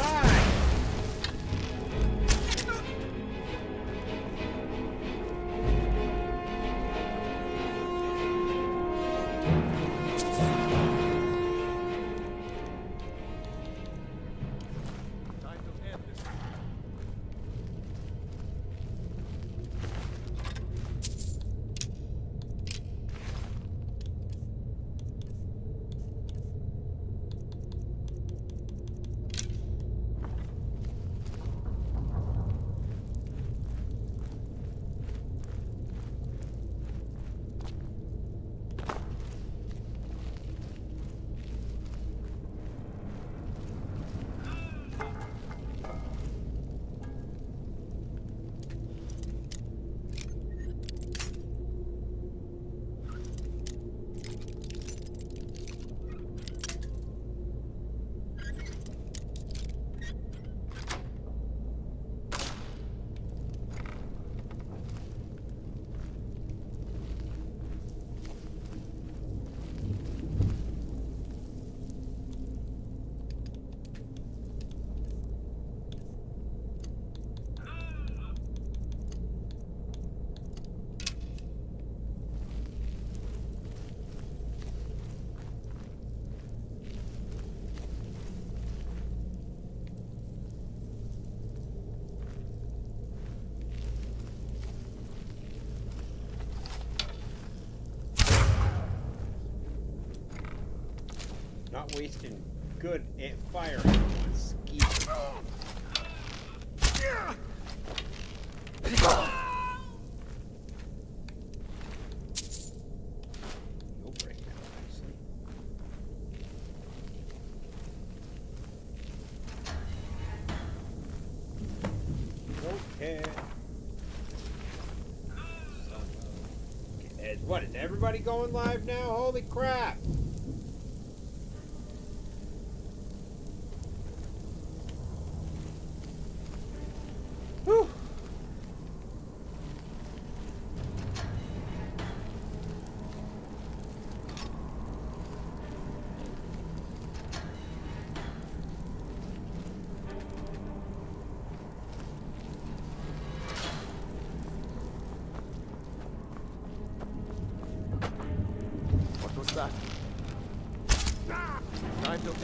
Time to end this. Not wasting good fire on skeet. You'll break down nicely. Okay. What, is everybody going live now? Holy crap!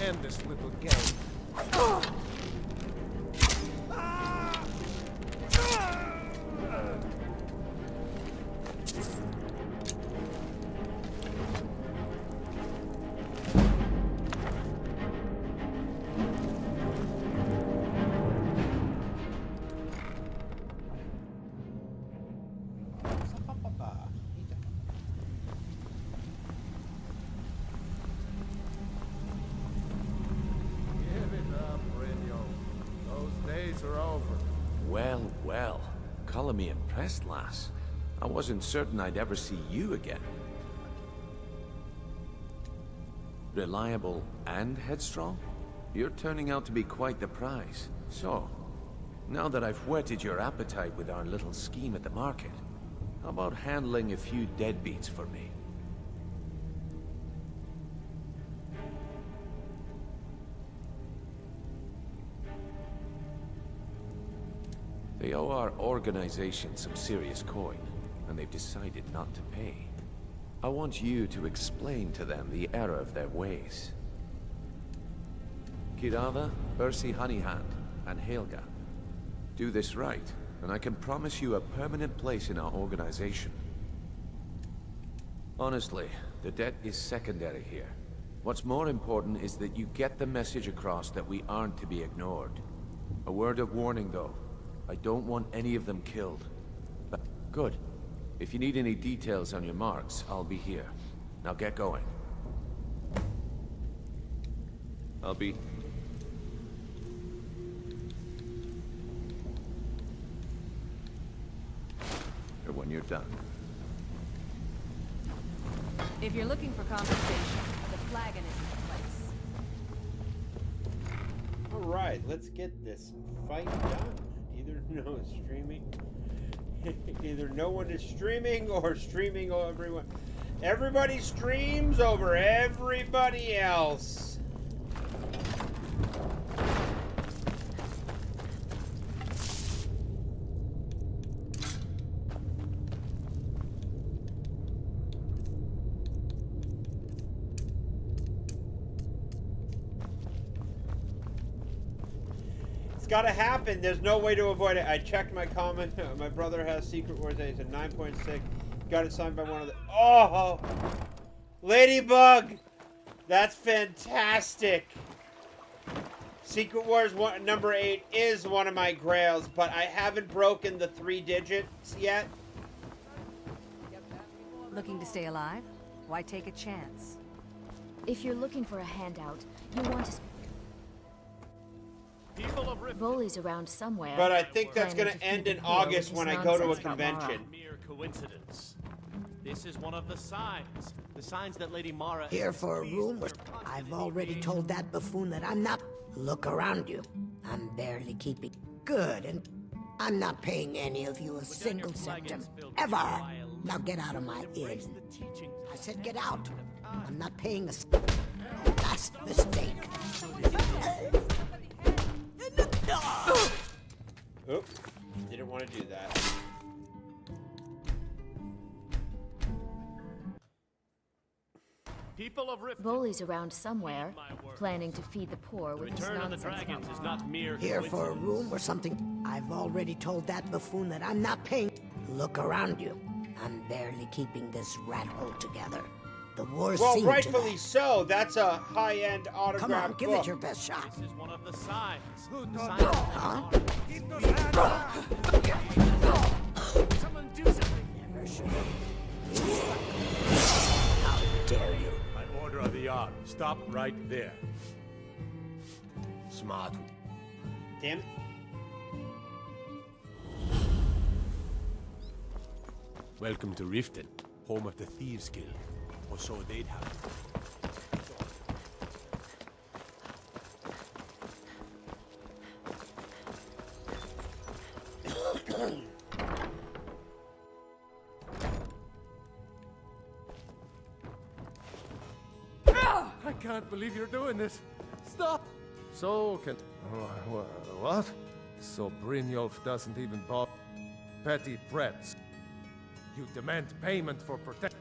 end this little game. Are over. Well, well. Color me impressed, lass. I wasn't certain I'd ever see you again. Reliable and headstrong? You're turning out to be quite the prize. So, now that I've whetted your appetite with our little scheme at the market, how about handling a few deadbeats for me? They owe our organization some serious coin, and they've decided not to pay. I want you to explain to them the error of their ways. Kirava, Ursi Honeyhand, and Helga. Do this right, and I can promise you a permanent place in our organization. Honestly, the debt is secondary here. What's more important is that you get the message across that we aren't to be ignored. A word of warning, though. I don't want any of them killed. Good. If you need any details on your marks, I'll be here. Now get going. I'll be... Or when you're done. If you're looking for compensation, the flagon is in place. Alright, let's get this fight done. Either no one is streaming or streaming over everyone. Everybody streams over everybody else. It's gotta happen. There's no way to avoid it. I checked my comment. My brother has Secret Wars. He's a 9.6. Got it signed by one of the... Oh! Ladybug! That's fantastic. Secret Wars number 8 is one of my grails, but I haven't broken the 3 digits yet. Looking to stay alive? Why take a chance? If you're looking for a handout, you want to... Bullies around somewhere. But I think that's going to end in August when I go to a convention. Mere coincidence. This is one of the signs. The signs that Lady Mara... Here for a room? I've already told that buffoon that I'm not... Look around you. I'm barely keeping... Good, and I'm not paying any of you a single centum. Ever! Now get out of my inn. I said get out. I'm not paying a... That's the mistake. Oop. Didn't want to do that. People of Rift. Bullies around somewhere, planning to feed the poor with Return of the Dragons is not mere Here for a room or something? I've already told that buffoon that I'm not paying... Look around you. I'm barely keeping this rat hole together. The war's well, seen rightfully to so. That's a high-end autograph. Come on, give book. it your best shot. This is one of the signs. Huh? Someone do something. Never should have. How dare you? By order of the yard. Stop right there. Smart. Damn it. Welcome to Riften, home of the Thieves Guild. Or so they'd have it. I can't believe you're doing this. Stop! So can... what? So Brynjolf doesn't even bother. Petty threats. You demand payment for protection.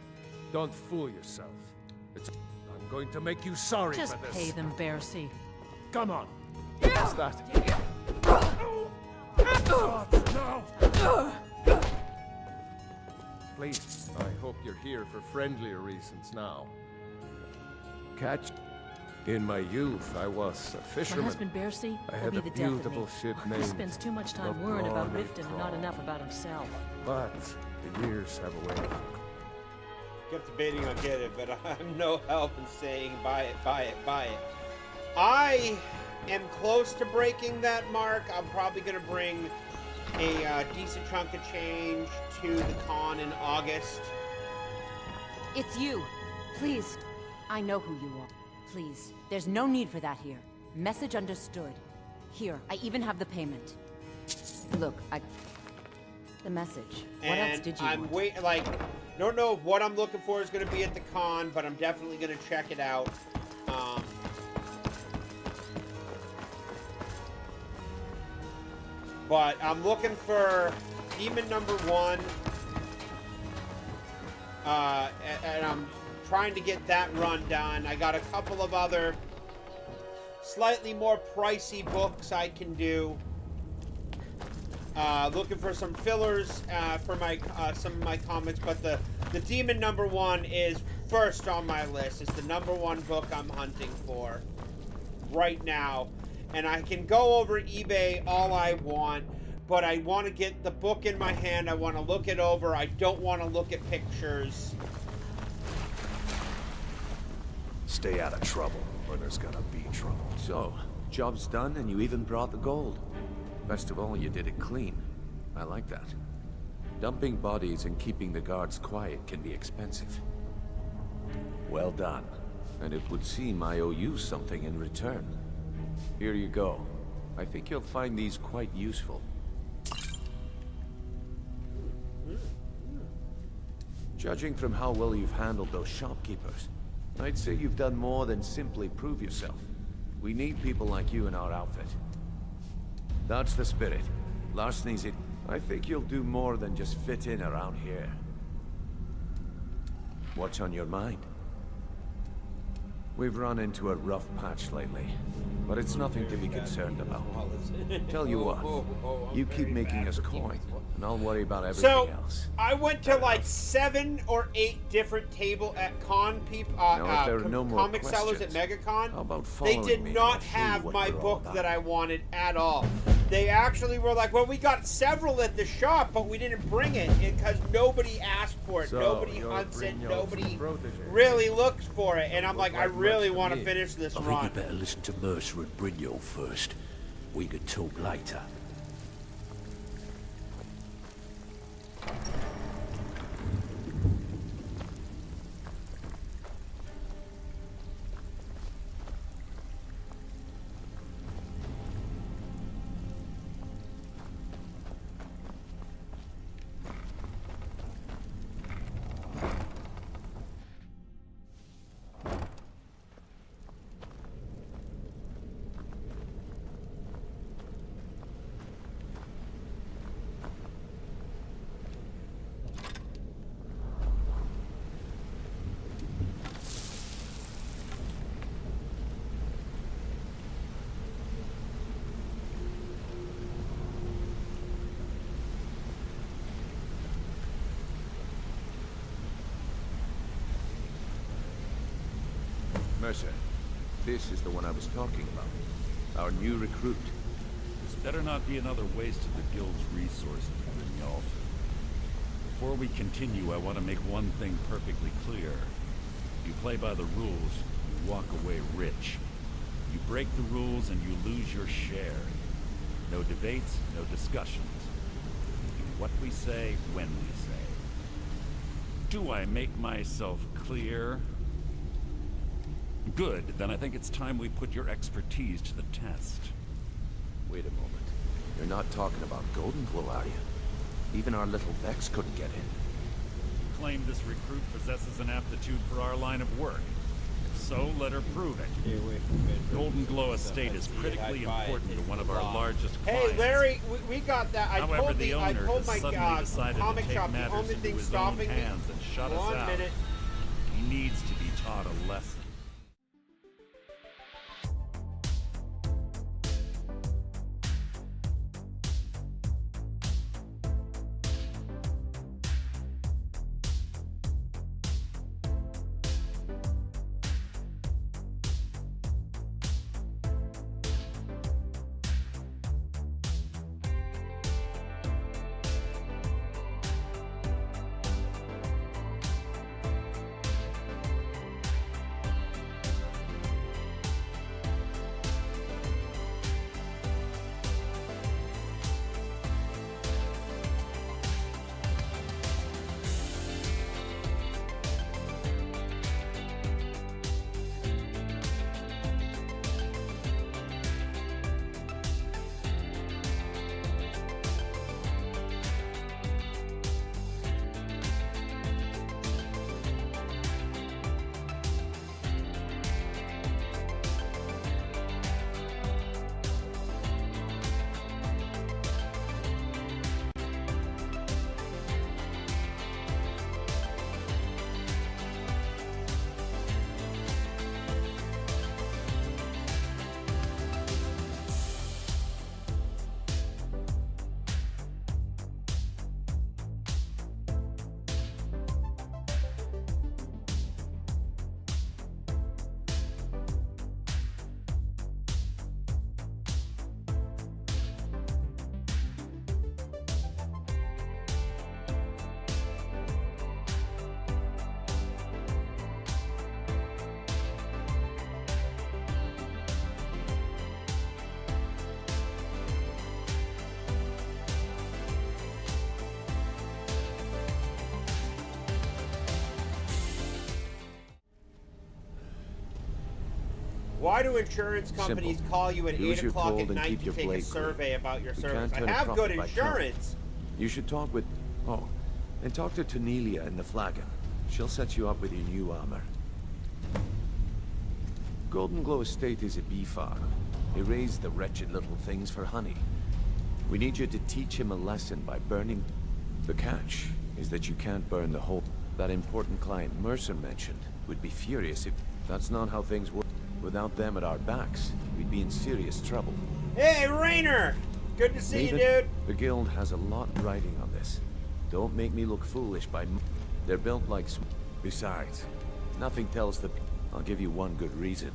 Don't fool yourself. I'm going to make you sorry Just for this. pay them, Bercy. Come on. What's that? No! Please, I hope you're here for friendlier reasons now. Catch. In my youth, I was a My fisherman. husband Bercy I will had be a the death of me. beautiful ship He named spends too much time the worrying about Brawny Riften and not Crawl. enough about himself. But the years have a way of Kept debating on get it, but I'm no help in saying buy it, buy it, buy it. I am close to breaking that mark. I'm probably going to bring a decent chunk of change to the con in August. It's you. Please. I know who you are. Please. There's no need for that here. Message understood. Here, I even have the payment. Look, the message. What else did you want? Don't know if what I'm looking for is going to be at the con, but I'm definitely going to check it out. But I'm looking for Demon number 1. And I'm trying to get that run done. I got a couple of other slightly more pricey books I can do. Looking for some fillers for my some of my comics, but the Demon number 1 is first on my list. It's the number 1 book I'm hunting for right now. And I can go over eBay all I want, but I want to get the book in my hand. I want to look it over. I don't want to look at pictures. Stay out of trouble, or there's gonna be trouble. So, job's done and you even brought the gold. Best of all, you did it clean. I like that. Dumping bodies and keeping the guards quiet can be expensive. Well done. And it would seem I owe you something in return. Here you go. I think you'll find these quite useful. Judging from how well you've handled those shopkeepers, I'd say you've done more than simply prove yourself. We need people like you in our outfit. That's the spirit. Larceny's it. I think you'll do more than just fit in around here. What's on your mind? We've run into a rough patch lately, but it's nothing to be concerned about. Tell you what, you keep making us coin, and I'll worry about everything else. I went to like 7 or 8 different table at con people, comic sellers at MegaCon. How about they following did me not and I'll show you have what my we're all book about? that I wanted at all. They actually were like, well, we got several at the shop, but we didn't bring it because nobody asked for it. So, nobody you're hunts it. Brynjolf's Nobody protege. really looks for it. And I'm like, I like really much to want to me. finish this I think run. you better listen to Mercer and Brynjolf first. We could talk later. Mercer, this is the one I was talking about. Our new recruit. This better not be another waste of the guild's resources, Brynjolf. Before we continue, I want to make one thing perfectly clear. You play by the rules, you walk away rich. You break the rules and you lose your share. No debates, no discussions. Do what we say, when we say. Do I make myself clear? Good, then I think it's time we put your expertise to the test. Wait a moment. You're not talking about Golden Glow, are you? Even our little Vex couldn't get in. Claim this recruit possesses an aptitude for our line of work. If so, let her prove it. Golden Glow Estate is critically important to one of our largest clients. Hey, Larry, we got that. However, the owner I told has my suddenly decided comic to take shop the matters only into thing his own stopping me. hands and shut us out. Minute. He needs to be taught a lesson. Why do insurance companies call you at 8 o'clock at night to take a survey about your service? I have good insurance. You should talk with... Oh, and talk to Tanelia in the Flagon. She'll set you up with your new armor. Golden Glow Estate is a bee farm. They raise the wretched little things for honey. We need you to teach him a lesson by burning... The catch is that you can't burn the whole... That important client Mercer mentioned would be furious if... That's not how things work. Without them at our backs, we'd be in serious trouble. Hey, Rainer! Good to see you, dude. The guild has a lot riding on this. Don't make me look foolish by... They're built like... Besides, nothing tells the... I'll give you one good reason.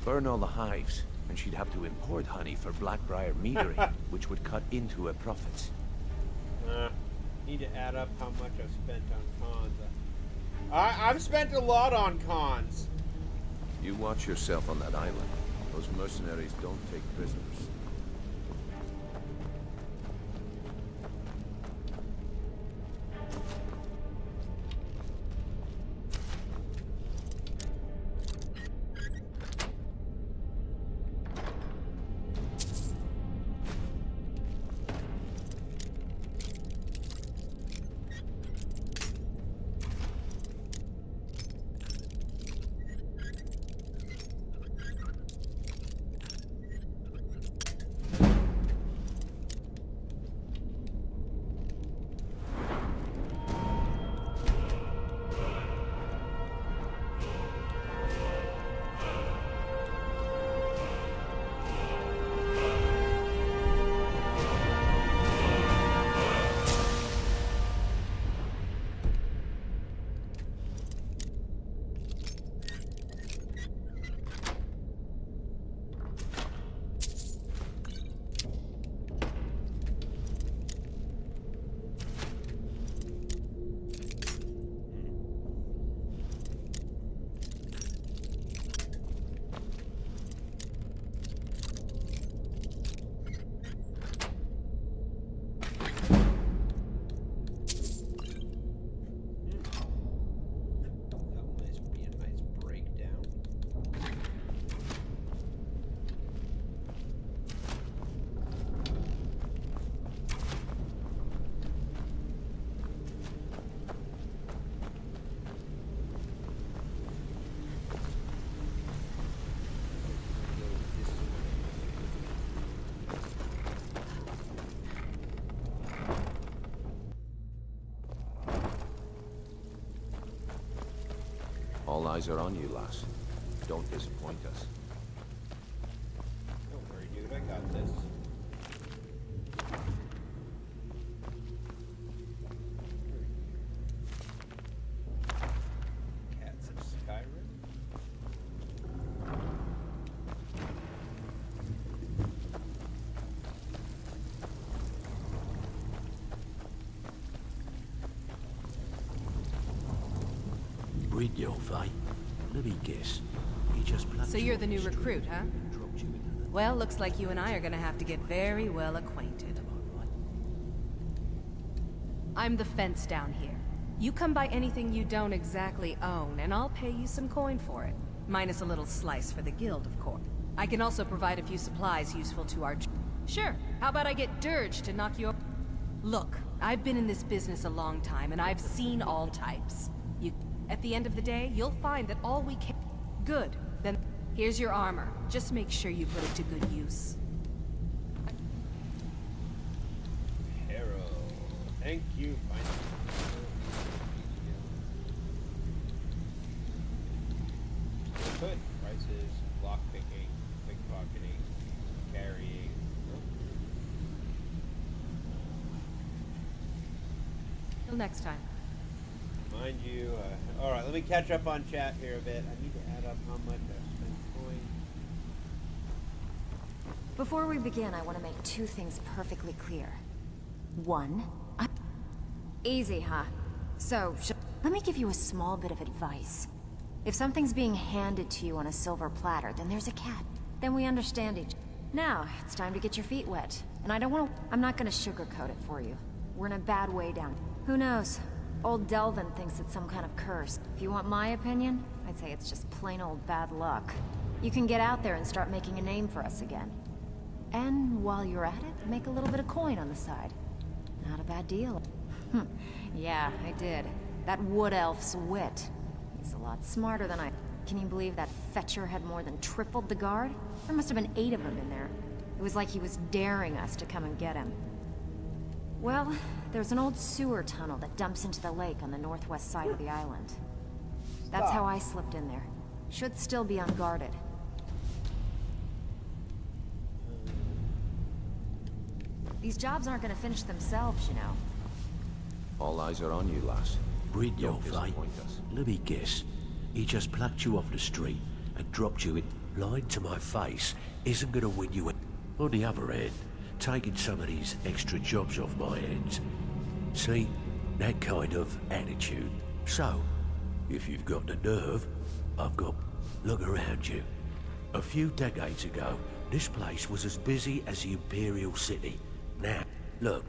Burn all the hives, and she'd have to import honey for Blackbriar metering, which would cut into her profits. Need to add up how much I've spent on cons. I've spent a lot on cons. You watch yourself on that island. Those mercenaries don't take prisoners. All eyes are on you, lass. Don't disappoint us. Don't worry, dude. I got this. Cats of Skyrim. Bridyo, right? Let me guess. He just So you're the new recruit, huh? Well, looks like you and I are gonna have to get very well acquainted. I'm the fence down here. You come by anything you don't exactly own, and I'll pay you some coin for it. Minus a little slice for the guild, of course. I can also provide a few supplies useful to our... Sure, how about I get Dirge to knock you up? Look, I've been in this business a long time, and I've seen all types. At the end of the day, you'll find that all we can... Good. Then, here's your armor. Just make sure you put it to good use. Hero. Thank you, Good. Prices, lockpicking, pickpocketing, carrying. Till next time. Mind you, alright, let me catch up on chat here a bit. I need to add up how much I've spent coin. Before we begin, I want to make two things perfectly clear. One, easy, huh? So, let me give you a small bit of advice. If something's being handed to you on a silver platter, then there's a cat. Then we understand each other. Now, it's time to get your feet wet. And I don't want to... I'm not going to sugarcoat it for you. We're in a bad way down. Who knows? Old Delvin thinks it's some kind of curse. If you want my opinion, I'd say it's just plain old bad luck. You can get out there and start making a name for us again. And while you're at it, make a little bit of coin on the side. Not a bad deal. Yeah, I did. That wood elf's wit. He's a lot smarter than I... Can you believe that fetcher had more than tripled the guard? There must have been 8 of them in there. It was like he was daring us to come and get him. Well, there's an old sewer tunnel that dumps into the lake on the northwest side of the island. That's how I slipped in there. Should still be unguarded. These jobs aren't gonna finish themselves, you know. All eyes are on you, lass. Brynjolf, eh? Disappoint us. Let me guess. He just plucked you off the street and dropped you in. Lying to my face isn't gonna win you. On the other hand, taking some of these extra jobs off my hands. See? That kind of attitude. So, if you've got the nerve, I've got... Look around you. A few decades ago, this place was as busy as the Imperial City. Now, look,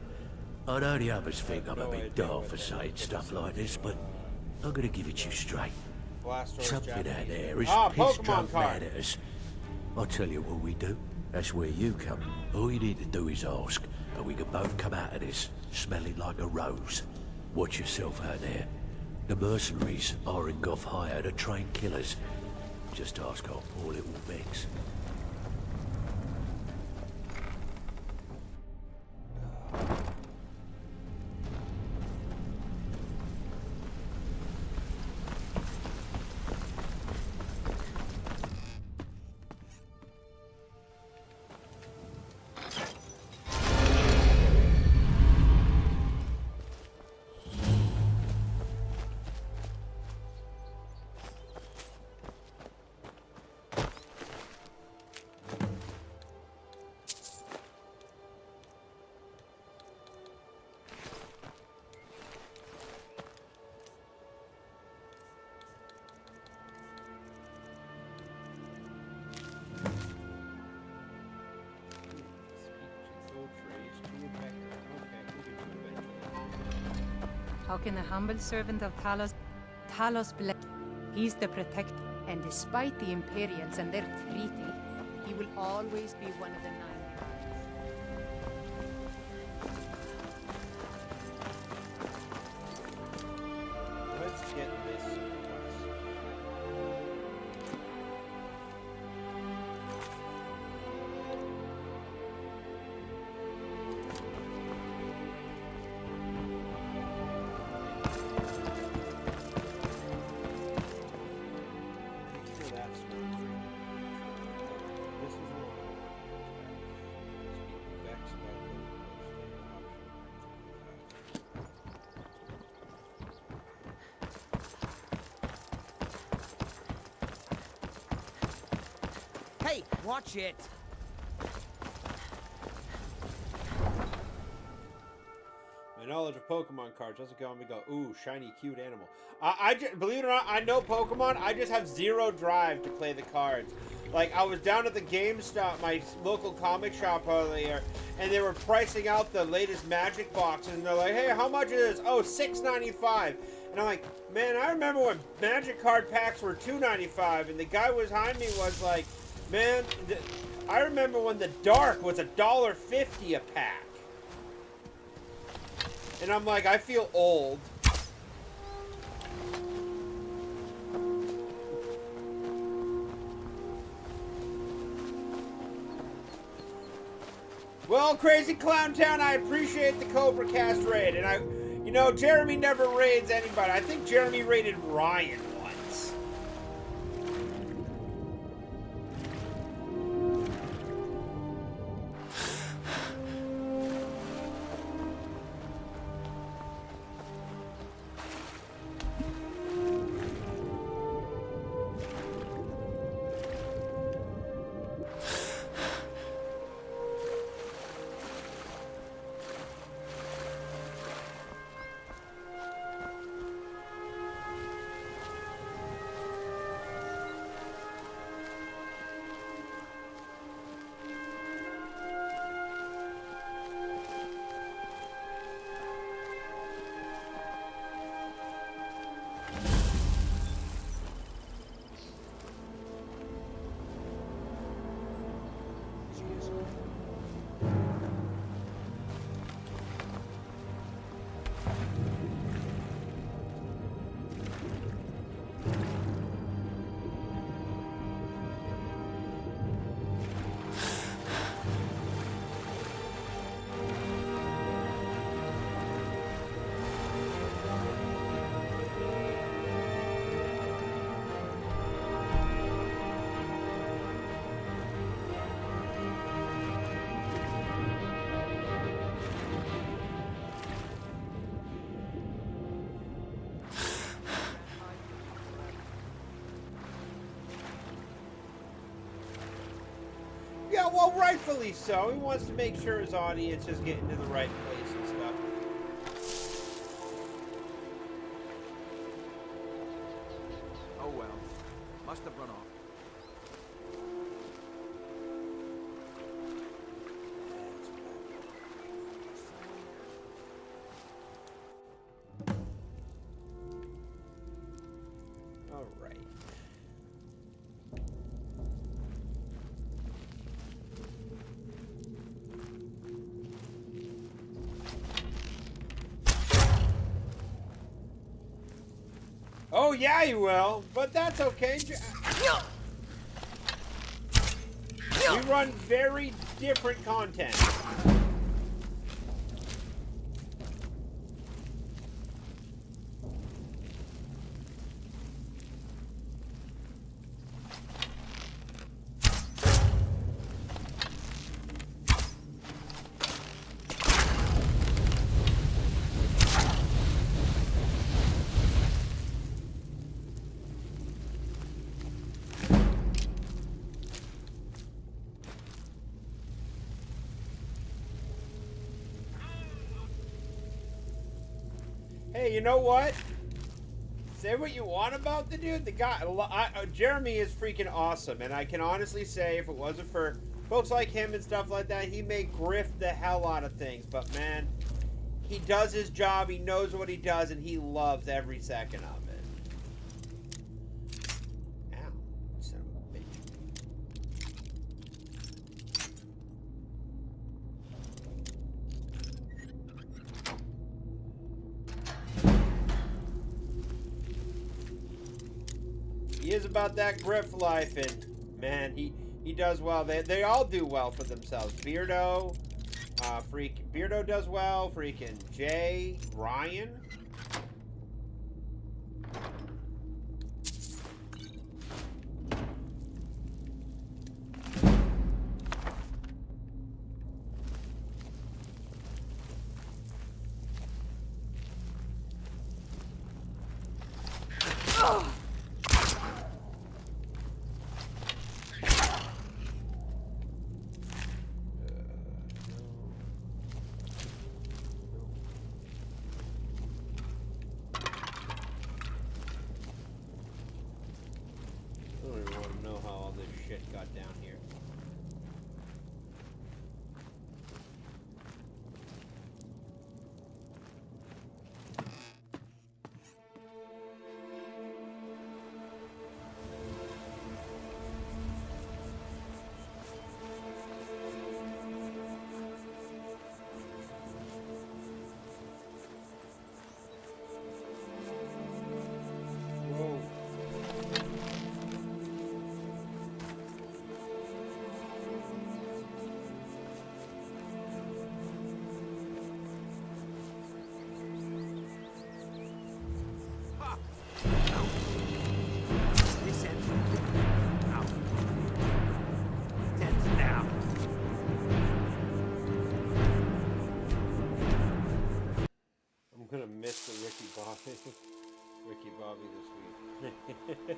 I know the others think I'm a bit daft for saying stuff like this, but I'm gonna give it to you straight. Something out there is pissed drunk mad at us. I'll tell you what we do. That's where you come. All you need to do is ask, and we can both come out of this smelling like a rose. Watch yourself out there. The mercenaries are in Goth hire to train killers. Just ask our poor little Bex. How can the humble servant of Talos bless? He's the protector, and despite the Imperials and their treaty, he will always be one of the 9. Let's get this quest. Hey, watch it! My knowledge of Pokemon cards doesn't go on me go, ooh, shiny, cute animal. Believe it or not, I know Pokemon, I just have zero drive to play the cards. Like, I was down at the GameStop, my local comic shop earlier, and they were pricing out the latest Magic boxes, and they're like, hey, how much is this? Oh, $6.95. And I'm like, man, I remember when Magic card packs were $2.95, and the guy behind me was like, man, I remember when the Dark was $1.50 a pack. And I'm like, I feel old. Well, Crazy Clown Town, I appreciate the Cobra Cast raid. And you know, Jeremy never raids anybody. I think Jeremy raided Ryan once. rightfully so. He wants to make sure his audience is getting to the right place and stuff. Oh well. Must have run off. All right. Oh, yeah, you will, but that's okay. We run very different content. Hey, you know what? Say what you want about the dude. The guy, Jeremy is freaking awesome. And I can honestly say, if it wasn't for folks like him and stuff like that, he may grift the hell out of things. But man, he does his job. He knows what he does, and he loves every second of it. Ow, son of a bitch. He is about that grift life, and man, he does well. They all do well for themselves. Beardo, Beardo does well. Freaking Jay, Ryan. I don't even want to know how all this shit got down here. Whoa. This end. Out. Tense now. I'm gonna miss the Ricky Bobby this week.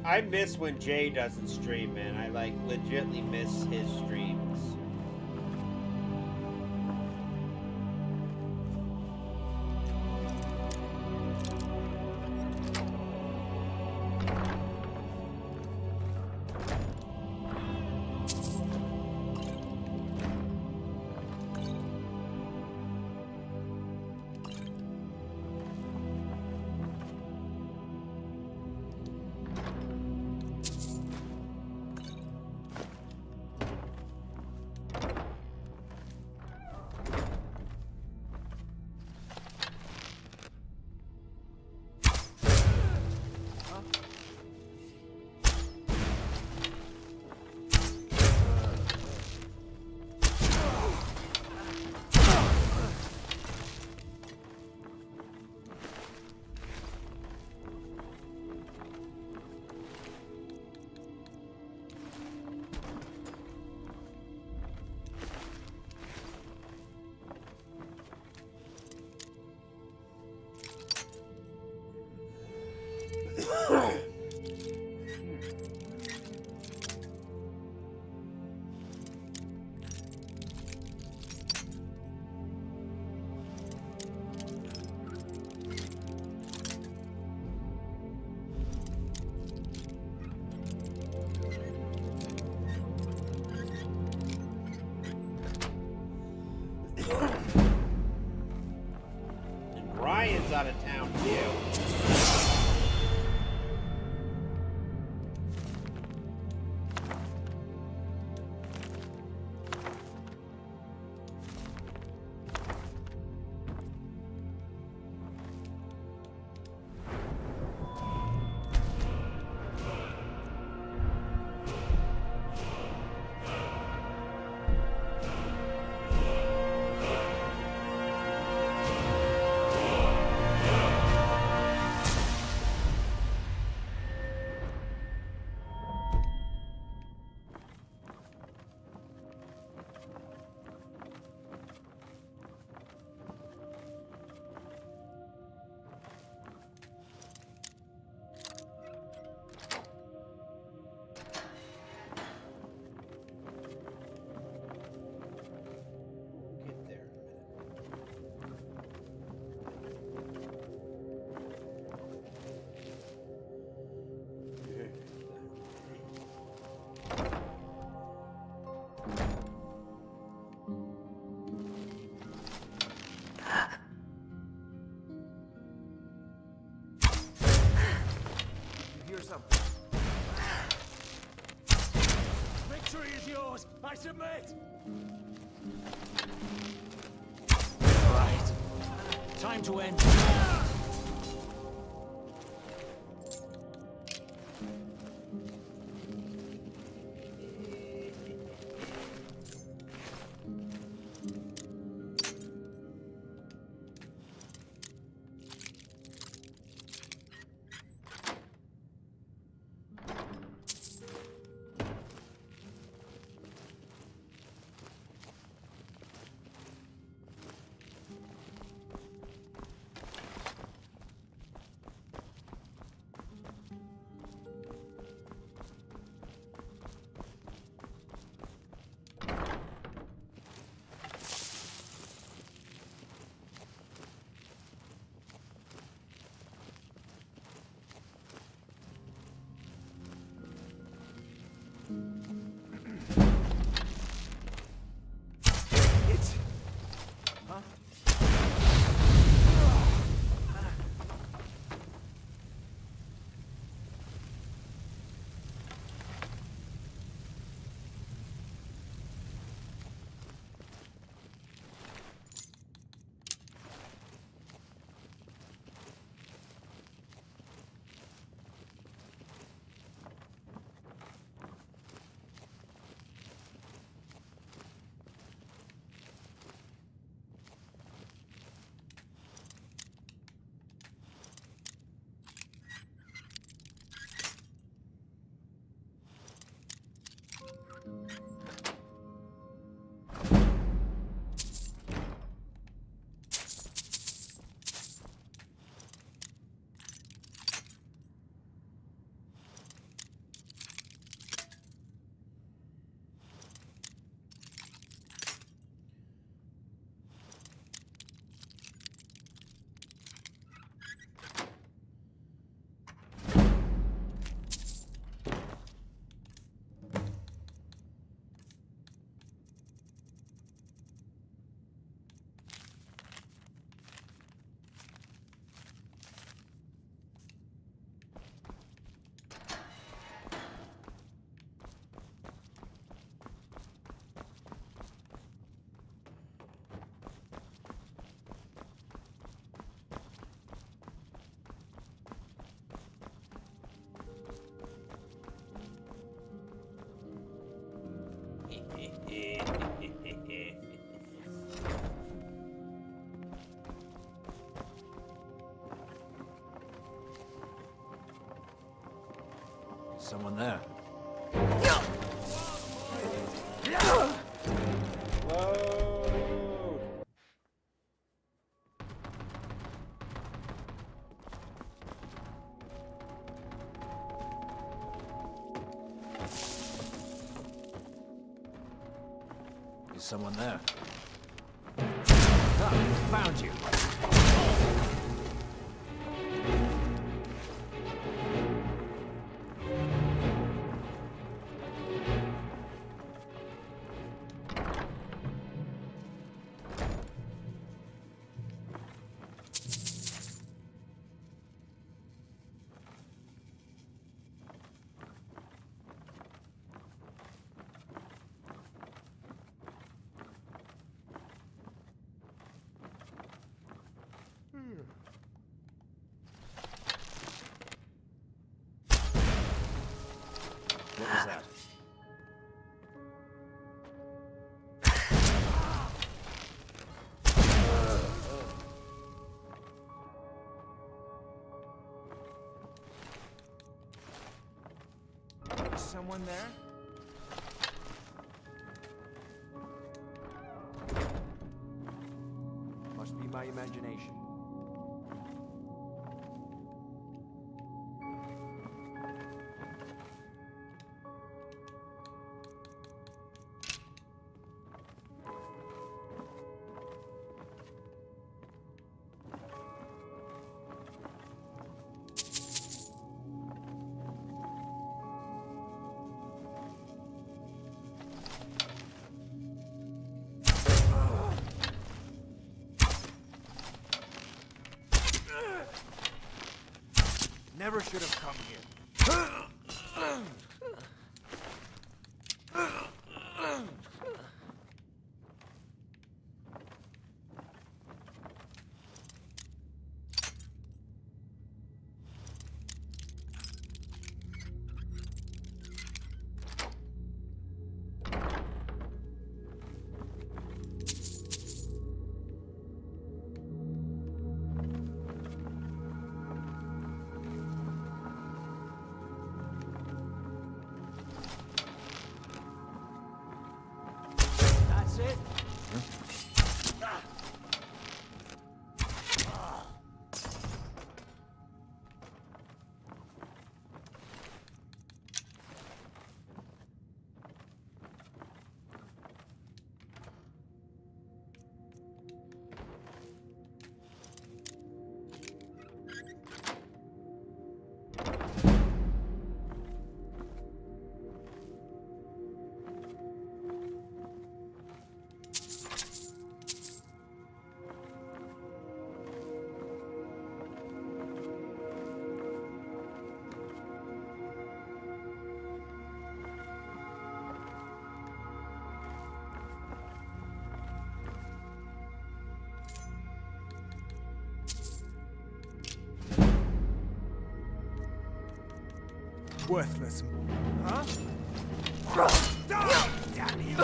I miss when Jay doesn't stream, man. I like legitly miss his streams. And Ryan's out of town too. Victory is yours! I submit! Right. Time to end. Someone there. Load. Is someone there? Ah, found you. What was that? Is someone there? Must be my imagination. Never should have come here. That's it. Worthless. Huh? Damn you!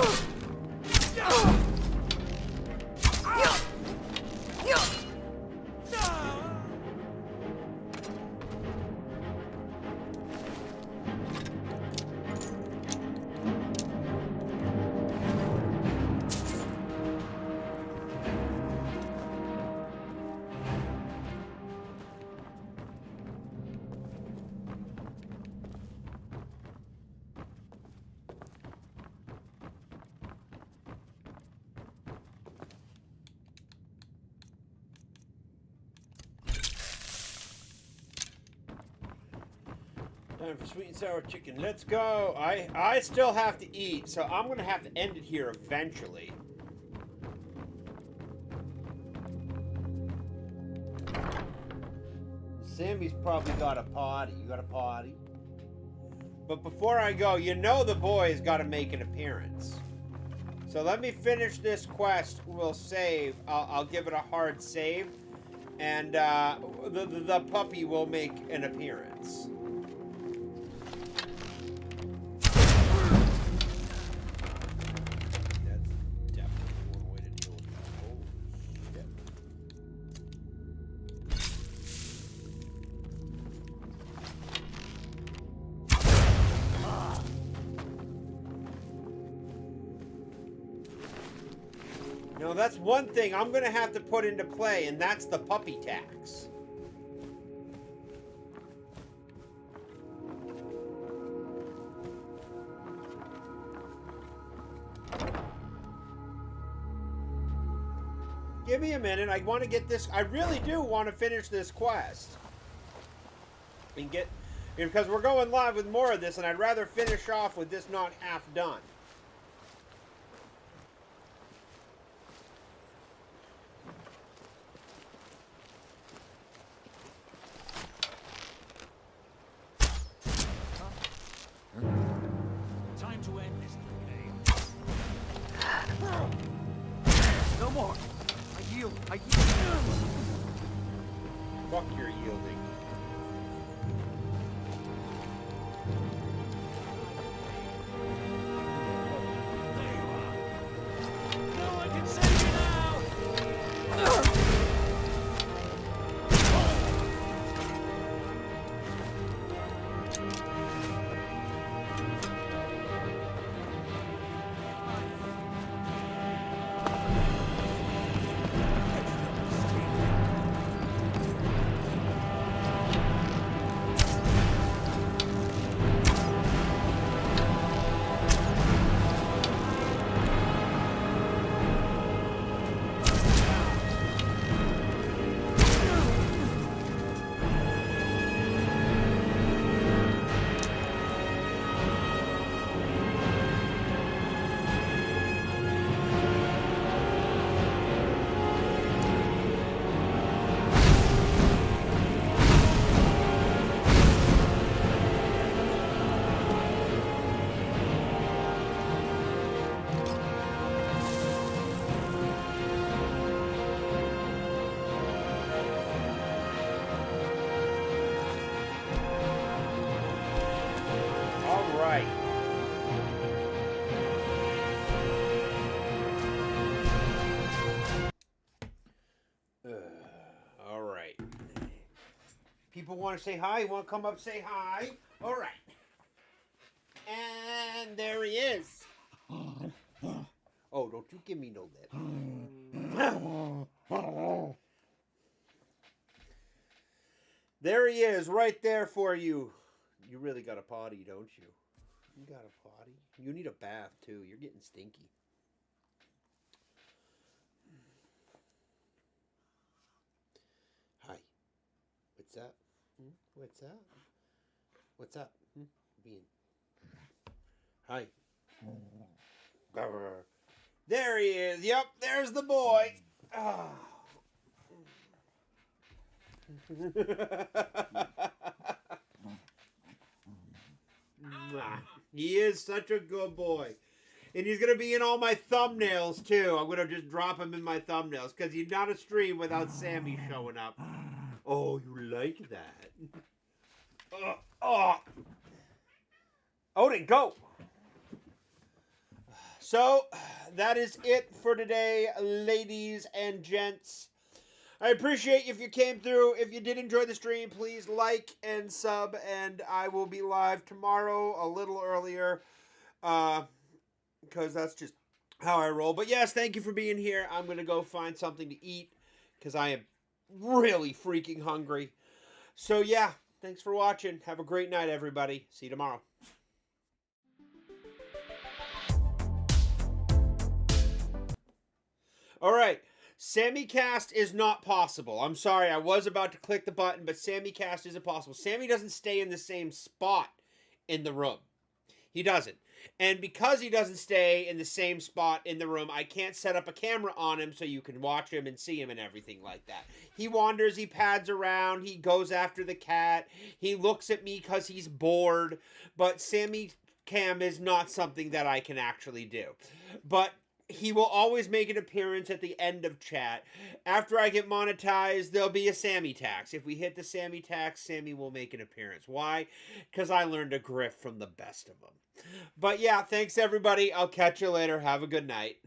Time for sweet and sour chicken. Let's go. I still have to eat, so I'm gonna have to end it here eventually. Sammy's probably got a potty. You got a potty? But before I go, you know the boy's got to make an appearance. So let me finish this quest. We'll save. I'll give it a hard save, and the puppy will make an appearance. Well, that's one thing I'm going to have to put into play, and that's the puppy tax. Give me a minute. I want to get this. I really do want to finish this quest. And get. Because we're going live with more of this, and I'd rather finish off with this not half done. Time to end this game. No more. I yield. I yield. Fuck your yielding. No one can save you now! People want to say hi? You want to come up say hi? All right. And there he is. Oh, don't you give me no lip. There he is, right there for you. You really got a potty, don't you? You got a potty? You need a bath, too. You're getting stinky. Hi. What's up? What's up? What's up? Being. Hi. There he is. Yep, there's the boy. Oh. He is such a good boy. And he's going to be in all my thumbnails, too. I'm going to just drop him in my thumbnails. Because he's not a stream without Sammy showing up. Oh, you like that? Odin, go! So, that is it for today, ladies and gents. I appreciate if you came through. If you did enjoy the stream, please like and sub. And I will be live tomorrow a little earlier. Because that's just how I roll. But yes, thank you for being here. I'm going to go find something to eat. Because I am really freaking hungry. So yeah, thanks for watching. Have a great night, everybody. See you tomorrow. All right. Sammy cast is not possible. I'm sorry. I was about to click the button, but Sammy cast isn't possible. Sammy doesn't stay in the same spot in the room. He doesn't. And because he doesn't stay in the same spot in the room, I can't set up a camera on him so you can watch him and see him and everything like that. He wanders, he pads around, he goes after the cat, he looks at me because he's bored, but Sammy cam is not something that I can actually do. But he will always make an appearance at the end of chat. After I get monetized, there'll be a Sammy tax. If we hit the Sammy tax, Sammy will make an appearance. Why? Because I learned a grift from the best of them. But yeah, thanks everybody. I'll catch you later. Have a good night.